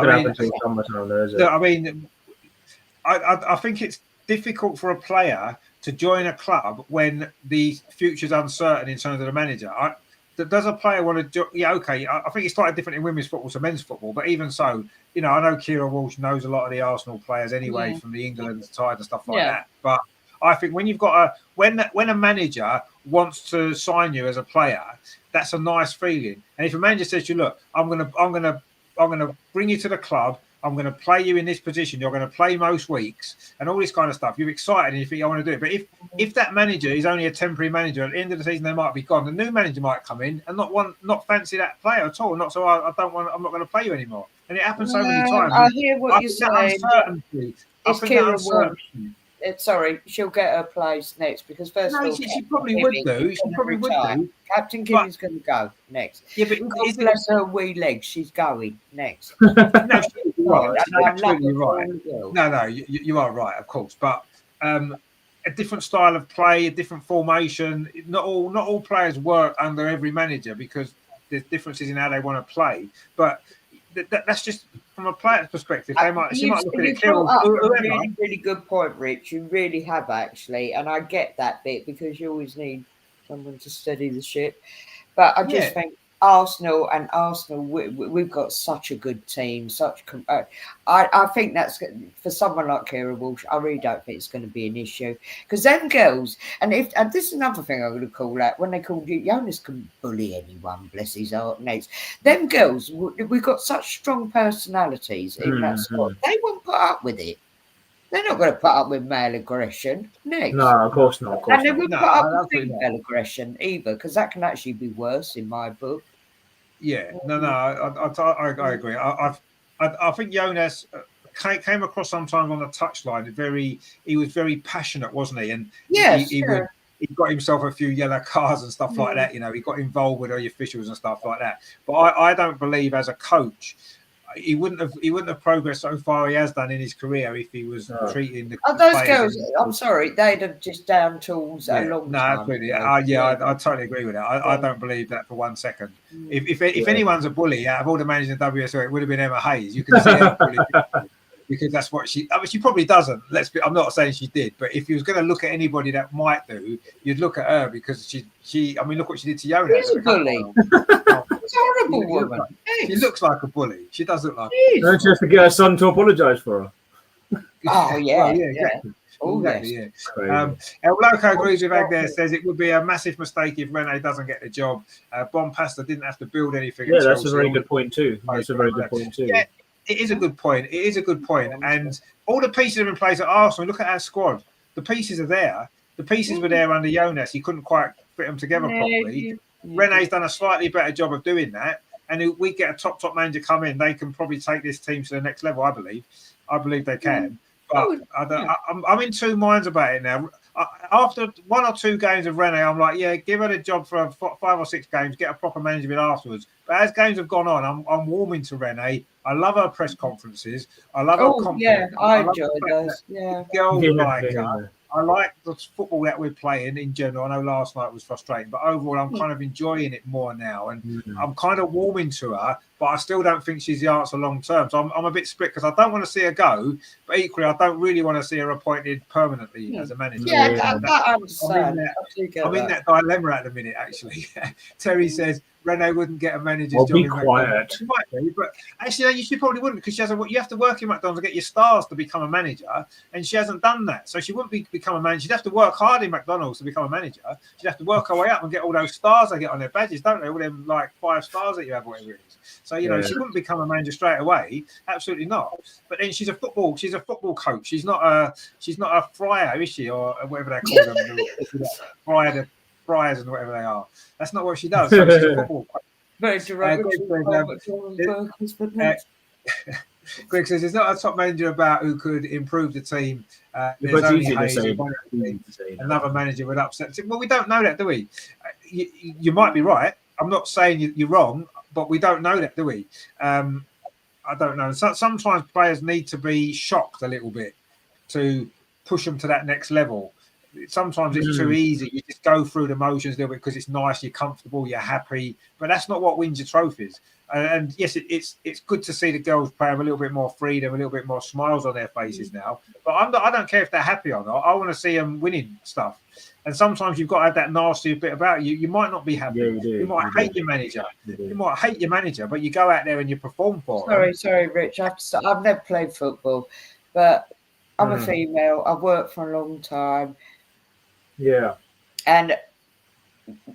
I think it's difficult for a player to join a club when the future's uncertain in terms of the manager. Does a player want to? Yeah, okay. I think it's slightly different in women's football to men's football, but even so, I know Kira Walsh knows a lot of the Arsenal players anyway from the England side and stuff like that. But I think when you've got when a manager wants to sign you as a player, that's a nice feeling. And if a manager says to you, look, I'm gonna bring you to the club. I'm going to play you in this position. You're going to play most weeks and all this kind of stuff. You're excited and you think I want to do it. But if that manager is only a temporary manager, at the end of the season they might be gone. The new manager might come in and not fancy that player at all. I'm not going to play you anymore. And it happens so many times. I hear what you're saying. It's Kira Walsh. Sorry, she'll get her place next because first of all, she probably would do. She probably would do. Captain Kimmy's going to go next. Yeah, but God bless her wee legs. She's going next. No, you're right. Absolutely right. No, you are right, of course. But a different style of play, a different formation. Not all players work under every manager because there's differences in how they want to play. But that's just from a player's perspective. She might look at it. Really good point, Rich. You really have actually, and I get that bit because you always need someone to steady the ship. But I just think Arsenal, we've got such a good team. I think that's for someone like Kira Walsh. I really don't think it's going to be an issue because them girls. And this is another thing I'm going to call out when they called you. Jonas can bully anyone. Bless his heart. Next, them girls. We've got such strong personalities in that squad. They won't put up with it. They're not going to put up with male aggression. Next. No, of course not. And they won't put up with female aggression either, because that can actually be worse in my book. Yeah, I agree. I think Jonas came across sometimes on the touchline. He was very passionate, wasn't he? And he got himself a few yellow cards and stuff like that. He got involved with the officials and stuff like that. But I don't believe as a coach he wouldn't have progressed so far he has done in his career if he was treating the those girls. I'm sorry, they'd have just down tools a long time. Absolutely. I totally agree with that. I don't believe that for 1 second. If anyone's a bully out of all the managers in WSL, it would have been Emma Hayes. You can see her bully because that's what she. I mean, she probably doesn't. I'm not saying she did, but if you was going to look at anybody that might do, you'd look at her because she. I mean, look what she did to Jonas. She's a bully. It's a horrible woman. She looks like a bully. She does look like. Don't she have to get her son to apologise for her? Oh yeah, exactly. Oh, exactly, El Loco agrees with Agnes, says it would be a massive mistake if Rene doesn't get the job. Bompasta didn't have to build anything. Yeah, that's a very good point too. Yeah, it is a good point. And all the pieces are in place at Arsenal. Look at our squad. The pieces are there. The pieces were there under Jonas. He couldn't quite fit them together properly. Rene's done a slightly better job of doing that. And if we get a top manager come in, they can probably take this team to the next level, I believe. I believe they can. But I'm in two minds about it now. After 1 or 2 games of Rene, I'm like, yeah, give her the job for 5 or 6 games, get a proper manager in afterwards. But as games have gone on, I'm warming to Rene. I love her press conferences. I love her confidence. Yeah, I enjoy those. Yeah. Girls like her. I like the football that we're playing in general. I know last night was frustrating, but overall, I'm kind of enjoying it more now, and I'm kind of warming to her. But I still don't think she's the answer long term. So I'm a bit split because I don't want to see her go, but equally, I don't really want to see her appointed permanently as a manager. Yeah, I understand. I'm in that dilemma at the minute, actually. Terry says Renee wouldn't get a manager's Well, job be in quiet. McDonald's. She might be, but actually, she probably wouldn't because she hasn't. You have to work in McDonald's to get your stars to become a manager, and she hasn't done that. So she wouldn't become a manager. She'd have to work hard in McDonald's to become a manager. She'd have to work her way up and get all those stars they get on their badges, don't they? All them like 5 stars that you have, whatever it is. So she wouldn't become a manager straight away. Absolutely not. But then she's a football coach. She's not a friar, is she, or whatever they call them, friars and whatever they are. That's not what she does. So she's a football coach. Greg says it's not a top manager about who could improve the team. There's only another manager would upset. Well, we don't know that, do we? You might be right. I'm not saying you're wrong, but we don't know that, do we? I don't know. Sometimes players need to be shocked a little bit to push them to that next level. Sometimes it's too easy. You just go through the motions a little bit because it's nice, you're comfortable, you're happy. But that's not what wins your trophies. And yes, it's good to see the girls play with a little bit more freedom, a little bit more smiles on their faces now. But I don't care if they're happy or not. I want to see them winning stuff. And sometimes you've got to have that nasty bit about you. You might not be happy. You might hate your manager. You might hate your manager, but you go out there and you perform for them. Sorry, Rich. I've never played football, but I'm a female. I've worked for a long time. Yeah. And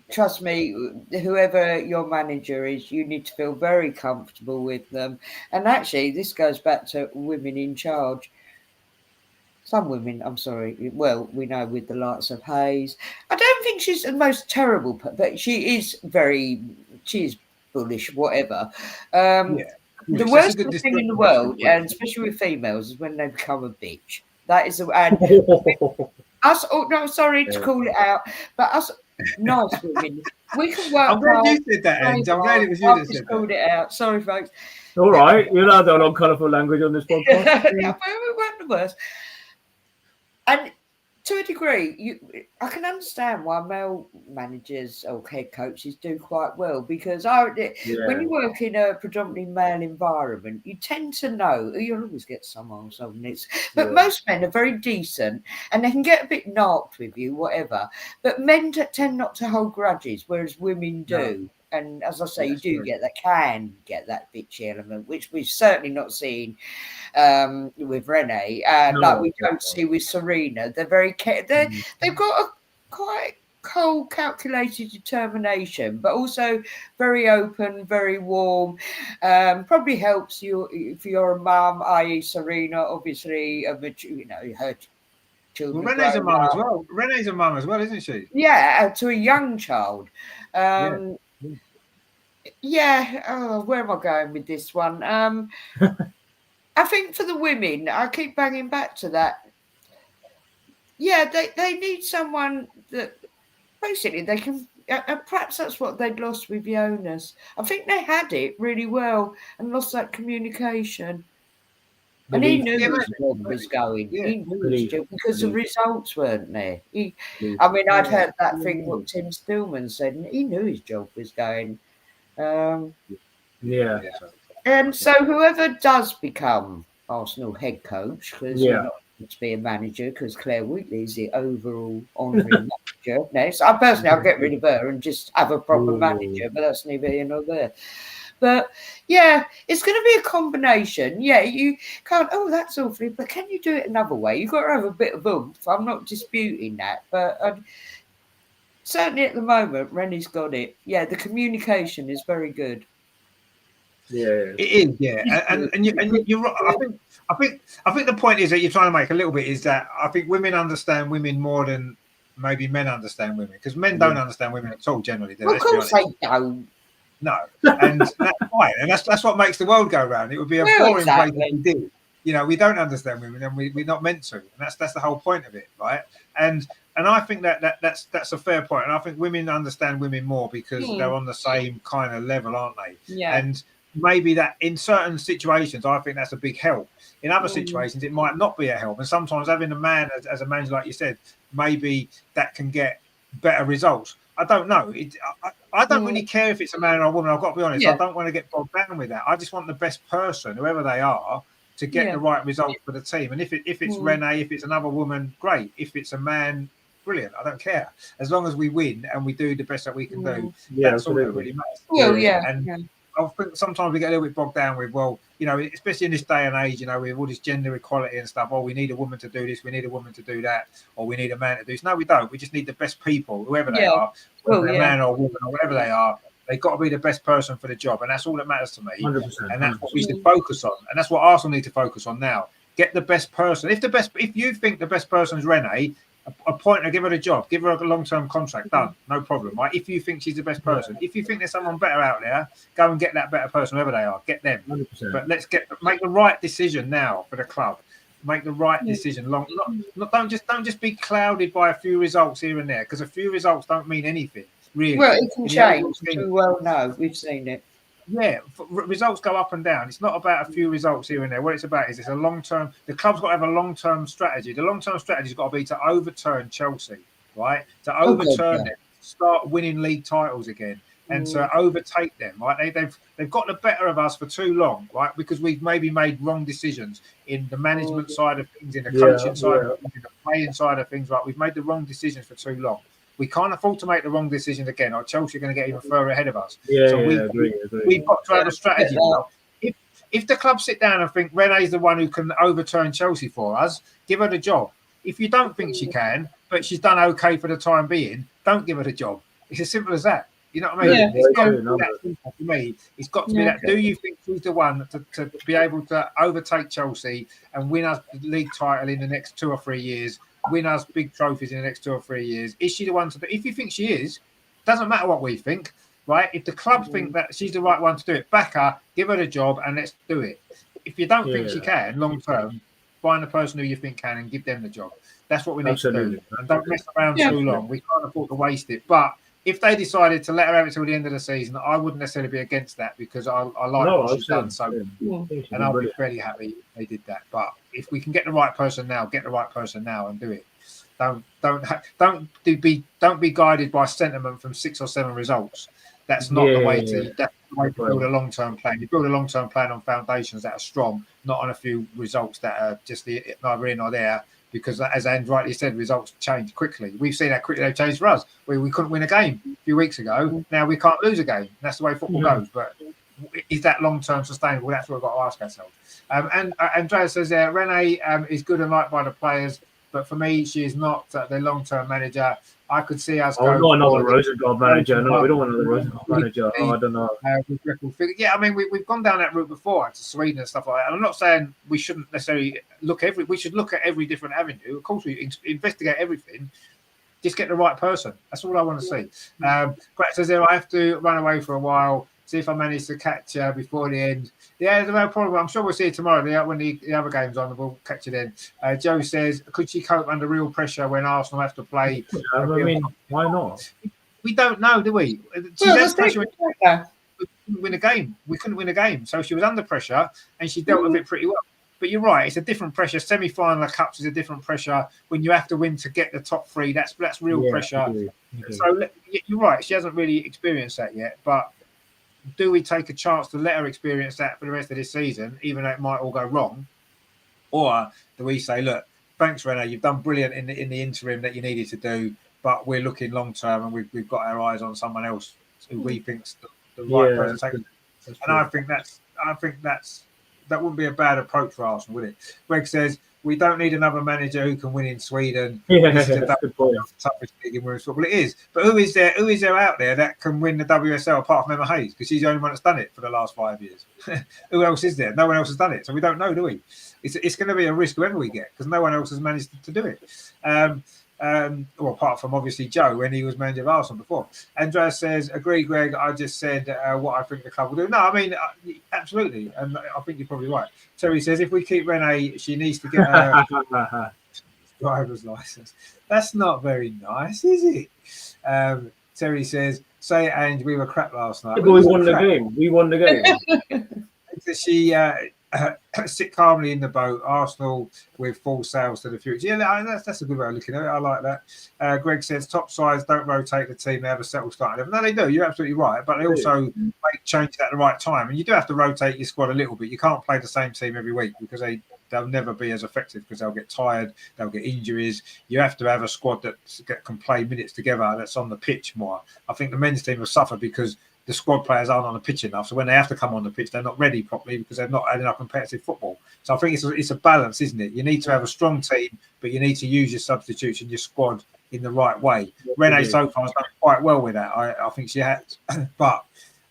trust me, whoever your manager is, you need to feel very comfortable with them. And actually, this goes back to women in charge. Some women, I'm sorry, well, we know with the likes of Hayes. I don't think she's the most terrible, but she is bullish, whatever. The worst thing in the world, and especially with females, is when they become a bitch. That is us. Oh no, sorry to call it out, but us nice women, we can work. I'm glad you said that, Ange. I'm glad it was you that said that. Called it out. Sorry, folks. All right, you're allowed that on colourful language on this podcast. We weren't the worst. And to a degree, I can understand why male managers or head coaches do quite well because when you work in a predominantly male environment, you tend to know you'll always get some arseholes. But most men are very decent and they can get a bit narked with you, whatever. But men tend not to hold grudges, whereas women do. No. And as I say, you can get that bitchy element, which we've certainly not seen with Renee, like we don't see with Serena. They're very they've got a quite cold, calculated determination, but also very open, very warm. Probably helps you if you're a mum, i.e., Serena. Obviously, her children. Well, Renee's a mum as well. Renee's a mum as well, isn't she? Yeah, to a young child. Where am I going with this one? I think for the women, I keep banging back to that. Yeah, they need someone that basically they can. Perhaps that's what they'd lost with Jonas. I think they had it really well and lost that communication. And he knew his job was going. Yeah. He knew his job because the results weren't there. I'd heard that thing what Tim Stillman said, and he knew his job was going. And so whoever does become Arsenal head coach, because you're not going to be a manager, because Claire Wheatley is the overall honorary manager. Next, I'll get rid of her and just have a proper manager, but that's neither here nor there. But yeah, it's going to be a combination. Yeah, you can't. Oh, that's awfully. But can you do it another way? You've got to have a bit of oomph. I'm not disputing that, but certainly at the moment, Rennie's got it. Yeah, the communication is very good. Yeah, it is. Yeah, and you're right. I think the point is that you're trying to make a little bit is that I think women understand women more than maybe men understand women because men don't understand women at all generally. Well, of course they don't. No, and that's fine, and that's what makes the world go round. It would be a boring place if we did. We don't understand women, and we're not meant to. And that's the whole point of it, right? And I think that's a fair point. And I think women understand women more because they're on the same kind of level, aren't they? Yeah. And maybe that in certain situations, I think that's a big help. In other situations, it might not be a help. And sometimes having a man as a manager, like you said, maybe that can get better results. I don't know. I don't really care if it's a man or a woman. I've got to be honest. I don't want to get bogged down with that. I just want the best person, whoever they are, to get the right results for the team. And if it's Renee, if it's another woman, great. If it's a man, brilliant. I don't care. As long as we win and we do the best that we can do, that's all that really matters. I think sometimes we get a little bit bogged down with, well, you know, especially in this day and age, you know, with all this gender equality and stuff. Oh, we need a woman to do this, we need a woman to do that, or we need a man to do this. No, we don't. We just need the best people, whoever they are, whether a man or a woman or whatever they are. They've got to be the best person for the job, and that's all that matters to me. 100%, and that's what we should focus on, and that's what Arsenal need to focus on now. Get the best person. If you think the best person is Renee, appoint her, give her a job, give her a long-term contract, done, no problem, right? If you think she's the best person, if you think there's someone better out there, go and get that better person, whoever they are, get them. 100%. But let's make the right decision now for the club. Make the right decision. Don't just be clouded by a few results here and there, because a few results don't mean anything, really. Well, it can change. We well know, we've seen it. Yeah, results go up and down. It's not about a few results here and there. What it's about is it's a long-term. The club's got to have a long-term strategy. The long-term strategy's got to be to overturn Chelsea, right? To overturn them, start winning league titles again, and to overtake them. Right? They've got the better of us for too long, right? Because we've maybe made wrong decisions in the management side of things, in the coaching side of things, in the playing side of things. Right? We've made the wrong decisions for too long. We can't afford to make the wrong decisions again, or Chelsea are going to get even further ahead of us. We've got to have a strategy now. If the club sit down and think Renee's the one who can overturn Chelsea for us, give her the job. If you don't think she can, but she's done okay for the time being, don't give her the job. It's as simple as that. You know what I mean? It's got to be that simple for me. It's got to be that. Do you think she's the one to be able to overtake Chelsea and win us the league title in the next 2 or 3 years? Win us big trophies in the next 2 or 3 years? Is she the one to do? If you think she is, doesn't matter what we think, right? If the club think that she's the right one to do it, back her, give her the job, and let's do it. If you don't think she can, long term, find the person who you think can and give them the job. That's what we need to do. And don't mess around too long. We can't afford to waste it. But if they decided to let her have it till the end of the season, I wouldn't necessarily be against that, because I like what she's done. So, and I'll be fairly happy they did that. But if we can get the right person now, get the right person now and do it. Don't be guided by sentiment from 6 or 7 results. That's not the way to. That's the way to build a long-term plan. You build a long-term plan on foundations that are strong, not on a few results that are just neither in nor there. Because, as Anne rightly said, results change quickly. We've seen how quickly they've changed for us. We couldn't win a game a few weeks ago. Now we can't lose a game. That's the way football goes. But is that long-term sustainable? That's what we've got to ask ourselves. And Andrea says, Renee is good and liked by the players, but for me, she is not the long-term manager. I could see us go. Not another Rosengard manager. No, we don't want another Rosengard manager. I don't know. Yeah, I mean, we've gone down that route before to Sweden and stuff like that. And I'm not saying we shouldn't necessarily we should look at every different avenue. Of course, we investigate everything. Just get the right person. That's all I want to see. Brett says there, I have to run away for a while. See if I manage to catch her before the end. Yeah, there's no problem. I'm sure we'll see it tomorrow when the other game's on. We'll catch you then. Joe says, could she cope under real pressure when Arsenal have to play? I mean, why not? We don't know, do we? She had pressure. We couldn't win a game. We couldn't win a game. So she was under pressure and she dealt with it pretty well. But you're right, it's a different pressure. Semi-final of cups is a different pressure. When you have to win to get the top 3, that's real pressure. So you're right, she hasn't really experienced that yet. But do we take a chance to let her experience that for the rest of this season, even though it might all go wrong? Or do we say, look, thanks, Renee, you've done brilliant in the interim that you needed to do, but we're looking long term and we've got our eyes on someone else who we think's the right person. And I think that wouldn't be a bad approach for Arsenal, would it? Greg says, we don't need another manager who can win in Sweden. This is the toughest league in women's football. It is. But who is there out there that can win the WSL apart from Emma Hayes? Because she's the only one that's done it for the last 5 years. Who else is there? No one else has done it. So we don't know, do we? It's going to be a risk whoever we get, because no one else has managed to do it. Well, apart from obviously Joe when he was manager of Arsenal before. Andreas says, agree, Greg. I just said what I think the club will do. No, I mean, absolutely. And I think you're probably right. Terry says, if we keep Renee, she needs to get her driver's license. That's not very nice, is it? Terry says, say it, Ange, we were crap last night. Yeah, but we won the game. We won the game. She sit calmly in the boat. Arsenal with full sails to the future. Yeah, that's a good way of looking at it. I like that. Greg says top sides don't rotate the team; they have a settled start. No, they do. You're absolutely right, but they also make changes at the right time. And you do have to rotate your squad a little bit. You can't play the same team every week because they'll never be as effective because they'll get tired, they'll get injuries. You have to have a squad that can play minutes together that's on the pitch more. I think the men's team will suffer because the squad players aren't on the pitch enough. So when they have to come on the pitch, they're not ready properly because they've not had enough competitive football. So I think it's a balance, isn't it? You need to have a strong team, but you need to use your substitutes and your squad in the right way. Renee so far has done quite well with that. I think she has, but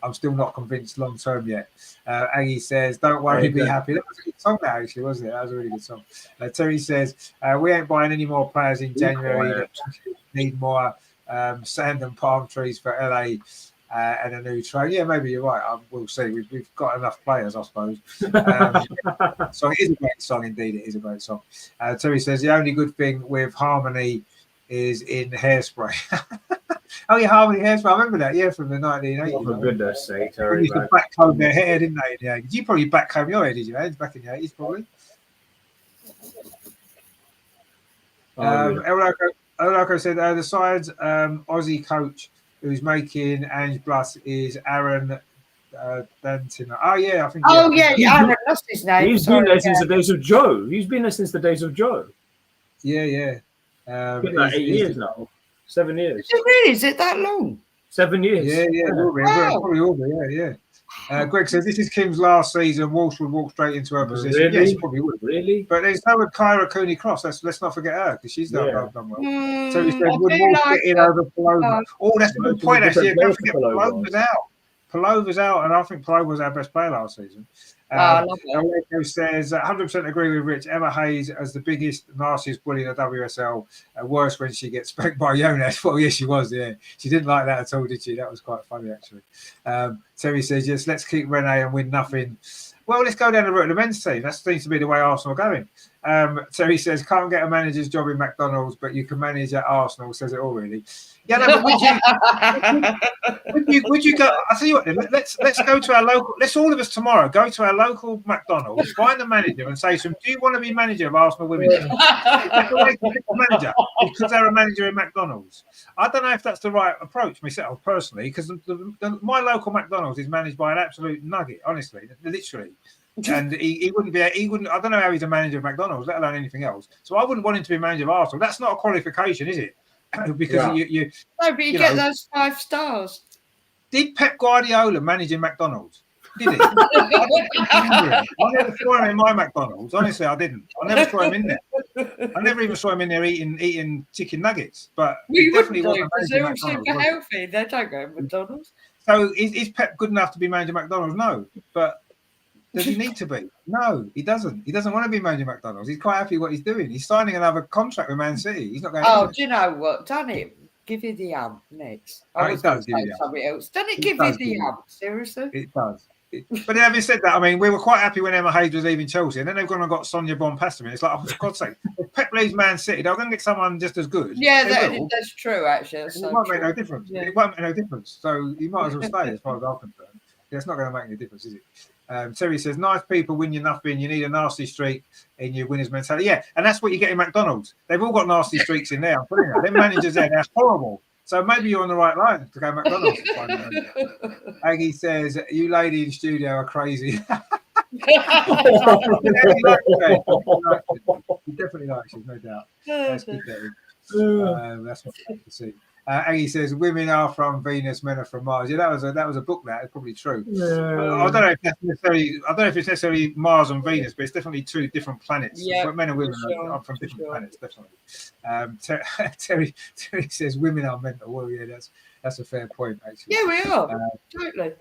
I'm still not convinced long term yet. Aggie says, don't worry, be happy. That was a good song, that actually, wasn't it? That was a really good song. Terry says, we ain't buying any more players in January. Need more sand and palm trees for LA. And a new train. Yeah, maybe you're right. We'll see. We've got enough players, I suppose. So it is a great song, indeed. It is a great song. Terry says the only good thing with Harmony is in Hairspray. Oh, yeah, Harmony Hairspray. I remember that. Yeah, from the 1980s. Oh, for goodness sake, Terry. They used to backcomb their hair, didn't they? Yeah. Did you probably backcomb your hair? Did you? Back in the 80s, probably. Eloko said the side's Aussie coach who's making Ange Bluss is Aaron Dantina. Oh, yeah, I think. Oh, yeah, Aaron, that's his name. He's been there since the days of Joe. He's been there since the days of Joe. Yeah. It's been like 8 years now. 7 years. Is it really? Is it that long? 7 years. Yeah. Probably will be, yeah. Greg says this is Kim's last season. Walsh would walk straight into her position. Really? Yes, she probably would. Really? But there's no Kyra Cooney-Cross. Let's not forget her because she's done well. So he said, would Walsh get in over Paloma? Oh, that's a good point, actually. Don't forget Paloma's out. Paloma's out, and I think Paloma was our best player last season. Aleko says, 100% agree with Rich. Emma Hayes as the biggest, nastiest bully in the WSL. Worse when she gets spanked by Jonas. Well, yes, she was, yeah. She didn't like that at all, did she? That was quite funny, actually. Terry says, yes, let's keep Renee and win nothing. Well, let's go down the route of the men's team. That seems to be the way Arsenal are going. Terry says, can't get a manager's job in McDonald's, but you can manage at Arsenal. Says it all, really. Yeah, no, but would you go? I'll tell you what, then, let's go to our local. Let's all of us tomorrow go to our local McDonald's, find the manager, and say to him, "Do you want to be manager of Arsenal Women's?" Manager because they're a manager in McDonald's. I don't know if that's the right approach myself personally, because my local McDonald's is managed by an absolute nugget, honestly, literally. And he wouldn't be. He wouldn't. I don't know how he's a manager of McDonald's, let alone anything else. So I wouldn't want him to be manager of Arsenal. That's not a qualification, is it? Because you no, but you get those 5 stars. Did Pep Guardiola manage in McDonald's? Did he? I never saw him in my McDonald's. Honestly, I didn't. I never saw him in there. I never even saw him in there eating chicken nuggets. But we definitely wasn't because they're all super healthy. They don't go to McDonald's. So is Pep good enough to be manager of McDonald's? No, but does he need to be? No, he doesn't. He doesn't want to be manager McDonald's. He's quite happy what he's doing. He's signing another contract with Man City. He's not going. Oh, do you know what? Don't it give you the amp next? I was going to say something else. Doesn't it give you the amp? Seriously? It does. But having said that, I mean, we were quite happy when Emma Hayes was leaving Chelsea, and then they've gone and got Sonia Bonpastor. It's like, oh, for God's sake, if Pep leaves Man City, they're going to get someone just as good. Yeah, that's true, actually. It won't make no difference. Yeah. It won't make no difference. So you might as well stay, as far as I'm concerned. It's not going to make any difference, is it? Terry says, nice people win you nothing. You need a nasty streak in your winner's mentality. Yeah, and that's what you get in McDonald's. They've all got nasty streaks in there. I'm putting it. Them managers there, that's horrible. So maybe you're on the right line to go McDonald's. Aggie says, you lady in studio are crazy. He definitely likes you, no doubt. That's good, that's what we like to see. Aggie says, women are from Venus, men are from Mars. Yeah, that was a book. It's probably true. I don't know if it's necessarily Mars and Venus, but it's definitely 2 different planets. Yeah, but men and women are from different planets, definitely. Terry says women are mental. Well, yeah, that's a fair point, actually. Yeah, we are. Totally.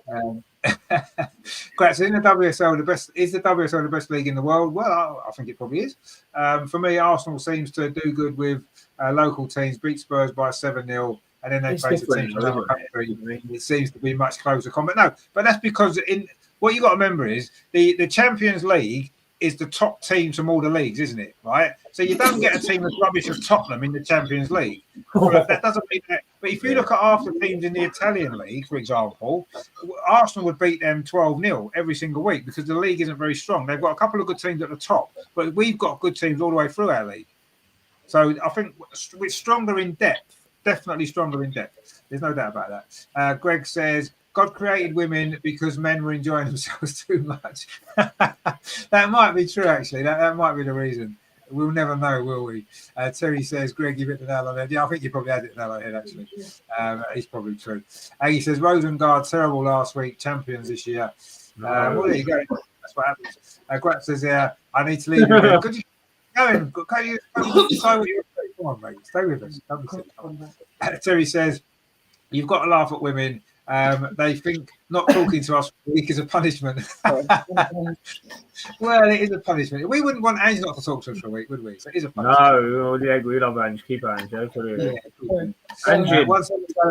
Great. So in the WSL, is the WSL the best league in the world? Well, I think it probably is. For me, Arsenal seems to do good with local teams, beat Spurs by 7-0, and then they face a team from another country. It seems to be much closer combat. No, but that's because what you got to remember is the Champions League is the top teams from all the leagues, isn't it? Right. So you don't get a team as rubbish as Tottenham in the Champions League. Well, that doesn't mean that. But if you look at half the teams in the Italian league, for example, Arsenal would beat them 12-0 every single week because the league isn't very strong. They've got a couple of good teams at the top, but we've got good teams all the way through our league. So I think we're stronger in depth. Definitely stronger in depth. There's no doubt about that. Greg says, God created women because men were enjoying themselves too much. That might be true, actually. That might be the reason. We'll never know, will we? Terry says, Greg, you hit the nail on the head. Yeah, I think you probably had it the nail on the head, actually. It's probably true. He says, Rosengard, terrible last week, champions this year. Well, there you go. That's what happens. Grant says, I need to leave you. Could you go in? Can you decide what you're doing? Come on, mate. Stay with us. Don't be silly. Terry says, you've got to laugh at women. They think not talking to us for a week is a punishment. Well, it is a punishment. We wouldn't want Ange not to talk to us for a week, would we? So it is a punishment. No, we love Ange. Keep Ange. Absolutely. One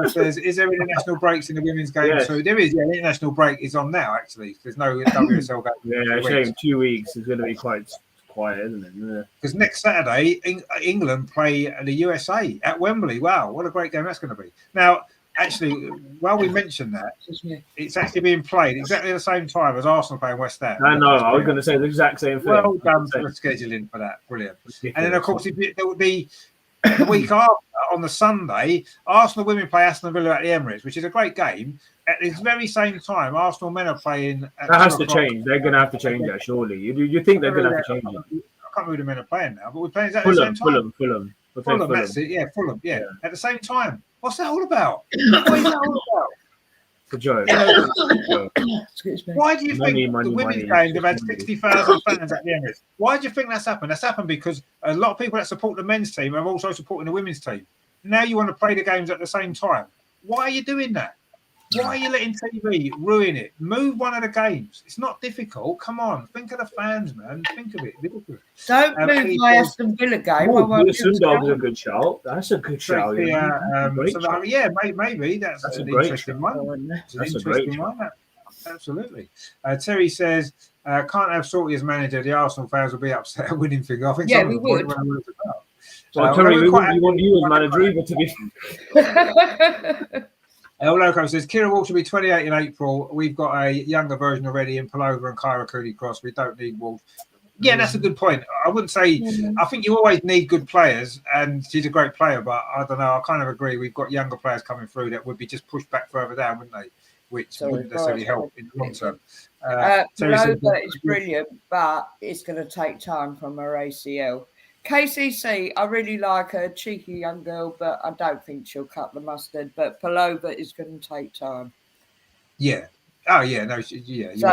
says, is there international breaks in the women's game? Yes. So there is. Yeah, the international break is on now, actually. There's no WSL game. Yeah, shame. 2 weeks is going to be quite quiet, isn't it? Because next Saturday, England play the USA at Wembley. Wow, what a great game that's going to be. Now, actually, while we mentioned that, it's actually being played exactly the same time as Arsenal playing West Ham. I know. I was going to say the exact same thing. Well done for the scheduling for that. Brilliant. Ridiculous. And then, of course, there would be the week after, on the Sunday, Arsenal women play Aston Villa at the Emirates, which is a great game. At this very same time, Arsenal men are playing. That has to change. They're going to have to change that, surely. You think they're going to have to change it? I can't remember who the men are playing now, but we're playing exactly the same time. Fulham. That's it. Yeah, Fulham. Yeah, at the same time. What's that all about? What is that all about? It's a joke. Why do you think the women's games have had 60,000 fans at the Emirates? Why do you think that's happened? That's happened because a lot of people that support the men's team are also supporting the women's team. Now you want to play the games at the same time. Why are you doing that? Why are you letting TV ruin it? Move one of the games. It's not difficult. Come on. Think of the fans, man. Think of it. Don't move my Aston Villa game. Sundog's a good shout. That's a good shout. Maybe. That's an interesting one. That's an interesting one. Absolutely. Terry says, can't have Salty as manager. The Arsenal fans will be upset at winning figure. I think we would. Terry, we want you as manager either to be... El Loco says, Kira Wall should be 28 in April. We've got a younger version already in Palova and Kyra Cooney-Cross. We don't need Wall. Yeah, that's a good point. I wouldn't say, I think you always need good players, and she's a great player, but I don't know. I kind of agree. We've got younger players coming through that would be just pushed back further down, wouldn't they? Which wouldn't necessarily help in the long term. Palova is brilliant, but it's going to take time from her ACL. KCC, I really like her, cheeky young girl, but I don't think she'll cut the mustard. But Palova is going to take time. Yeah. Oh, yeah. No, yeah. So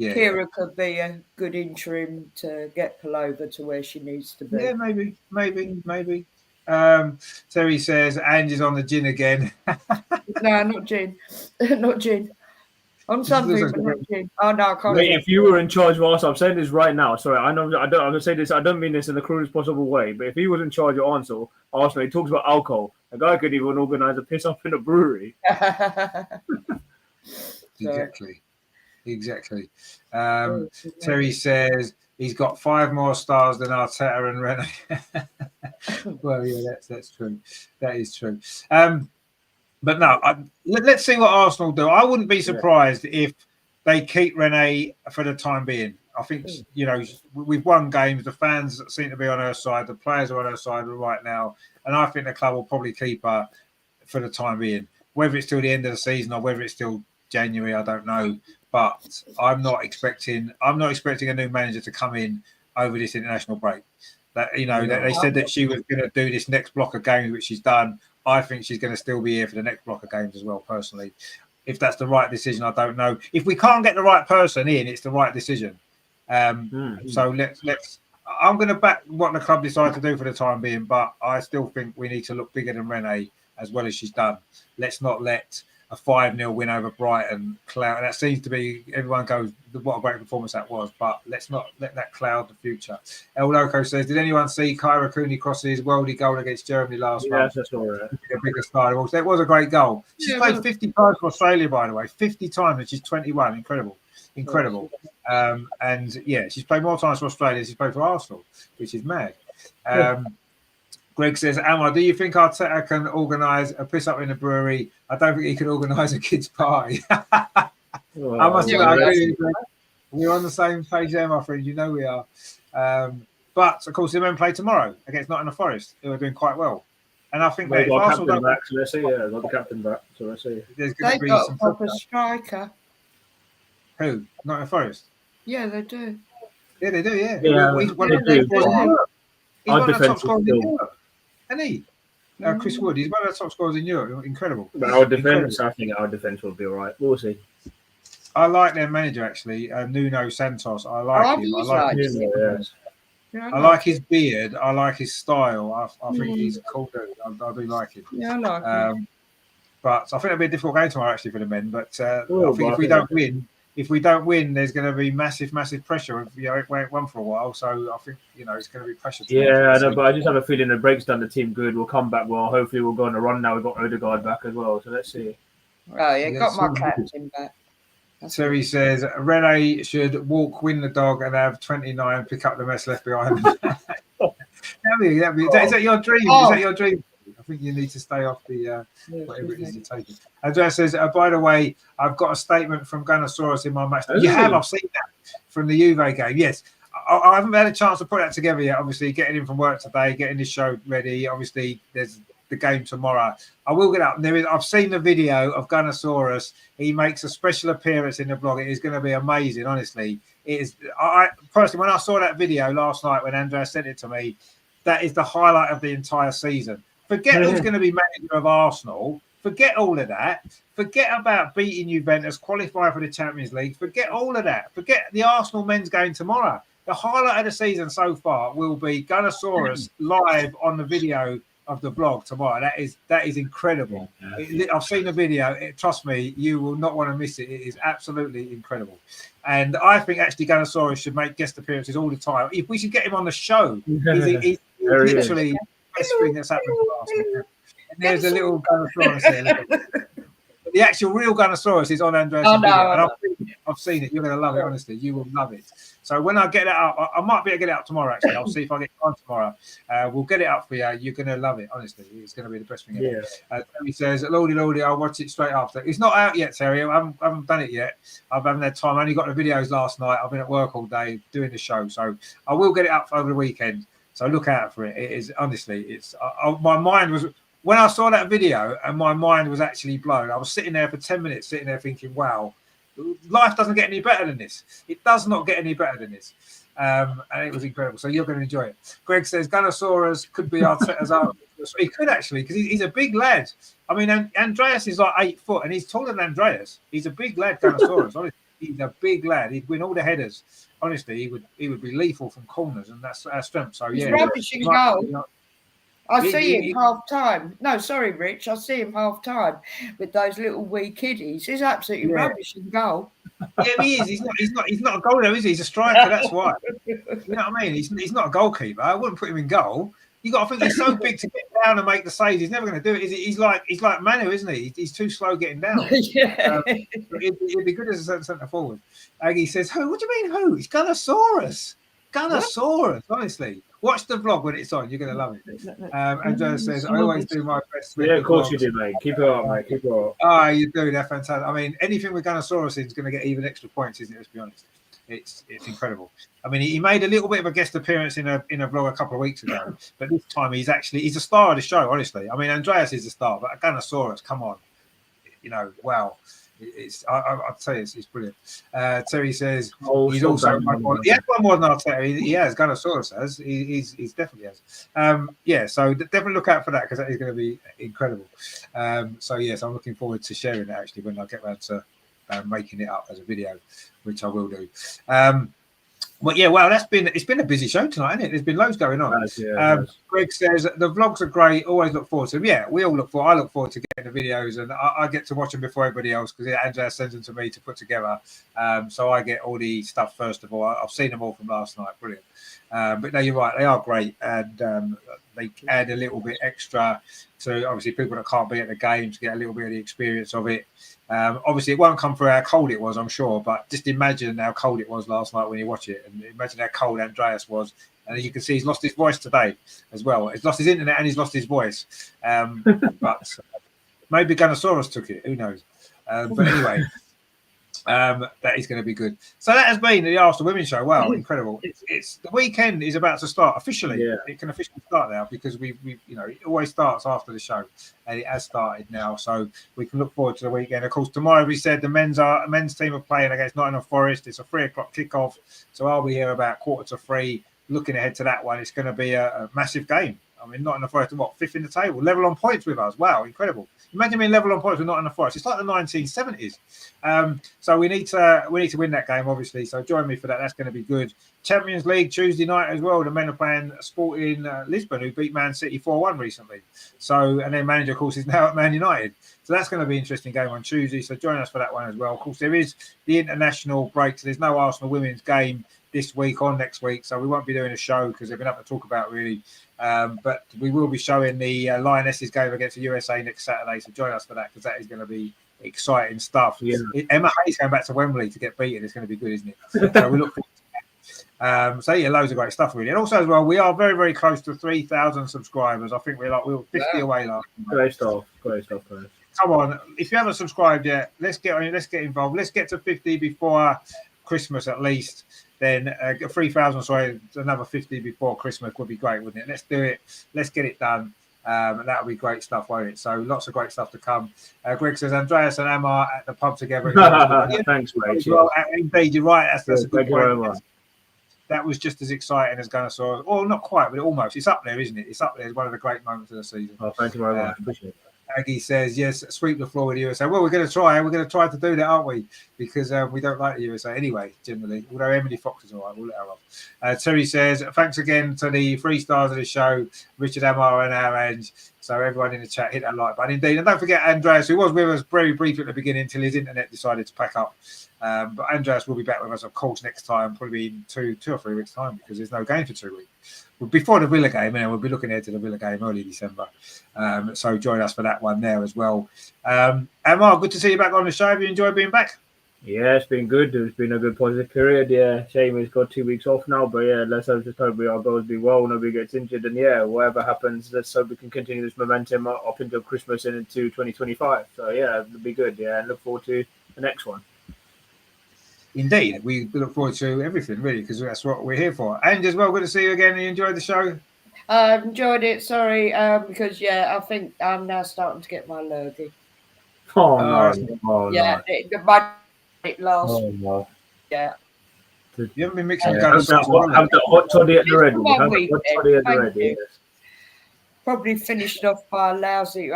Kira could be a good interim to get Palova to where she needs to be. Yeah, maybe. Terry says, Ange is on the gin again. No, not gin. Not gin. On something, but not gin. Oh, no, I can't. Mate, if you were in charge of Arsenal, I'm saying this right now. Sorry, I'm going to say this. I don't mean this in the cruelest possible way, but if he was in charge of Arsenal, he talks about alcohol. A guy could even organise a piss up in a brewery. Exactly. Terry says he's got 5 more stars than Arteta and Rene. Well, yeah, that's true. That is true. But no, let's see what Arsenal do. I wouldn't be surprised if they keep Rene for the time being. I think, we've won games. The fans seem to be on her side. The players are on her side right now. And I think the club will probably keep her for the time being. Whether it's till the end of the season or whether it's till January, I don't know. But I'm not expecting a new manager to come in over this international break. That they said that she was going to do this next block of games, which she's done. I think she's going to still be here for the next block of games as well, personally. If that's the right decision, I don't know. If we can't get the right person in, it's the right decision. So let's. I'm going to back what the club decide to do for the time being, but I still think we need to look bigger than Rene as well as she's done. Let's not let a 5-0 win over Brighton cloud. That seems to be, everyone goes, what a great performance that was, but let's not let that cloud the future. El Loco says, did anyone see Kyra Cooney-Cross's worldie goal against Germany last month? Yes, I saw it. A bigger style. It was a great goal. She's played 50 times for Australia, by the way, 50 times, and she's 21. Incredible. incredible. And yeah, she's played more times for Australia than she's played for Arsenal, which is mad. Greg says, Amar, do you think Arteta can organise a piss up in a brewery? I don't think he can organise a kids' party. I must admit, I agree with you. We're on the same page there, my friend. You know we are. But of course, the men play tomorrow against Nottingham Forest, who are doing quite well. And I think that if Arsenal don't back, so let's see. Yeah, got the captain back. So let's see. There's going to be got some a proper striker. Who? Nottingham Forest. Yeah, they do. Yeah, they do. Yeah. Yeah, He's one of the top scorers in Europe. Isn't he? Chris Wood. He's one of the top scorers in Europe. Incredible. But our defence, I think our defence will be all right. We'll see. I like their manager actually, Nuno Santos. I like him. I like his beard. I like his style. I think he's a cool dude. I do like him. Yeah, I like him. But I think it'll be a difficult game tomorrow actually for the men. But I think if we don't win, there's going to be massive pressure. It won't won for a while, so I think it's going to be pressure. Yeah, I know, but I just have a feeling the break's done the team good. We'll come back well. Hopefully, we'll go on a run now. We've got Odegaard back as well, so let's see. Oh yeah, got my captain back. Terry says Rene should win the dog and have 29 pick up the mess left behind. Is that your dream? Is that your dream? I think you need to stay off the whatever it is you're taking. Andrea says, by the way, I've got a statement from Gunnosaurus in my match. You have? I've seen that from the Juve game. Yes. I haven't had a chance to put that together yet. Obviously, getting in from work today, getting this show ready. Obviously, there's the game tomorrow. I will get up. I've seen the video of Gunnosaurus. He makes a special appearance in the blog. It is going to be amazing, honestly. It is. I personally, when I saw that video last night when Andrea sent it to me, that is the highlight of the entire season. Forget who's going to be manager of Arsenal. Forget all of that. Forget about beating Juventus, qualify for the Champions League. Forget all of that. Forget the Arsenal men's game tomorrow. The highlight of the season so far will be Gunnosaurus live on the video of the blog tomorrow. That is incredible. I've seen the video. Trust me, you will not want to miss it. It is absolutely incredible. And I think actually Gunnosaurus should make guest appearances all the time. If we should get him on the show, he's literally the best thing that's happened to Arsenal. And there's a little Gunnosaurus there. The actual real Gunnosaurus is on Andreas' video. And I've seen it. You're going to love it, honestly. You will love it. So when I get it up, I might be able to get it up tomorrow, actually. I'll see if I get it on tomorrow. We'll get it up for you. You're going to love it, honestly. It's going to be the best thing ever. Terry says, Lordy, I'll watch it straight after. It's not out yet, Terry. I haven't done it yet. I haven't had time. I only got the videos last night. I've been at work all day doing the show. So I will get it up over the weekend. So look out for it. It is, honestly, my mind was... When I saw that video and my mind was actually blown, I was sitting there for 10 minutes, thinking, wow, life doesn't get any better than this. It does not get any better than this. And it was incredible. So you're going to enjoy it. Greg says Gunnosaurus could be Arteta's own. He could actually, because he's a big lad. I mean, Andreas is like 8 foot and he's taller than Andreas. He's a big lad, Gunnosaurus. Honestly, he's a big lad. He'd win all the headers. Honestly, he would be lethal from corners, and that's our strength. So yeah, he's rubbish in goal. I see him half time. No, sorry, Rich. I see him half time with those little wee kiddies. He's absolutely rubbish in goal. Yeah, he is. He's not a goalie, is he? He's a striker. That's why. You know what I mean? He's not a goalkeeper. I wouldn't put him in goal. You got to think he's so big to get down and make the saves. He's never going to do it. He's like Manu, isn't he? He's too slow getting down. He'd be good as a centre forward. Aggie says, "Who? What do you mean who? It's Gunnosaurus. Gunnosaurus. Honestly." Watch the vlog when it's on. You're going to love it. Andrea says, I always do my best. Yeah, of course you do, mate. Keep it up, mate. Keep it up. Oh, you do. They're fantastic. I mean, anything with Gunnosaurus is going to get even extra points, isn't it? Let's be honest. It's incredible. I mean, he made a little bit of a guest appearance in a vlog a couple of weeks ago, but this time he's a star of the show, honestly. I mean, Andreas is a star, but Gunnosaurus, come on. Wow. I'd say it's brilliant. Terry says he's also he has one more than Arteta. He has. Gunnosaurus has. He's definitely has. So definitely look out for that because that is going to be incredible. So yes, I'm looking forward to sharing that actually when I get around to making it up as a video, which I will do. But yeah, well, it's been a busy show tonight, isn't it? There's been loads going on. Greg says the vlogs are great. Always look forward to them. Yeah, we all look forward. I look forward to getting the videos, and I get to watch them before everybody else because Andrea sends them to me to put together. So I get all the stuff first of all. I've seen them all from last night. Brilliant. But no, you're right. They are great, and they add a little bit extra to obviously people that can't be at the games get a little bit of the experience of it. Obviously, it won't come through how cold it was, I'm sure, but just imagine how cold it was last night when you watch it, and imagine how cold Andreas was. And as you can see, he's lost his voice today as well. He's lost his internet and he's lost his voice. But maybe Gunnosaurus took it. Who knows? But anyway. That is going to be good. So that has been the Arsenal Women's Show. Wow, incredible! It's the weekend is about to start officially. Yeah. It can officially start now because we it always starts after the show, and it has started now. So we can look forward to the weekend. Of course, tomorrow we said the men's team are playing against Nottingham Forest. It's a 3:00 kickoff, so I'll be here about 2:45. Looking ahead to that one, it's going to be a massive game. I mean, Nottingham Forest are fifth in the table, level on points with us. Wow, incredible! Imagine being level on points with Nottingham Forest. It's like the 1970s. So we need to win that game, obviously. So join me for that. That's going to be good. Champions League Tuesday night as well. The men are playing Sporting Lisbon, who beat Man City 4-1 recently. So, and their manager, of course, is now at Man United. So that's going to be an interesting game on Tuesday. So join us for that one as well. Of course, there is the international break. So there's no Arsenal women's game this week or next week. So we won't be doing a show because there's nothing to talk about really. But we will be showing the Lionesses game against the USA next Saturday. So join us for that because that is going to be exciting stuff. Yeah. Emma Hayes going back to Wembley to get beaten. It's going to be good, isn't it? So we look forward to that. So yeah, loads of great stuff really. And also as well, we are very, very close to 3,000 subscribers. I think we were 50 away last night. Great stuff, guys. Come on, if you haven't subscribed yet, let's get involved. Let's get to 50 before Christmas at least. Then 3,000, sorry, another 50 before Christmas would be great, wouldn't it? Let's do it. Let's get it done. And that'll be great stuff, won't it? So lots of great stuff to come. Greg says, Andreas and Emma at the pub together. Thanks, mate. Well, indeed, you're right. That's a good point. That was just as exciting as Gunnosaurus. Or not quite, but almost. It's up there, isn't it? It's up there. It's one of the great moments of the season. Oh, thank you very much. Appreciate it. Aggie says, yes, sweep the floor with the USA. Well, we're going to try. We're going to try to do that, aren't we? Because we don't like the USA anyway, generally. Although Emily Fox is all right. We'll let her off. Terry says, thanks again to the 3 stars of the show, Richard Amar and our end. So everyone in the chat, hit that like button. Indeed. And don't forget Andreas, who was with us very briefly at the beginning until his internet decided to pack up. But Andreas will be back with us, of course, next time, probably in 2 or 3 weeks' time, because there's no game for 2 weeks. Before the Villa game, and we'll be looking ahead to the Villa game early December. So join us for that one there as well. Amar, good to see you back on the show. Have you enjoyed being back? Yeah, it's been good. It's been a good positive period. Yeah, shame he's got 2 weeks off now, but yeah, let's hope our goals do well. Nobody gets injured, and yeah, whatever happens, let's hope we can continue this momentum up until Christmas and into 2025. So yeah, it'll be good. Yeah, and look forward to the next one. Indeed, we look forward to everything really because that's what we're here for. And as well, good to see you again. You enjoyed the show? I've enjoyed it. Sorry, because I think I'm now starting to get my lurgy. Oh no! Yeah, it last. Oh no! Yeah. You haven't been mixing. Have the hot toddy at the ready. Probably finished off by a lousy.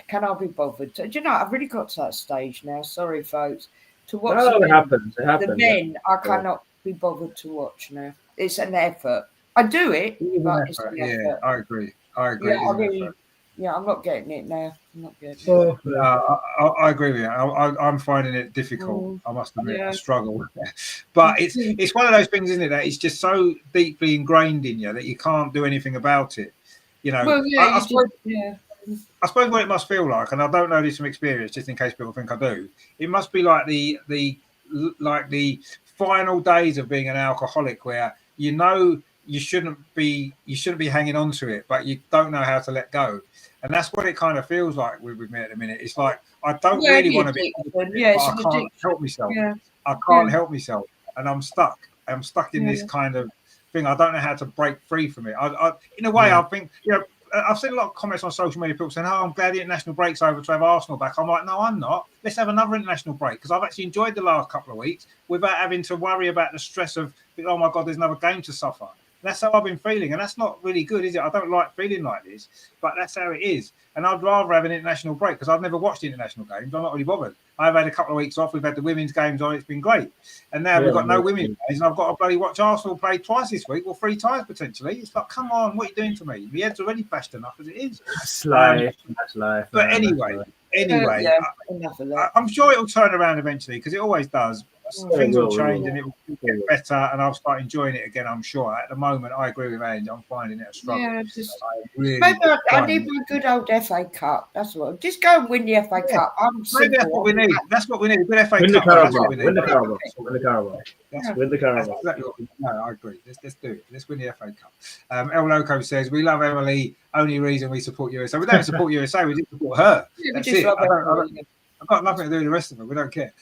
Can I be bothered? Do you know? I've really got to that stage now. Sorry, folks. To watch it happens. The men, I cannot be bothered to watch now. It's an effort. I do it, but it's an effort. Yeah, I agree. Yeah, I'm not getting it now. I agree with you. I'm finding it difficult. I must admit, a struggle. But it's one of those things, isn't it? That it's just so deeply ingrained in you that you can't do anything about it. You know. Well, I suppose what it must feel like, and I don't know this from experience, just in case people think I do. It must be like the final days of being an alcoholic, where you know you shouldn't be hanging on to it, but you don't know how to let go. And that's what it kind of feels like with me at the minute. It's like I don't really want to be, but I can't help myself. Yeah. I can't help myself, and I'm stuck. I'm stuck in this kind of thing. I don't know how to break free from it. I in a way, I think I've seen a lot of comments on social media, people saying, "Oh, I'm glad the international break's over to have Arsenal back." I'm like, no, I'm not. Let's have another international break because I've actually enjoyed the last couple of weeks without having to worry about the stress of, oh my God, there's another game to suffer. That's how I've been feeling, and that's not really good, is it? I don't like feeling like this, but that's how it is. And I'd rather have an international break because I've never watched international games. I'm not really bothered. I've had a couple of weeks off. We've had the women's games on. It's been great. And now we've got no women's games, and I've got to bloody watch Arsenal play twice this week, or 3 times potentially. It's like, come on, what are you doing to me? My head's already bashed enough as it is. That's life. But anyway, I'm sure it'll turn around eventually because it always does. things will change and it will get better, and I'll start enjoying it again. I'm sure. At the moment, I agree with Ange. I'm finding it a struggle. Yeah, really maybe I need my good old FA Cup. That's what. Just go and win the FA Cup. Maybe that's what we need. That's what we need. Good FA Win Cup. Carabao. That's what we need. Win the Carabao. Win the Carabao. Win the Carabao. That's exactly what no, I agree. Let's do it. Let's win the FA Cup. El Loco says, we love Emily. Only reason we support USA. We don't support USA. We just support her. Yeah, That's it. I've got nothing to do with the rest of it. We don't care.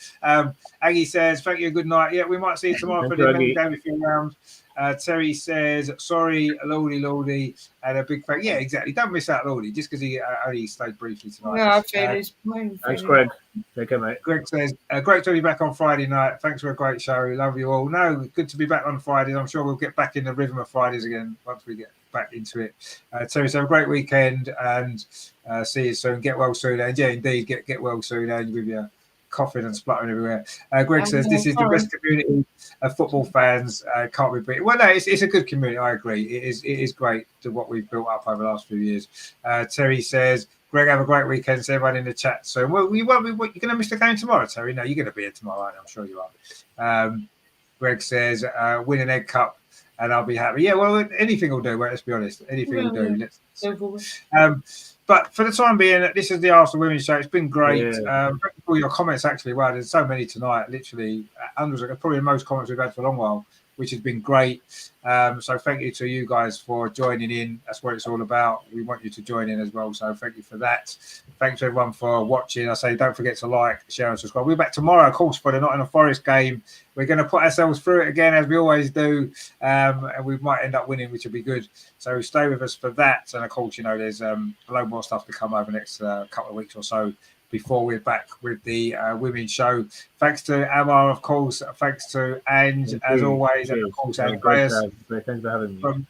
Aggie says, thank you. Good night. Yeah, we might see you tomorrow for the main game if you're around. Terry says, sorry, Lordy, and a big thank. Yeah, exactly. Don't miss out, Lordy, just because he only stayed briefly tonight. No, I feel his pain. Thanks, Greg. Take care, mate. Greg says, great to be back on Friday night. Thanks for a great show. Love you all. No, good to be back on Fridays. I'm sure we'll get back in the rhythm of Fridays again once we get back into it. Terry, so have a great weekend and see you soon. Get well soon. And yeah, indeed, get well soon. And with your coughing and spluttering everywhere. Greg says, this is the best community of football fans. Can't be beat. Well, no, it's a good community. I agree. It is great to what we've built up over the last few years. Terry says, Greg, have a great weekend. So everyone in the chat. So we won't be. You're going to miss the game tomorrow, Terry? No, you're going to be here tomorrow, aren't you? I'm sure you are. Greg says, win an egg cup and I'll be happy. Yeah, well, anything will do. Well, let's be honest. Anything will do. But for the time being, this is the Arsenal Women's Show. It's been great. Thank you for your comments, actually. Wow, there's so many tonight. Literally, hundreds. Probably the most comments we've had for a long while, which has been great. So thank you to you guys for joining in. That's what it's all about. We want you to join in as well. So thank you for that. Thanks everyone for watching. I say don't forget to like, share and subscribe. We're back tomorrow, of course, for the Nottingham Forest game. We're going to put ourselves through it again, as we always do. And we might end up winning, which will be good. So stay with us for that. And of course, you know, there's a load more stuff to come over the next couple of weeks or so before we're back with the women's show. Thanks to Amar, of course. Thanks to Ange, as always. And of course, Andreas. Thanks for having me.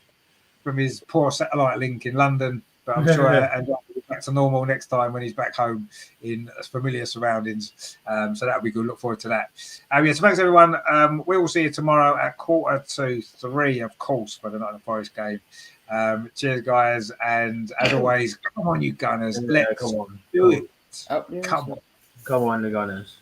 From his poor satellite link in London. But I'm sure Andreas will be back to normal next time when he's back home in familiar surroundings. So that'll be good. Look forward to that. So thanks, everyone. We will see you tomorrow at 2:45, of course, for the Nottingham Forest game. Cheers, guys. And as always, come on, you Gunners. Let's do it. Up, yes. Come on, the Gunners.